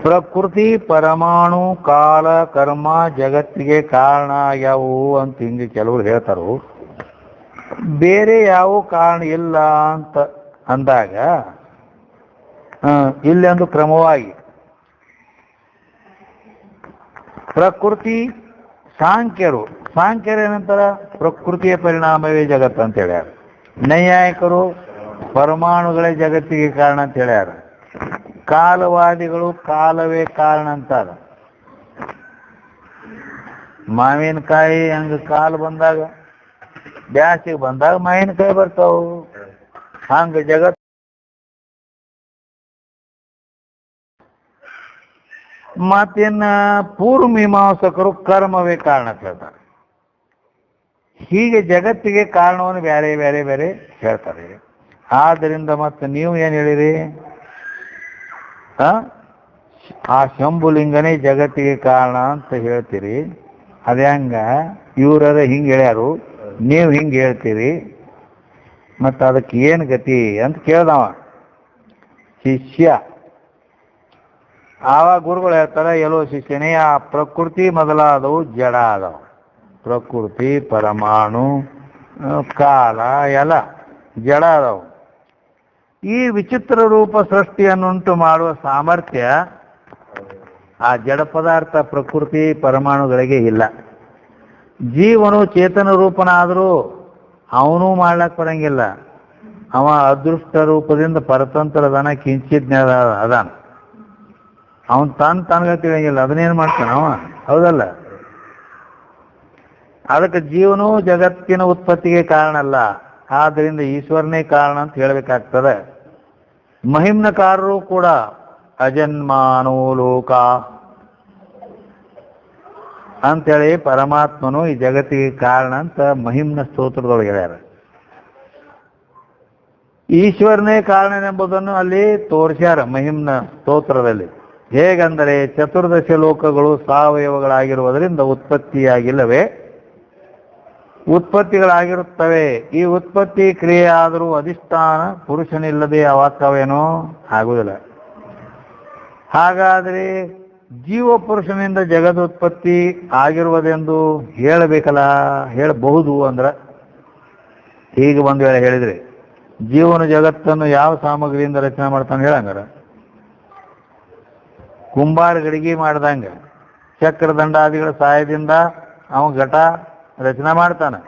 [SPEAKER 1] ಪ್ರಕೃತಿ ಪರಮಾಣು ಕಾಲ ಕರ್ಮ ಜಗತ್ತಿಗೆ ಕಾರಣ ಆಗ್ಯಾವು ಅಂತ ಹಿಂಗೆ ಕೆಲವರು ಹೇಳ್ತಾರು. ಬೇರೆ ಯಾವ ಕಾರಣ ಇಲ್ಲ ಅಂತ ಅಂದಾಗ ಇಲ್ಲಿ ಒಂದು ಕ್ರಮವಾಗಿ ಪ್ರಕೃತಿ ಸಾಂಖ್ಯರು ಏನಂತಾರ? ಪ್ರಕೃತಿಯ ಪರಿಣಾಮವೇ ಜಗತ್ತು ಅಂತ ಹೇಳ್ಯಾರ. ನೈಯಾಯಿಕರು ಪರಮಾಣುಗಳೇ ಜಗತ್ತಿಗೆ ಕಾರಣ ಅಂತ ಹೇಳ್ಯಾರ. ಕಾಲವಾದಿಗಳು ಕಾಲವೇ ಕಾರಣ ಅಂತಾರ. ಮಾವಿನಕಾಯಿ ಹಂಗ ಕಾಲು ಬಂದಾಗ ಬ್ಯಾಸಿಗೆ ಬಂದಾಗ ಮಾವಿನಕಾಯಿ ಬರ್ತಾವು. ಹಂಗ ಜಗತ್ ಮತ್ತಿನ್ನ ಪೂರ್ವ ಮೀಮಾಂಸಕರು ಕರ್ಮವೇ ಕಾರಣ ಹೇಳ್ತಾರೆ. ಹೀಗೆ ಜಗತ್ತಿಗೆ ಕಾರಣವನ್ನು ಬೇರೆ ಬೇರೆ ಬೇರೆ ಹೇಳ್ತಾರೆ. ಆದ್ದರಿಂದ ಮತ್ತೆ ನೀವು ಏನು ಹೇಳಿರಿ? ಆ ಶಂಭುಲಿಂಗನೇ ಜಗತ್ತಿಗೆ ಕಾರಣ ಅಂತ ಹೇಳ್ತೀರಿ. ಅದೇ ಹಂಗ ಇವ್ರದ ಹಿಂಗೆ ಹೇಳ್ಯಾರು, ನೀವು ಹಿಂಗೆ ಹೇಳ್ತೀರಿ, ಮತ್ತು ಅದಕ್ಕೆ ಏನು ಗತಿ ಅಂತ ಕೇಳ್ದವ ಶಿಷ್ಯ. ಆವಾಗ ಗುರುಗಳು ಹೇಳ್ತಾರೆ, ಎಲ್ಲೋ ಶಿಷ್ಯನೇ, ಆ ಪ್ರಕೃತಿ ಮೊದಲಾದವು ಜಡ ಆದವು. ಪ್ರಕೃತಿ, ಪರಮಾಣು, ಕಾಲ ಎಲ್ಲ ಜಡ ಆದವು. ಈ ವಿಚಿತ್ರ ರೂಪ ಸೃಷ್ಟಿಯನ್ನುಂಟು ಮಾಡುವ ಸಾಮರ್ಥ್ಯ ಆ ಜಡ ಪದಾರ್ಥ ಪ್ರಕೃತಿ ಪರಮಾಣುಗಳಿಗೆ ಇಲ್ಲ. ಜೀವನು ಚೇತನ ರೂಪನಾದರೂ ಅವನೂ ಮಾಡ್ಲಕ್ಕೆ ಬರಂಗಿಲ್ಲ. ಅವ ಅದೃಷ್ಟ ರೂಪದಿಂದ ಪರತಂತ್ರದನ ಕಿಂಚಿಜ್ಞ ಅದಾನ. ಅವನು ತನಗ ತಿಳಿಯಂಗಿಲ್ಲ, ಅದನ್ನೇನು ಮಾಡ್ತಾನ ಅವ? ಹೌದಲ್ಲ? ಅದಕ್ಕೆ ಜೀವನೂ ಜಗತ್ತಿನ ಉತ್ಪತ್ತಿಗೆ ಕಾರಣ ಅಲ್ಲ. ಆದ್ದರಿಂದ ಈಶ್ವರನೇ ಕಾರಣ ಅಂತ ಹೇಳಬೇಕಾಗ್ತದೆ. ಮಹಿಮ್ನಕಾರರು ಕೂಡ ಅಜನ್ಮಾನೋ ಲೋಕ ಅಂತೇಳಿ ಪರಮಾತ್ಮನು ಈ ಜಗತ್ತಿಗೆ ಕಾರಣ ಅಂತ ಮಹಿಮ್ನ ಸ್ತೋತ್ರದೊಳಗೆ ಹೇಳ್ಯಾರ. ಈಶ್ವರನೇ ಕಾರಣನೆಂಬುದನ್ನು ಅಲ್ಲಿ ತೋರಿಸ್ಯಾರ ಮಹಿಮ್ನ ಸ್ತೋತ್ರದಲ್ಲಿ. ಹೇಗೆಂದರೆ, ಚತುರ್ದಶ ಲೋಕಗಳು ಸಾವಯವಗಳಾಗಿರುವುದರಿಂದ ಉತ್ಪತ್ತಿಯಾಗಿಲ್ಲವೇ ಉತ್ಪತ್ತಿಗಳಾಗಿರುತ್ತವೆ. ಈ ಉತ್ಪತ್ತಿ ಕ್ರಿಯೆ ಆದರೂ ಅಧಿಷ್ಠಾನ ಪುರುಷನಿಲ್ಲದೆ ಅವಾಕ್ಕವೇನೋ ಆಗುವುದಿಲ್ಲ. ಹಾಗಾದರೆ ಜೀವ ಪುರುಷನಿಂದ ಜಗದುತ್ಪತ್ತಿ ಆಗಿರುವುದೆಂದು ಹೇಳಬೇಕಲ್ಲ? ಹೇಳಬಹುದು ಅಂದ್ರೆ ಹೀಗೆ ಒಂದು ವೇಳೆ ಹೇಳಿದರೆ, ಜೀವನ ಜಗತ್ತನ್ನು ಯಾವ ಸಾಮಗ್ರಿಯಿಂದ ರಚನೆ ಮಾಡ್ತಾನೆ ಹೇಳಂಗಾರ? ಕುಂಬಾರ ಗಡಿಗೆ ಮಾಡ್ದಂಗೆ ಚಕ್ರದಂಡಾದಿಗಳ ಸಹಾಯದಿಂದ ಅವ ಘಟ ರಚನೆ ಮಾಡ್ತಾನೆ.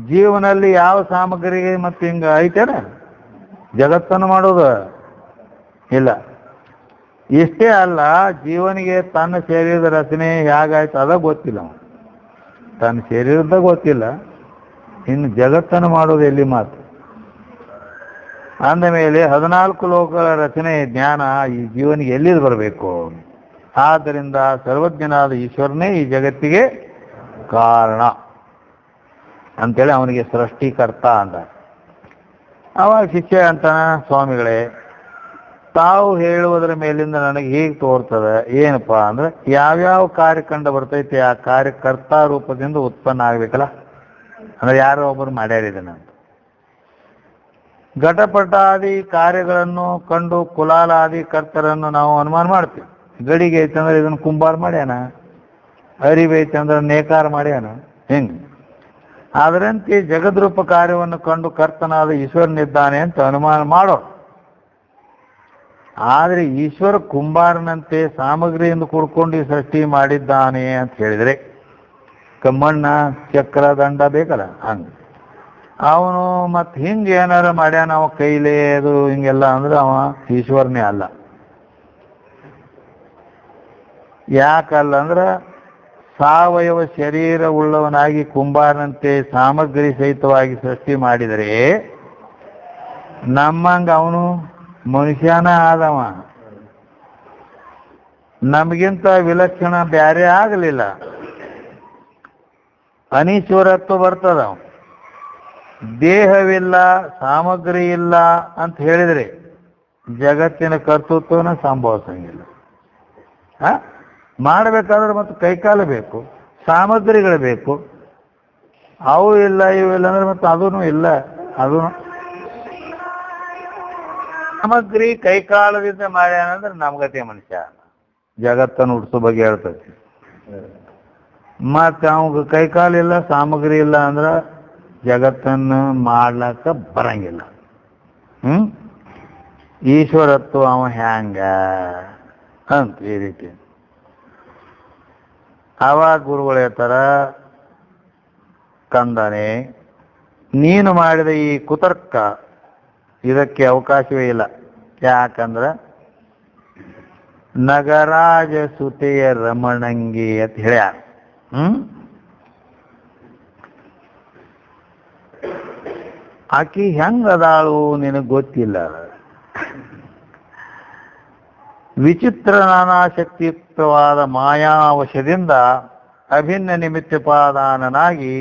[SPEAKER 1] ಜೀವನಲ್ಲಿ ಯಾವ ಸಾಮಗ್ರಿಗೆ ಮತ್ತೆ ಹಿಂಗ ಐತೇನ ಜಗತ್ತನ್ನು ಮಾಡೋದು? ಇಲ್ಲ. ಇಷ್ಟೇ ಅಲ್ಲ, ಜೀವನಿಗೆ ತನ್ನ ಶರೀರದ ರಚನೆ ಹೇಗಾಯ್ತು ಅದ ಗೊತ್ತಿಲ್ಲ. ತನ್ನ ಶರೀರದ ಗೊತ್ತಿಲ್ಲ, ಇನ್ನು ಜಗತ್ತನ್ನು ಮಾಡೋದು ಎಲ್ಲಿ ಮಾತು? ಅಂದ ಮೇಲೆ 14 ಲೋಕಗಳ ರಚನೆ ಜ್ಞಾನ ಈ ಜೀವನಿಗೆ ಎಲ್ಲಿದು ಬರಬೇಕು? ಆದ್ದರಿಂದ ಸರ್ವಜ್ಞನಾದ ಈಶ್ವರನೇ ಈ ಜಗತ್ತಿಗೆ ಕಾರಣ ಅಂತೇಳಿ ಅವನಿಗೆ ಸೃಷ್ಟಿಕರ್ತ ಅಂದ. ಅವಾಗ ಶಿಷ್ಯ ಅಂತಾನ, ಸ್ವಾಮಿಗಳೇ, ತಾವು ಹೇಳುವುದರ ಮೇಲಿಂದ ನನಗೆ ಹೀಗೆ ತೋರ್ತದೆ. ಏನಪ್ಪ ಅಂದ್ರೆ, ಯಾವ್ಯಾವ ಕಾರ್ಯ ಕಂಡು ಬರ್ತೈತೆ ಆ ಕಾರ್ಯಕರ್ತ ರೂಪದಿಂದ ಉತ್ಪನ್ನ ಆಗ್ಬೇಕಲ್ಲ. ಅಂದ್ರೆ ಯಾರೋ ಒಬ್ಬರು ಮಾಡ್ಯಾರಿದ್ದಾನಂತ. ಘಟಪಟಾದಿ ಕಾರ್ಯಗಳನ್ನು ಕಂಡು ಕುಲಾಲಾದಿ ಕರ್ತರನ್ನು ನಾವು ಅನುಮಾನ ಮಾಡ್ತೀವಿ. ಗಡಿಗೆ ಐತಂದ್ರೆ ಇದನ್ನು ಕುಂಬಾರ ಮಾಡ್ಯಾನ, ಅರಿವೈತಂದ್ರೆ ನೇಕಾರ ಮಾಡ್ಯಾನ, ಹೆಂಗೆ? ಅದರಂತೆ ಜಗದ್ರೂಪ ಕಾರ್ಯವನ್ನು ಕಂಡು ಕರ್ತನಾದ ಈಶ್ವರನಿದ್ದಾನೆ ಅಂತ ಅನುಮಾನ ಮಾಡೋ. ಆದರೆ ಈಶ್ವರ ಕುಂಬಾರನಂತೆ ಸಾಮಗ್ರಿಯನ್ನು ಕುಡ್ಕೊಂಡು ಸೃಷ್ಟಿ ಮಾಡಿದ್ದಾನೆ ಅಂತ ಹೇಳಿದರೆ, ಕಮ್ಮಣ್ಣ ಚಕ್ರ ದಂಡ ಬೇಕಲ್ಲ, ಹಂಗೆ ಅವನು ಮತ್ತೆ ಹಿಂಗೆ ಏನಾರ ಮಾಡ್ಯಾನ ಅವ ಕೈಲೇ ಅದು ಹಿಂಗೆಲ್ಲ ಅಂದ್ರೆ ಅವ ಈಶ್ವರನೇ ಅಲ್ಲ. ಯಾಕಲ್ಲ ಅಂದ್ರೆ, ಸಾವಯವ ಶರೀರ ಉಳ್ಳವನಾಗಿ ಕುಂಬಾರನಂತೆ ಸಾಮಗ್ರಿ ಸಹಿತವಾಗಿ ಸೃಷ್ಟಿ ಮಾಡಿದರೆ ನಮ್ಮಂಗ ಅವನು ಮನುಷ್ಯನ ಆದವ. ನಮಗಿಂತ ವಿಲಕ್ಷಣ ಬ್ಯಾರೆ ಆಗಲಿಲ್ಲ. ಅನೀಶ್ವರತ್ವ ಬರ್ತದ. ದೇಹವಿಲ್ಲ, ಸಾಮಗ್ರಿ ಇಲ್ಲ ಅಂತ ಹೇಳಿದರೆ ಜಗತ್ತಿನ ಕರ್ತೃತ್ವನ ಸಂಭವಿಸಂಗಿಲ್ಲ. ಮಾಡಬೇಕಾದ್ರೆ ಮತ್ತು ಕೈಕಾಲು ಬೇಕು, ಸಾಮಗ್ರಿಗಳು ಬೇಕು. ಅವು ಇಲ್ಲ, ಇವೆಲ್ಲ ಅಂದ್ರೆ ಮತ್ತೆ ಅದೂ ಇಲ್ಲ. ಅದು ಸಾಮಗ್ರಿ ಕೈಕಾಲದಿಂದ ಮಾಡ್ಯಾನಂದ್ರೆ ನಮ್ಗತೆ ಮನುಷ್ಯ ಜಗತ್ತನ್ನು ಹುಡ್ಸೋ ಬಗ್ಗೆ ಹೇಳ್ತೈತಿ. ಮತ್ತೆ ಅವಾಗ ಕೈಕಾಲಿಲ್ಲ, ಸಾಮಗ್ರಿ ಇಲ್ಲ ಅಂದ್ರೆ ಜಗತ್ತನ್ನು ಮಾಡ್ಲಕ್ಕ ಬರಂಗಿಲ್ಲ. ಈಶ್ವರತ್ವ ಅವ ಹ್ಯಾಂಗ ಅಂತ ಈ ರೀತಿ. ಆವಾಗ ಗುರುಗಳು ಹೇಳ್ತಾರ, ಕಂದನೆ, ನೀನು ಮಾಡಿದ ಈ ಕುತರ್ಕ ಇದಕ್ಕೆ ಅವಕಾಶವೇ ಇಲ್ಲ. ಯಾಕಂದ್ರೆ ನಗರಾಜ ಸುತೆಯ ರಮಣಂಗಿ ಅಂತ ಹೇಳ್ಯಾರ. ಆಕಿ ಹೆಂಗ್ ಅದಾಳು ನಿನಗೆ ಗೊತ್ತಿಲ್ಲ. ವಿಚಿತ್ರ ನಾನಾಶಕ್ತಿಯುಕ್ತವಾದ ಮಾಯಾವಶದಿಂದ ಅಭಿನ್ನ ನಿಮಿತ್ತಪಾದಾನನಾಗಿ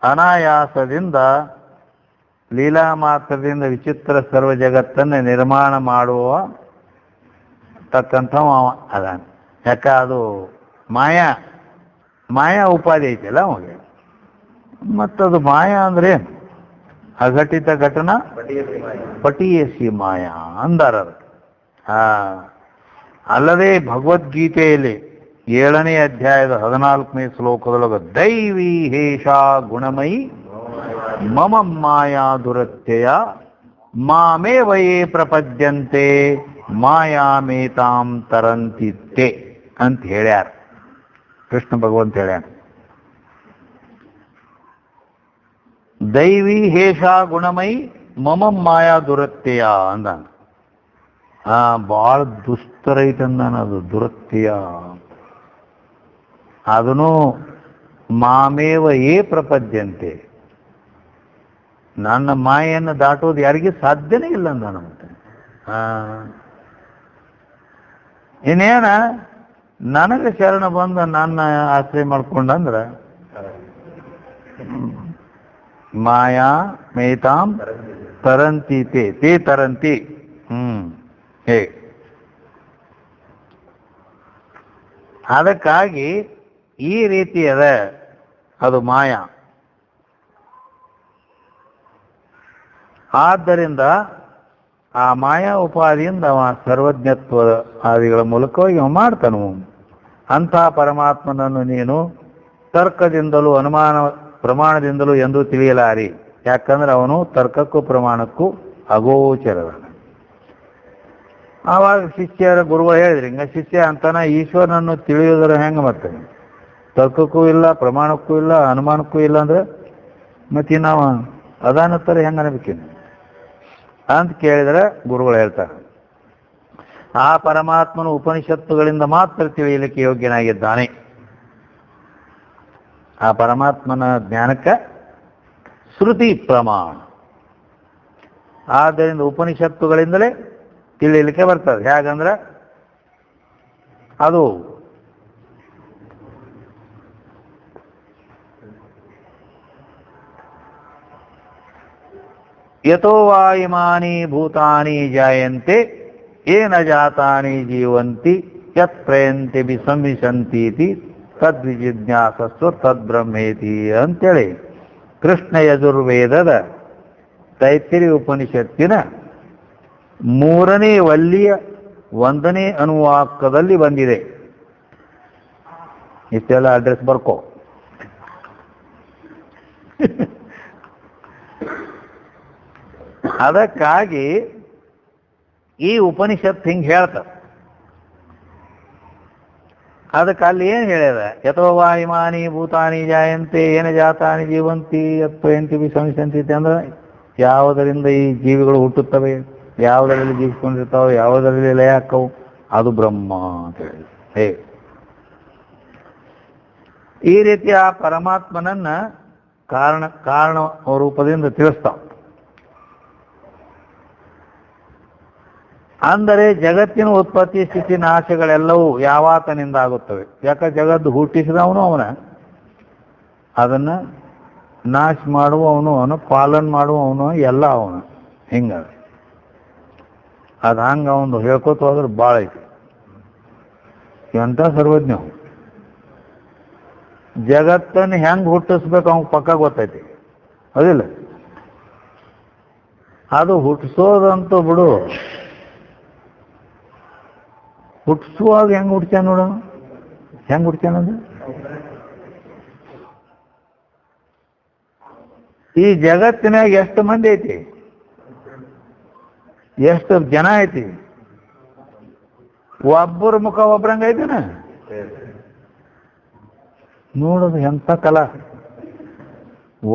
[SPEAKER 1] ಅನಾಯಾಸದಿಂದ ಲೀಲಾ ಮಾತ್ರದಿಂದ ವಿಚಿತ್ರ ಸರ್ವ ಜಗತ್ತನ್ನು ನಿರ್ಮಾಣ ಮಾಡುವ ತಕ್ಕಂಥ ಅದಾನ. ಯಾಕ ಅದು ಮಾಯಾ ಉಪಾಧಿ ಐತಿಲ್ಲ ಅವಾಗ. ಮತ್ತದು ಮಾಯಾ ಅಂದ್ರೆ ಅಘಟಿತ ಘಟನಾ ಪಟಿಯಸಿ ಮಾಯಾ ಅಂದಾರ. ಅಲ್ಲದೆ ಭಗವದ್ಗೀತೆಯಲ್ಲಿ 7ನೇ ಅಧ್ಯಾಯದ 14ನೇ ಶ್ಲೋಕದೊಳಗೆ ದೈವಿ ಹೇಷ ಗುಣಮಯಿ ಮಮ ಮಾಯಾ ದುರತ್ಯಯ ಮಾಮೇ ವಯೇ ಪ್ರಪದ್ಯಂತೆ ಮಾಯಾಮೇತಾಂ ತರಂತಿತ್ತೆ ಅಂತ ಹೇಳ್ಯಾರ ಕೃಷ್ಣ ಭಗವಂತ ಹೇಳ್ಯಾರ. ದೈವಿ ಹೇಷ ಗುಣಮಯಿ ಮಮ ಮಾಯಾ ದುರತ್ಯಯ ಅಂದ. ಭಾಳ ದುಸ್ತರ ಐತಂದಾನ ಅದು ದುರತ್ಯಯ. ಅದನ್ನು ಮಾಮೇವ ಏ ಪ್ರಪದ್ಯಂತೆ, ನನ್ನ ಮಾಯನ್ನು ದಾಟೋದು ಯಾರಿಗೆ ಸಾಧ್ಯನೇ ಇಲ್ಲ ಅಂದಾನ. ಮತ್ತೆ ಇನ್ನೇನ ನನಗೆ ಶರಣ ಬಂದ ನನ್ನ ಆಶ್ರಯ ಮಾಡ್ಕೊಂಡಂದ್ರ ಮಾಯಾ ಮೇತಾಂ ತರಂತಿ ತೇ ತರಂತಿ. ಹೇ ಅದಕ್ಕಾಗಿ ಈ ರೀತಿ ಅದ ಅದು ಮಾಯಾ. ಆದ್ದರಿಂದ ಆ ಮಾಯಾ ಉಪಾದಿಯಿಂದ ಅವ ಸರ್ವಜ್ಞತ್ವ ಆದಿಗಳ ಮೂಲಕವಾಗಿ ಅವ ಮಾಡ್ತಾನು. ಅಂಥ ಪರಮಾತ್ಮನನ್ನು ನೀನು ತರ್ಕದಿಂದಲೂ ಅನುಮಾನ ಪ್ರಮಾಣದಿಂದಲೂ ಎಂದೂ ತಿಳಿಯಲಾರಿ. ಯಾಕಂದ್ರೆ ಅವನು ತರ್ಕಕ್ಕೂ ಪ್ರಮಾಣಕ್ಕೂ ಅಗೋಚರದ. ಆವಾಗ ಶಿಷ್ಯರ ಗುರುಗಳು ಹೇಳಿದ್ರಿ, ಹಿಂಗ ಶಿಷ್ಯ ಅಂತಾನ ಈಶ್ವರನನ್ನು ತಿಳಿಯೋದ್ರ ಹೆಂಗೆ? ಮತ್ತೆ ತರ್ಕಕ್ಕೂ ಇಲ್ಲ, ಪ್ರಮಾಣಕ್ಕೂ ಇಲ್ಲ, ಅನುಮಾನಕ್ಕೂ ಇಲ್ಲ ಅಂದ್ರೆ ಮತ್ತೆ ನಾವು ಅದಾನತ್ತರ ಹೆಂಗೆ ಅನ್ಬೇಕೇನು ಅಂತ ಕೇಳಿದ್ರೆ ಗುರುಗಳು ಹೇಳ್ತಾರೆ, ಆ ಪರಮಾತ್ಮನು ಉಪನಿಷತ್ತುಗಳಿಂದ ಮಾತ್ರ ತಿಳಿಯಲಿಕ್ಕೆ ಯೋಗ್ಯನಾಗಿದ್ದಾನೆ. ಆ ಪರಮಾತ್ಮನ ಜ್ಞಾನಕ್ಕೆ ಶ್ರುತಿ ಪ್ರಮಾಣ. ಆದ್ದರಿಂದ ಉಪನಿಷತ್ತುಗಳಿಂದಲೇ ತಿಳಿಯಲಿಕ್ಕೆ ಬರ್ತದೆ. ಹೇಗಂದ್ರೆ ಅದು ಯಥೋ ವಾ ಇಮಾನಿ ಭೂತಾನಿ ಜಾಯಂತೆ ಏನ ಜಾತಾನಿ ಜೀವಂತಿ ಯತ್ ಪ್ರಯಂತಿ ಸಂವಿಶಂತೀತಿ ತದ್ವಿಜಿಜ್ಞಾಸಸ್ವ ತದ್ಬ್ರಹ್ಮೇತಿ ಅಂತೇಳಿ ಕೃಷ್ಣ ಯಜುರ್ವೇದದ ತೈತ್ತಿರಿ ಉಪನಿಷತ್ತಿನ 3ನೇ ವಲ್ಲಿಯ 1ನೇ ಅನುವಾಕದಲ್ಲಿ ಬಂದಿದೆ. ಇಷ್ಟೆಲ್ಲ ಅಡ್ರೆಸ್ ಬರ್ಕೋ. ಅದಕ್ಕಾಗಿ ಈ ಉಪನಿಷತ್ ಹಿಂಗೆ ಹೇಳ್ತಾರೆ. ಅದಕ್ಕೆ ಅಲ್ಲಿ ಏನು ಹೇಳ್ಯದ? ಯಥೋ ವಾ ಇಮಾನಿ ಭೂತಾನಿ ಜಾಯಂತೆ ಏನ ಜಾತಾನಿ ಜೀವಂತಿ ಯತ್ಪ್ರಯಂತಿ ಸಂವಿಶಂತಿ ಅಂದ್ರೆ ಯಾವುದರಿಂದ ಈ ಜೀವಿಗಳು ಹುಟ್ಟುತ್ತವೆ, ಯಾವುದರಲ್ಲಿ ಜೀವಿಸ್ಕೊಂಡಿರ್ತಾವೆ, ಯಾವುದರಲ್ಲಿ ಲಯ ಹಾಕವು, ಅದು ಬ್ರಹ್ಮ ಅಂತ ಹೇಳಿ. ಈ ರೀತಿ ಆ ಪರಮಾತ್ಮನನ್ನ ಕಾರಣ ರೂಪದಿಂದ ತಿಳಿಸ್ತಾವ. ಅಂದರೆ ಜಗತ್ತಿನ ಉತ್ಪತ್ತಿ ಸ್ಥಿತಿ ನಾಶಗಳೆಲ್ಲವೂ ಯಾವಾತನಿಂದ ಆಗುತ್ತವೆ. ಯಾಕೆ? ಜಗತ್ತು ಹುಟ್ಟಿಸಿದವನು ಅವನ, ಅದನ್ನ ನಾಶ ಮಾಡುವವನು ಅವನು, ಪಾಲನ್ ಮಾಡುವವನು ಎಲ್ಲ ಅವನು. ಹಿಂಗ ಅದು ಹಂಗ ಅವನು ಹೇಳ್ಕೊತ ಹೋದ್ರೆ ಭಾಳ ಐತಿ. ಎಂಥ ಸರ್ವಜ್ಞ. ಜಗತ್ತನ್ನು ಹೆಂಗೆ ಹುಟ್ಟಿಸ್ಬೇಕು ಅವ್ನ ಪಕ್ಕ ಗೊತ್ತೈತಿ, ಅದಿಲ್ಲ? ಅದು ಹುಟ್ಟಿಸೋದಂತೂ ಬಿಡು, ಹುಟ್ಟಿಸುವಾಗ ಹೆಂಗೆ ಹುಡ್ಸ್ಯಾನ ನೋಡ, ಹೆಂಗೆ ಹುಡ್ಸ್ಯಾನದು. ಈ ಜಗತ್ತಿನಾಗ ಎಷ್ಟು ಮಂದಿ ಐತಿ, ಎಷ್ಟು ಜನ ಐತಿ? ಒಬ್ಬರ ಮುಖ ಒಬ್ರಂಗ ಐತಿನ ನೋಡೋದು ಎಂಥ ಕಲಾ.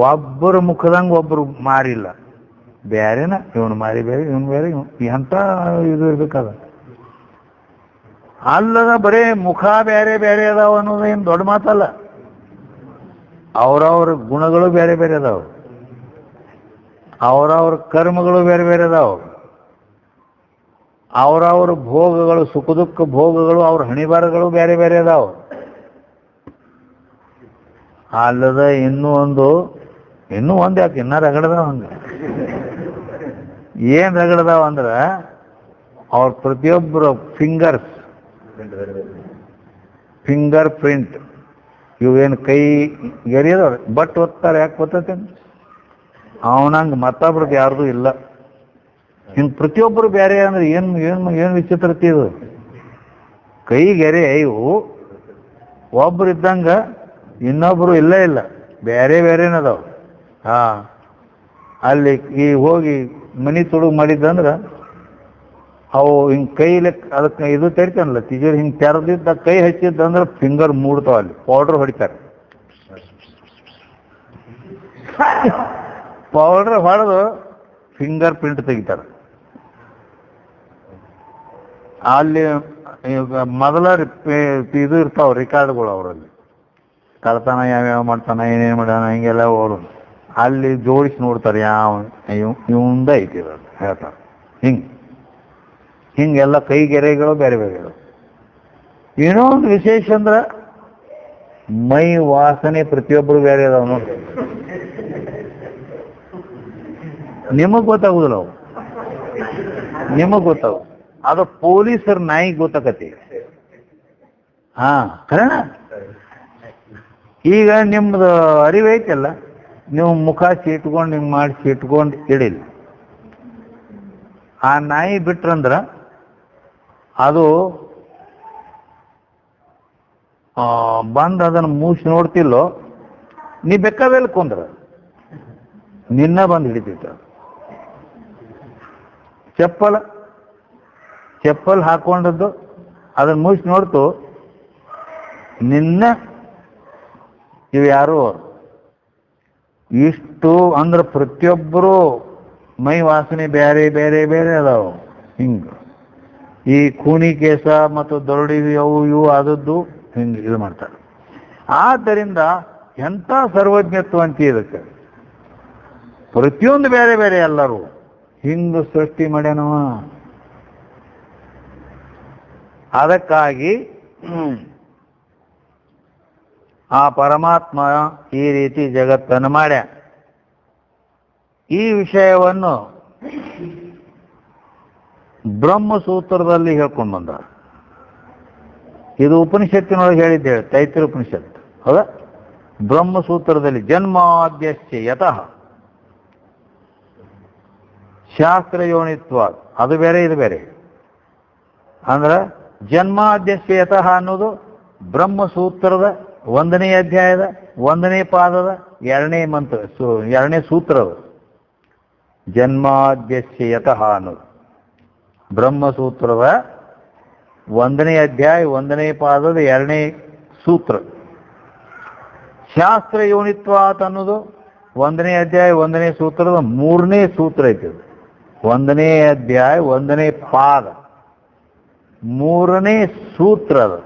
[SPEAKER 1] ಒಬ್ಬರ ಮುಖದಂಗ ಒಬ್ರು ಮಾರಿಲ್ಲ, ಬೇರೆನ ಇವನು ಮಾರಿ ಬೇರೆ, ಇವನು ಬೇರೆ, ಎಂಥ ಇದು ಇರ್ಬೇಕದ. ಅಲ್ಲದ ಬರೇ ಮುಖ ಬೇರೆ ಬೇರೆ ಅದಾವ ಅನ್ನೋದು ಏನು ದೊಡ್ಡ ಮಾತಲ್ಲ. ಅವ್ರವ್ರ ಗುಣಗಳು ಬೇರೆ ಬೇರೆ ಅದಾವ. ಅವರವ್ರ ಕರ್ಮಗಳು ಬೇರೆ ಬೇರೆ ಅದಾವ. ಅವರವ್ರ ಭೋಗಗಳು, ಸುಖ ದುಃಖ ಭೋಗಗಳು, ಅವ್ರ ಹಣಿಬಾರಗಳು ಬೇರೆ ಬೇರೆ ಅದಾವ. ಅಲ್ಲದ ಇನ್ನೂ ಒಂದು ಯಾಕೆ ಇನ್ನ ರಗಡದಾವ. ಹಂಗ ಏನ್ ರಗಡದಾವ ಅಂದ್ರ ಅವ್ರ ಪ್ರತಿಯೊಬ್ಬರು ಫಿಂಗರ್ ಪ್ರಿಂಟ್ ಇವೇನು ಕೈ ಗೆರಿಯದವ್ರ ಬಟ್ ಒತ್ತಾರೆ. ಯಾಕೆ ಗೊತ್ತೇನು? ಅವನಂಗೆ ಮತ್ತೊಬ್ರದ್ದು ಯಾರ್ದು ಇಲ್ಲ. ಹಿಂಗೆ ಪ್ರತಿಯೊಬ್ಬರು ಬೇರೆ ಅಂದ್ರೆ ಏನು ವಿಚಿತ್ರತೆ ಇದು. ಕೈ ಗೆರೆ ಇವು ಒಬ್ರು ಇದ್ದಂಗ ಇನ್ನೊಬ್ರು ಇಲ್ಲ, ಬೇರೆ ಬೇರೆನದಾವ. ಅಲ್ಲಿ ಈ ಹೋಗಿ ಮನಿ ತುಡುಗು ಮಾಡಿದ್ದಂದ್ರೆ ಅವು ಹಿಂಗೆ ಕೈಲಿ ಅದಕ್ಕೆ ಇದು ತೆರಿತಾನಲ್ಲ ತಿಜೋರಿ, ಹಿಂಗೆ ತೆರೆದಿದ್ದ ಕೈ ಹಚ್ಚಿದ್ದಂದ್ರೆ ಫಿಂಗರ್ ಮೂಡ್ತಾವ. ಅಲ್ಲಿ ಪೌಡ್ರ್ ಹೊಡಿತಾರೆ. ಪೌಡ್ರ್ ಹೊಡೆದು ಫಿಂಗರ್ ಪ್ರಿಂಟ್ ತೆಗಿತಾರೆ. ಅಲ್ಲಿ ಮೊದಲ ಇದು ಇರ್ತಾವ ರೆಕಾರ್ಡ್ಗಳು ಅವರಲ್ಲಿ. ಕಳ್ತಾನ ಯಾವ್ಯಾವ ಮಾಡ್ತಾನ, ಏನೇನು ಮಾಡ್ಯಾನ, ಹಿಂಗೆಲ್ಲ ಅವರು ಅಲ್ಲಿ ಜೋಡಿಸಿ ನೋಡ್ತಾರೆ. ಇವಂದ ಐತಿ ಹೇಳ್ತಾರೆ. ಹಿಂಗೆಲ್ಲ ಕೈಗೆರೆಗಳು ಬೇರೆ ಬೇರೆ. ಏನೋ ಒಂದು ವಿಶೇಷ ಅಂದ್ರೆ ಮೈ ವಾಸನೆ ಪ್ರತಿಯೊಬ್ಬರು ಬೇರೆ ಅದಾವ ನೋಡಿ. ನಿಮಗ್ ಗೊತ್ತಾಗುದಿಲ್ಲ ಅವು, ನಿಮಗ್ ಗೊತ್ತಾಗ. ಅದು ಪೊಲೀಸರ ನಾಯಿಗೆ ಗೊತ್ತಾಕತಿ. ಕರೆನ. ಈಗ ನಿಮ್ದು ಅರಿವೈತಲ್ಲ, ನೀವು ಮುಖ ಚೀಟ್ಕೊಂಡು ಹಿಂಗೆ ಮಾಡಿ ಚೀಟ್ಕೊಂಡು ಇಡಿಲಿ. ಆ ನಾಯಿ ಬಿಟ್ರಂದ್ರ ಅದು ಬಂದು ಅದನ್ನು ಮೂಸಿ ನೋಡ್ತಿಲ್ಲೋ, ನೀ ಬೇಕಾದಲ್ಲಿ ಕೊಂದ್ರ ನಿನ್ನ ಬಂದು ಹಿಡಿತೈತ. ಚಪ್ಪಲ್ ಹಾಕೊಂಡದ್ದು ಅದನ್ನ ಮೂಸಿ ನೋಡ್ತು, ನಿನ್ನ ಇವು ಯಾರು ಇಷ್ಟು ಅಂದ್ರೆ ಪ್ರತಿಯೊಬ್ಬರು ಮೈ ವಾಸನೆ ಬೇರೆ ಬೇರೆ ಬೇರೆ ಅದಾವ. ಹಿಂಗೆ ಈ ಕೂನಿ ಕೇಸ ಮತ್ತು ದೊರಡಿ ಅವು ಇವು ಆದದ್ದು ಹಿಂಗೆ ಇದು ಮಾಡ್ತಾರೆ. ಆದ್ದರಿಂದ ಎಂಥ ಸರ್ವಜ್ಞತ್ವ ಅಂತ ಇದಕ್ಕೆ. ಪ್ರತಿಯೊಂದು ಬೇರೆ ಬೇರೆ ಎಲ್ಲರೂ ಹಿಂಗೆ ಸೃಷ್ಟಿ ಮಾಡ್ಯಾನವ. ಅದಕ್ಕಾಗಿ ಆ ಪರಮಾತ್ಮ ಈ ರೀತಿ ಜಗತ್ತನ್ನು ಮಾಡ್ಯ. ಈ ವಿಷಯವನ್ನು ಬ್ರಹ್ಮಸೂತ್ರದಲ್ಲಿ ಹೇಳ್ಕೊಂಡು ಬಂದ. ಇದು ಉಪನಿಷತ್ತಿನೊಳಗೆ ಹೇಳಿದ್ದೇವೆ, ತೈತ್ರಿಯ ಉಪನಿಷತ್ತು. ಹೌದಾ? ಬ್ರಹ್ಮಸೂತ್ರದಲ್ಲಿ ಜನ್ಮಾದ್ಯಸ್ಯ ಯತಃ ಶಾಸ್ತ್ರಯೋನಿತ್ವ, ಅದು ಬೇರೆ ಇದು ಬೇರೆ. ಅಂದ್ರೆ ಜನ್ಮಾದ್ಯಸ್ಯ ಯತಃ ಅನ್ನೋದು ಬ್ರಹ್ಮಸೂತ್ರದ 1ನೇ ಅಧ್ಯಾಯದ 1ನೇ ಪಾದದ 2ನೇ ಮಂತ್ರ, 2ನೇ ಸೂತ್ರದ. ಜನ್ಮಾದ್ಯಸ್ಯ ಯತಃ ಅನ್ನೋದು ಬ್ರಹ್ಮಸೂತ್ರದ 1ನೇ ಅಧ್ಯಾಯ 1ನೇ ಪಾದದ 2ನೇ ಸೂತ್ರ. ಶಾಸ್ತ್ರ ಯೋನಿತ್ವಾತ್ ಅನ್ನೋದು 1ನೇ ಅಧ್ಯಾಯ 1ನೇ ಸೂತ್ರದ 3ನೇ ಸೂತ್ರ ಐತಿ. 1ನೇ ಅಧ್ಯಾಯ 1ನೇ ಪಾದ 3ನೇ ಸೂತ್ರ ಅದು.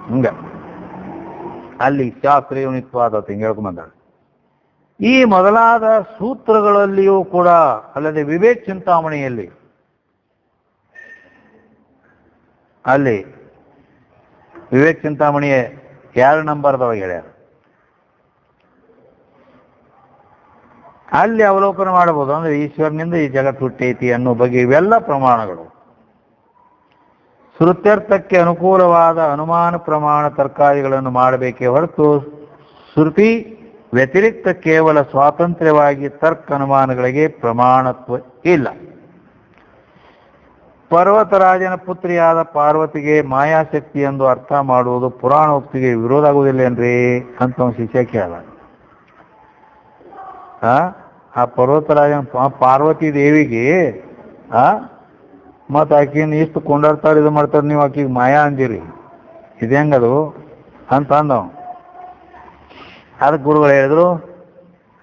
[SPEAKER 1] ಹಿಂಗ ಅಲ್ಲಿ ಶಾಸ್ತ್ರ ಯೋನಿತ್ವಾದ ಹಿಂಗೆ ಹೇಳ್ಕೊಂಬಂದಾಳೆ. ಈ ಮೊದಲಾದ ಸೂತ್ರಗಳಲ್ಲಿಯೂ ಕೂಡ, ಅಲ್ಲದೆ ವಿವೇಕ್ ಚಿಂತಾಮಣಿಯಲ್ಲಿ ಅಲ್ಲಿ ವಿವೇಕ್ ಚಿಂತಾಮಣಿಯ 2 ನಂಬರ್ದೊಳಗೆ ಹೇಳ್ಯಾರ. ಅಲ್ಲಿ ಅವಲೋಕನ ಮಾಡಬಹುದು. ಅಂದ್ರೆ ಈಶ್ವರನಿಂದ ಈ ಜಗತ್ತು ಹುಟ್ಟೈತಿ ಅನ್ನೋ ಬಗ್ಗೆ ಇವೆಲ್ಲ ಪ್ರಮಾಣಗಳು ಶ್ರುತ್ಯರ್ಥಕ್ಕೆ ಅನುಕೂಲವಾದ ಅನುಮಾನ ಪ್ರಮಾಣ ತರ್ಕಾದಿಗಳನ್ನು ಮಾಡಬೇಕೇ ಹೊರತು ಶ್ರುತಿ ವ್ಯತಿರಿಕ್ತ ಕೇವಲ ಸ್ವಾತಂತ್ರ್ಯವಾಗಿ ತರ್ಕ ಅನುಮಾನಗಳಿಗೆ ಪ್ರಮಾಣತ್ವ ಇಲ್ಲ. ಪರ್ವತರಾಜನ ಪುತ್ರಿಯಾದ ಪಾರ್ವತಿಗೆ ಮಾಯಾಶಕ್ತಿ ಎಂದು ಅರ್ಥ ಮಾಡುವುದು ಪುರಾಣೋಕ್ತಿಗೆ ವಿರೋಧ ಆಗುವುದಿಲ್ಲೇನ್ರಿ ಅಂತ ಒಂದು ಶಿಷ್ಯ ಕೇಳ. ಆ ಪರ್ವತರಾಜನ ಪಾರ್ವತಿ ದೇವಿಗೆ ಮತ್ತು ಆಕಿನ ಇಷ್ಟು ಕೊಂಡಾಡ್ತಾರೆ, ಇದು ಮಾಡ್ತಾರೆ, ನೀವು ಆಕಿಗೆ ಮಾಯಾ ಅಂದಿರಿ, ಇದು ಹೆಂಗದು ಅಂತ ಅಂದವ. ಅದಕ್ಕೆ ಗುರುಗಳು ಹೇಳಿದ್ರು,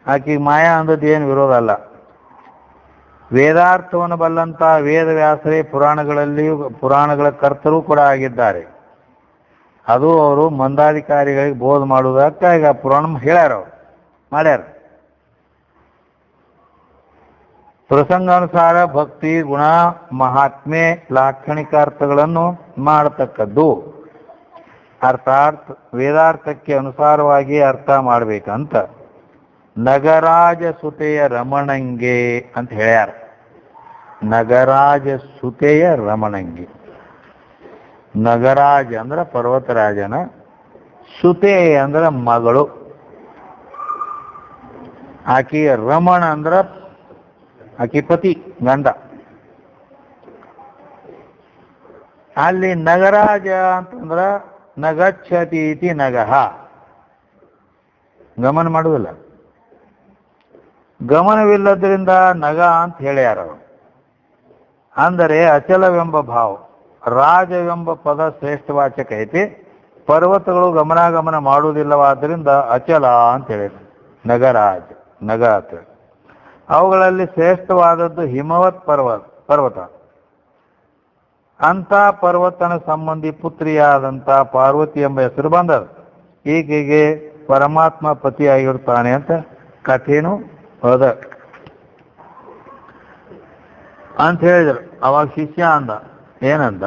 [SPEAKER 1] ಆಕಿಗೆ ಮಾಯಾ ಅಂದದ್ದು ಏನು ವಿರೋಧ ಅಲ್ಲ. ವೇದಾರ್ಥವನ್ನು ಬಲ್ಲಂತ ವೇದವ್ಯಾಸರೇ ಪುರಾಣಗಳ ಕರ್ತರು ಕೂಡ ಆಗಿದ್ದಾರೆ. ಅದು ಅವರು ಮಂದಾಧಿಕಾರಿಗಳಿಗೆ ಬೋಧ ಮಾಡುವುದಕ್ಕೆ ಈಗ ಪುರಾಣ ಹೇಳ್ಯಾರ, ಅವ್ರು ಮಾಡ್ಯಾರ. ಪ್ರಸಂಗಾನುಸಾರ ಭಕ್ತಿ ಗುಣ ಮಹಾತ್ಮೆ ಲಾಕ್ಷಣಿಕಾರ್ಥಗಳನ್ನು ಮಾಡತಕ್ಕದ್ದು. ಅರ್ಥಾತ್ ವೇದಾರ್ಥಕ್ಕೆ ಅನುಸಾರವಾಗಿ ಅರ್ಥ ಮಾಡ್ಬೇಕಂತ ನಗರಾಜ ಸುತೆಯ ರಮಣಂಗೆ ಅಂತ ಹೇಳ್ಯಾರ. ನಗರಾಜ ಸುತೆಯ ರಮಣಂಗೆ. ನಗರಾಜ ಅಂದ್ರ ಪರ್ವತರಾಜನ, ಸುತೆ ಅಂದ್ರ ಮಗಳು, ಆಕಿ ರಮಣ ಅಂದ್ರ ಆಕಿ ಪತಿ ಗಂಡ. ಅಲ್ಲಿ ನಗರಾಜ ಅಂತಂದ್ರ ನಗಚ್ಛತಿ ಇತಿ ನಗಹ, ಗಮನ ಮಾಡುವುದಿಲ್ಲ. ಗಮನವಿಲ್ಲದ್ರಿಂದ ನಗ ಅಂತ ಹೇಳ್ಯಾರ. ಅಂದರೆ ಅಚಲವೆಂಬ ಭಾವ. ರಾಜವೆಂಬ ಪದ ಶ್ರೇಷ್ಠವಾಚಕ ಐತಿ. ಪರ್ವತಗಳು ಗಮನಾಗಮನ ಮಾಡುವುದಿಲ್ಲವಾದ್ದರಿಂದ ಅಚಲ ಅಂತ ಹೇಳಿದ್ರು. ನಗರಾಜ ನಗ ಅಂತ. ಅವುಗಳಲ್ಲಿ ಶ್ರೇಷ್ಠವಾದದ್ದು ಹಿಮವತ್ ಪರ್ವತ. ಅಂತ ಪರ್ವತನ ಸಂಬಂಧಿ ಪುತ್ರಿಯಾದಂಥ ಪಾರ್ವತಿ ಎಂಬ ಹೆಸರು ಬಂದದ. ಈಕೆಗೆ ಪರಮಾತ್ಮ ಪತಿಯಾಗಿರ್ತಾನೆ ಅಂತ ಕಥೆನೂ ಹೋದ ಅಂತ ಹೇಳಿದ್ರು. ಅವಾಗ ಶಿಷ್ಯ ಅಂದ, ಏನಂದ,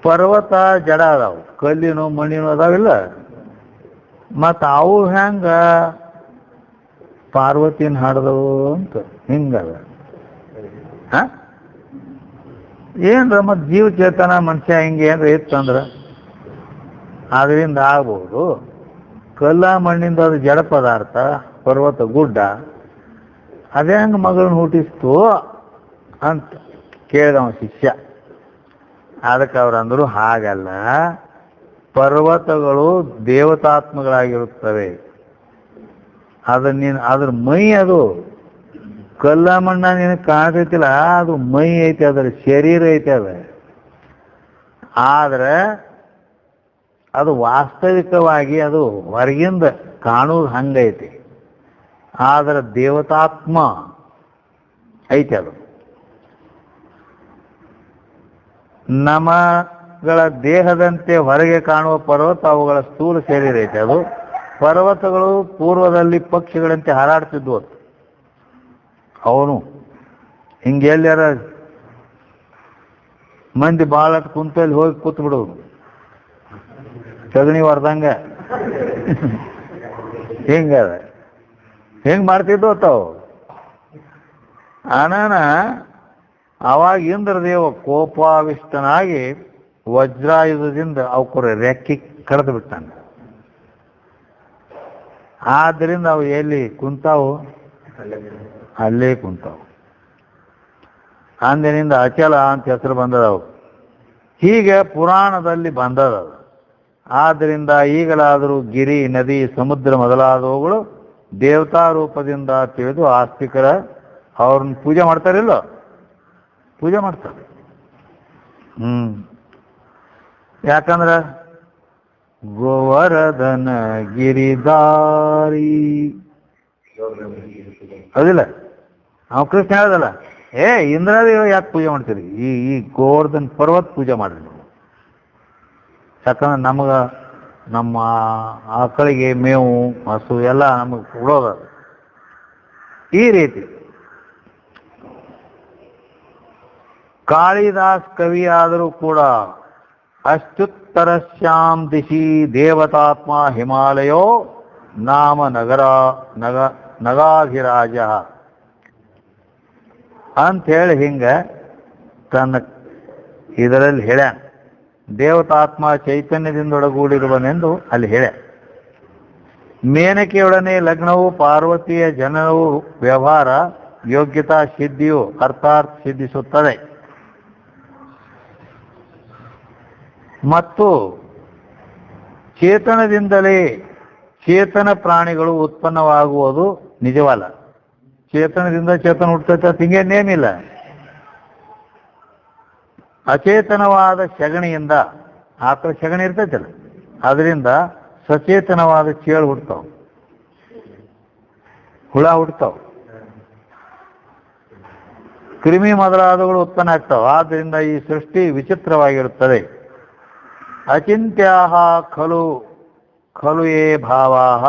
[SPEAKER 1] ಪರ್ವತ ಜಡ ಅದಾವು, ಕಲ್ಲಿನೂ ಮಣ್ಣಿನೂ ಅದಾವಿಲ್ಲ, ಮತ್ತು ಅವು ಹೆಂಗ ಪಾರ್ವತಿನ ಹಾಡ್ದವು ಅಂತ ಹಿಂಗದ. ಏನ್ರ ಮತ್ತು ಜೀವ ಚೇತನ ಮನುಷ್ಯ ಹಿಂಗೆ ಏನ್ರ ಇತ್ತಂದ್ರೆ ಅದರಿಂದ ಆಗ್ಬೋದು. ಕಲ್ಲ ಮಣ್ಣಿಂದ ಅದು ಜಡ ಪದಾರ್ಥ, ಪರ್ವತ ಗುಡ್ಡ, ಅದೇ ಹಂಗೆ ಮಗಳನ್ನ ಹುಟ್ಟಿಸ್ತು ಅಂತ ಕೇಳಿದವ ಶಿಷ್ಯ. ಅದಕ್ಕೆ ಅವ್ರಂದ್ರು, ಹಾಗಲ್ಲ, ಪರ್ವತಗಳು ದೇವತಾತ್ಮಗಳಾಗಿರುತ್ತವೆ. ಅದ್ರ ಮೈ, ಅದು ಕಲ್ಲ ಮಣ್ಣ ನಿನಗೆ ಕಾಣ್ತೈತಿಲ್ಲ, ಅದು ಮೈ ಐತಿ, ಅದರ ಶರೀರ ಐತಿ. ಆದ್ರೆ ಅದು ವಾಸ್ತವಿಕವಾಗಿ ಅದು ಹೊರಗಿಂದ ಕಾಣುವುದು ಹಂಗೈತಿ. ಆದ್ರೆ ದೇವತಾತ್ಮ ಐತಿ. ಅದು ನಮಗಳ ದೇಹದಂತೆ ಹೊರಗೆ ಕಾಣುವ ಪರ್ವತ ಅವುಗಳ ಸ್ಥೂಲ ಶರೀರ ಐತೆ. ಅದು ಪರ್ವತಗಳು ಪೂರ್ವದಲ್ಲಿ ಪಕ್ಷಿಗಳಂತೆ ಹಾರಾಡ್ತಿದ್ವು. ಅವನು ಹಿಂಗೆಲ್ಲಾರ ಮಂದಿ ಭಾಳ ಕುಂತಲ್ಲಿ ಹೋಗಿ ಕೂತ್ ಬಿಡೋದು, ಸಗಣಿ ಹೊರ್ದಂಗ ಹಿಂಗದ. ಹಿಂಗೆ ಮಾಡ್ತಿದ್ವು ತಾವು. ಅನಾನ ಅವಾಗ ಇಂದ್ರದೇವ ಕೋಪಾವಿಷ್ಟನಾಗಿ ವಜ್ರಾಯುಧದಿಂದ ಅವಕರ ರೆಕ್ಕಿ ಕಳೆದು ಬಿಟ್ಟಾನ. ಆದ್ದರಿಂದ ಅವು ಎಲ್ಲಿ ಕುಂತಾವು, ಅಲ್ಲೇ ಕುಂತಾವು. ಅಂದಿನಿಂದ ಅಚಲ ಅಂತ ಹೆಸರು ಬಂದದವು. ಹೀಗೆ ಪುರಾಣದಲ್ಲಿ ಬಂದದ. ಆದ್ದರಿಂದ ಈಗಲಾದರೂ ಗಿರಿ, ನದಿ, ಸಮುದ್ರ ಮೊದಲಾದವುಗಳು ದೇವತಾ ರೂಪದಿಂದ ತಿಳಿದು ಆಸ್ತಿಕರ ಅವ್ರನ್ನ ಪೂಜೆ ಮಾಡ್ತಾರಿಲ್ಲ, ಪೂಜೆ ಮಾಡ್ತಾರೆ. ಯಾಕಂದ್ರೆ ಗೋವರ್ಧನ ಗಿರಿದಾರಿ ಹೌದಿಲ್ಲ, ನಾವು ಕೃಷ್ಣ ಹೇಳದಲ್ಲ, ಇಂದ್ರದೇವ ಯಾಕೆ ಪೂಜೆ ಮಾಡ್ತೀರಿ, ಈ ಗೋವರ್ಧನ್ ಪರ್ವತ ಪೂಜೆ ಮಾಡ್ರಿ ನೀವು. ಯಾಕಂದ್ರೆ ನಮ್ಮ ಆಕಳಿಗೆ ಮೇವು, ಹಸು ಎಲ್ಲ ನಮಗೆ ಕೊಡೋದು. ಈ ರೀತಿ ಕಾಳಿದಾಸ್ ಕವಿ ಆದರೂ ಕೂಡ ಅತ್ಯುತ್ತರಶ್ಯಾಂ ದಿಶಿ ದೇವತಾತ್ಮ ಹಿಮಾಲಯೋ ನಾಮ ನಗಾಧಿರಾಜ ಅಂಥೇಳಿ ಹಿಂಗೆ ತನ್ನ ಇದರಲ್ಲಿ ಹೇಳ್ಯಾನ. ದೇವತಾತ್ಮ ಚೈತನ್ಯದಿಂದೊಡಗೂಡಿರುವನೆಂದು ಅಲ್ಲಿ ಹೇಳ್ಯ. ಮೇನಕೆಯೊಡನೆ ಲಗ್ನವು, ಪಾರ್ವತಿಯ ಜನನವು, ವ್ಯವಹಾರ ಯೋಗ್ಯತಾ ಸಿದ್ಧಿಯು ಅರ್ಥಾತ್ ಸಿದ್ಧಿಸುತ್ತದೆ. ಮತ್ತು ಚೇತನದಿಂದಲೇ ಚೇತನ ಪ್ರಾಣಿಗಳು ಉತ್ಪನ್ನವಾಗುವುದು ನಿಜವಲ್ಲ. ಚೇತನದಿಂದ ಚೇತನ ಹುಟ್ಟುತ್ತೆ, ಹಿಂಗೇನೇಮಿಲ್ಲ. ಅಚೇತನವಾದ ಸಗಣಿಯಿಂದ, ಆಕಳ ಸಗಣಿ ಇರ್ತೈತಲ್ಲ, ಅದರಿಂದ ಸಚೇತನವಾದ ಚೇಳು ಹುಡ್ತಾವ, ಹುಳ ಹುಡ್ತಾವ, ಕ್ರಿಮಿ ಮೊದಲಾದವುಗಳು ಉತ್ಪನ್ನ ಆಗ್ತಾವ. ಆದ್ದರಿಂದ ಈ ಸೃಷ್ಟಿ ವಿಚಿತ್ರವಾಗಿರುತ್ತದೆ. ಅಚಿಂತ್ಯಾಹ ಖಲು ಖಲು ಯೇ ಭಾವಾಹ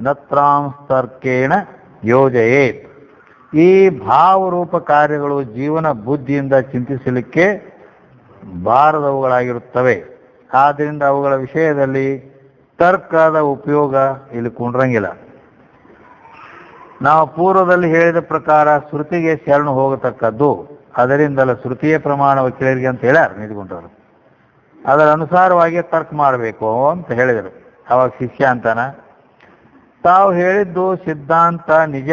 [SPEAKER 1] ನತ್ರಾಂಸ್ತರ್ಕೇಣ ಯೋಜಯೇತ್. ಈ ಭಾವರೂಪ ಕಾರ್ಯಗಳು ಜೀವನ ಬುದ್ಧಿಯಿಂದ ಚಿಂತಿಸಲಿಕ್ಕೆ ಬಾರದವುಗಳಾಗಿರುತ್ತವೆ. ಆದ್ದರಿಂದ ಅವುಗಳ ವಿಷಯದಲ್ಲಿ ತರ್ಕದ ಉಪಯೋಗ ಇಲ್ಲಿ ಕುಂಡ್ರಂಗಿಲ್ಲ. ನಾವು ಪೂರ್ವದಲ್ಲಿ ಹೇಳಿದ ಪ್ರಕಾರ ಶ್ರುತಿಗೆ ಶರಣು ಹೋಗತಕ್ಕದ್ದು, ಅದರಿಂದಲ್ಲ ಶ್ರುತಿಯ ಪ್ರಮಾಣ ವಕೀಲರಿಗೆ ಅಂತ ಹೇಳ್ಯಾರ ನಿಂತ್ಕೊಂಡವರು. ಅದರ ಅನುಸಾರವಾಗಿ ತರ್ಕ ಮಾಡಬೇಕು ಅಂತ ಹೇಳಿದರು. ಅವಾಗ ಶಿಷ್ಯ ಅಂತಾನ, ತಾವು ಹೇಳಿದ್ದು ಸಿದ್ಧಾಂತ ನಿಜ,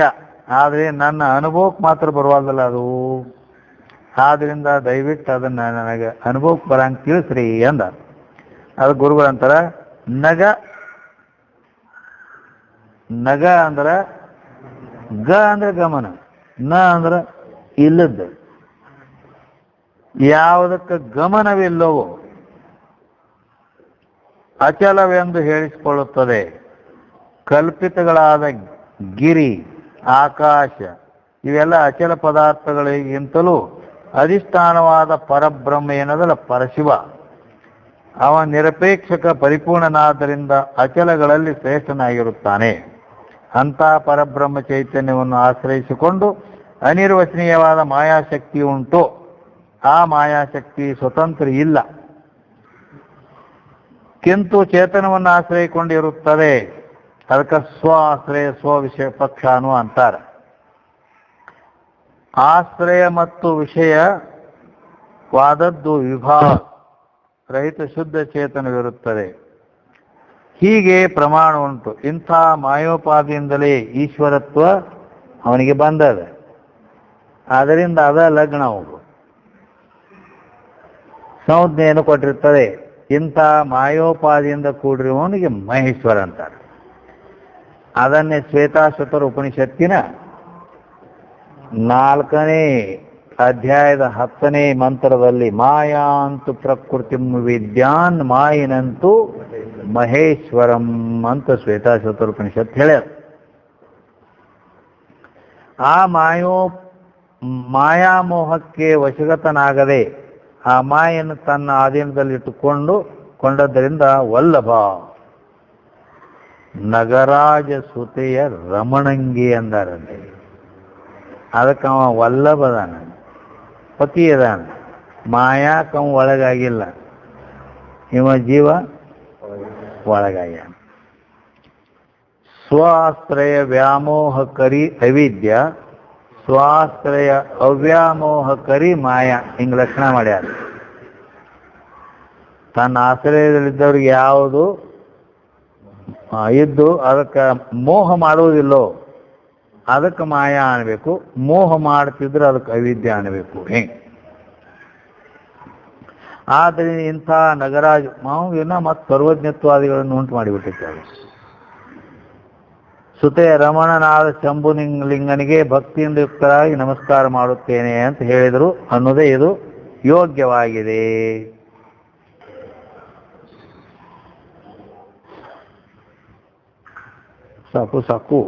[SPEAKER 1] ಆದರೆ ನನ್ನ ಅನುಭವಕ್ಕೆ ಮಾತ್ರ ಬರುವಲ್ಲ ಅದು. ಆದ್ರಿಂದ ದಯವಿಟ್ಟು ಅದನ್ನ ನನಗೆ ಅನುಭವಕ್ಕೆ ಬರಂಗೆ ತಿಳಿಸ್ರಿ ಅಂದ. ಅದು ಗುರುಗಳಂತಾರ, ನಗ ನಗ ಅಂದ್ರೆ ಗ ಅಂದ್ರೆ ಗಮನ, ನ ಅಂದ್ರೆ ಇಲ್ಲದ್ದು. ಯಾವುದಕ್ಕೆ ಗಮನವಿಲ್ಲವೋ ಅಚಲವೆಂದು ಹೇಳಿಸಿಕೊಳ್ಳುತ್ತದೆ. ಕಲ್ಪಿತಗಳಾದ ಗಿರಿ, ಆಕಾಶ ಇವೆಲ್ಲ ಅಚಲ ಪದಾರ್ಥಗಳಿಗಿಂತಲೂ ಅಧಿಷ್ಠಾನವಾದ ಪರಬ್ರಹ್ಮ ಏನದಲ್ಲ ಪರಶಿವ. ಅವ ನಿರಪೇಕ್ಷಕ ಪರಿಪೂರ್ಣನಾದ್ದರಿಂದ ಅಚಲಗಳಲ್ಲಿ ಶ್ರೇಷ್ಠನಾಗಿರುತ್ತಾನೆ. ಅಂಥ ಪರಬ್ರಹ್ಮ ಚೈತನ್ಯವನ್ನು ಆಶ್ರಯಿಸಿಕೊಂಡು ಅನಿರ್ವಚನೀಯವಾದ ಮಾಯಾಶಕ್ತಿ ಉಂಟು. ಆ ಮಾಯಾಶಕ್ತಿ ಸ್ವತಂತ್ರ ಇಲ್ಲ, ಕಿಂತು ಚೇತನವನ್ನು ಆಶ್ರಯಿಕೊಂಡಿರುತ್ತದೆ. ಅದಕ್ಕೆ ಸ್ವ ಆಶ್ರಯ ಸ್ವವಿಷಯ ಪಕ್ಷಾನು ಅಂತಾರೆ. ಆಶ್ರಯ ಮತ್ತು ವಿಷಯವಾದದ್ದು ವಿಭಾಗ ರಹಿತ ಶುದ್ಧ ಚೇತನವಿರುತ್ತದೆ. ಹೀಗೆ ಪ್ರಮಾಣ ಉಂಟು. ಇಂಥ ಮಾಯೋಪಾದಿಯಿಂದಲೇ ಈಶ್ವರತ್ವ ಅವನಿಗೆ ಬಂದದ. ಆದ್ದರಿಂದ ಅದ ಲಗ್ನ ಹೋಗು ಸಂಜ್ಞೆಯನ್ನು ಕೊಟ್ಟಿರ್ತದೆ. ಇಂಥ ಮಾಯೋಪಾದಿಯಿಂದ ಕೂಡಿರುವವನಿಗೆ ಮಹೇಶ್ವರ ಅಂತಾರೆ. ಅದನ್ನೇ ಶ್ವೇತಾಶ್ವತರ ಉಪನಿಷತ್ತಿನ 4ನೇ ಅಧ್ಯಾಯದ 10ನೇ ಮಂತ್ರದಲ್ಲಿ ಮಾಯಾಂತು ಪ್ರಕೃತಿ ವಿದ್ಯಾನ್ ಮಾಯಿನಂತೂ ಮಹೇಶ್ವರಂ ಅಂತ ಶ್ವೇತಾಶ್ವತರ ಉಪನಿಷತ್ತು ಹೇಳ್ಯಾರ. ಆ ಮಾಯಾಮೋಹಕ್ಕೆ ವಶಗತನಾಗದೆ ಆ ಮಾಯನ್ನು ತನ್ನ ಕೊಂಡದ್ದರಿಂದ ವಲ್ಲಭ ನಗರಾಜ ಸುತೆಯ ರಮಣಂಗಿ ಅಂದಾರಂತೆ. ಅದಕ್ಕೆ ಅವ ವಲ್ಲಭದಾನ, ಪತಿ ಅದಾನ, ಮಾಯಾಕವ ಒಳಗಾಗಿಲ್ಲ, ಇವ ಜೀವ ಒಳಗಾಗ್ಯಾನ. ಸ್ವಾಶ್ರಯ ವ್ಯಾಮೋಹಕರಿ ಅವಿದ್ಯ, ಸ್ವಾಶ್ರಯ ಅವ್ಯಾಮೋಹಕರಿ ಮಾಯಾ, ಹಿಂಗೆ ಲಕ್ಷಣ ಮಾಡ್ಯಾರ. ತನ್ನ ಆಶ್ರಯದಲ್ಲಿದ್ದವ್ರಿಗೆ ಯಾವುದು ಇದ್ದು ಅದಕ್ಕೆ ಮೋಹ ಮಾಡುವುದಿಲ್ಲೋ ಅದಕ್ಕೆ ಮಾಯಾ ಅನ್ಬೇಕು, ಮೋಹ ಮಾಡ್ತಿದ್ರೆ ಅದಕ್ಕೆ ಅವಿದ್ಯೆ ಅನ್ಬೇಕು. ಹೆಂಗೆ ಆದರೆ ಇಂಥ ನಗರಾಜ ಮಾವಿನ ಮತ್ತು ಸರ್ವಜ್ಞತ್ವಾದಿಗಳನ್ನು ಉಂಟು ಮಾಡಿಬಿಟ್ಟಿರ್ತಾರೆ. ಸುತೆಯ ರಮಣನಾದ ಶಂಭುಲಿಂಗನಿಗೆ ಭಕ್ತಿಯಿಂದ ಯುಕ್ತರಾಗಿ ನಮಸ್ಕಾರ ಮಾಡುತ್ತೇನೆ ಅಂತ ಹೇಳಿದರು ಅನ್ನೋದೇ ಇದು ಯೋಗ್ಯವಾಗಿದೆ. ಸಾಕು ಸಾಕು.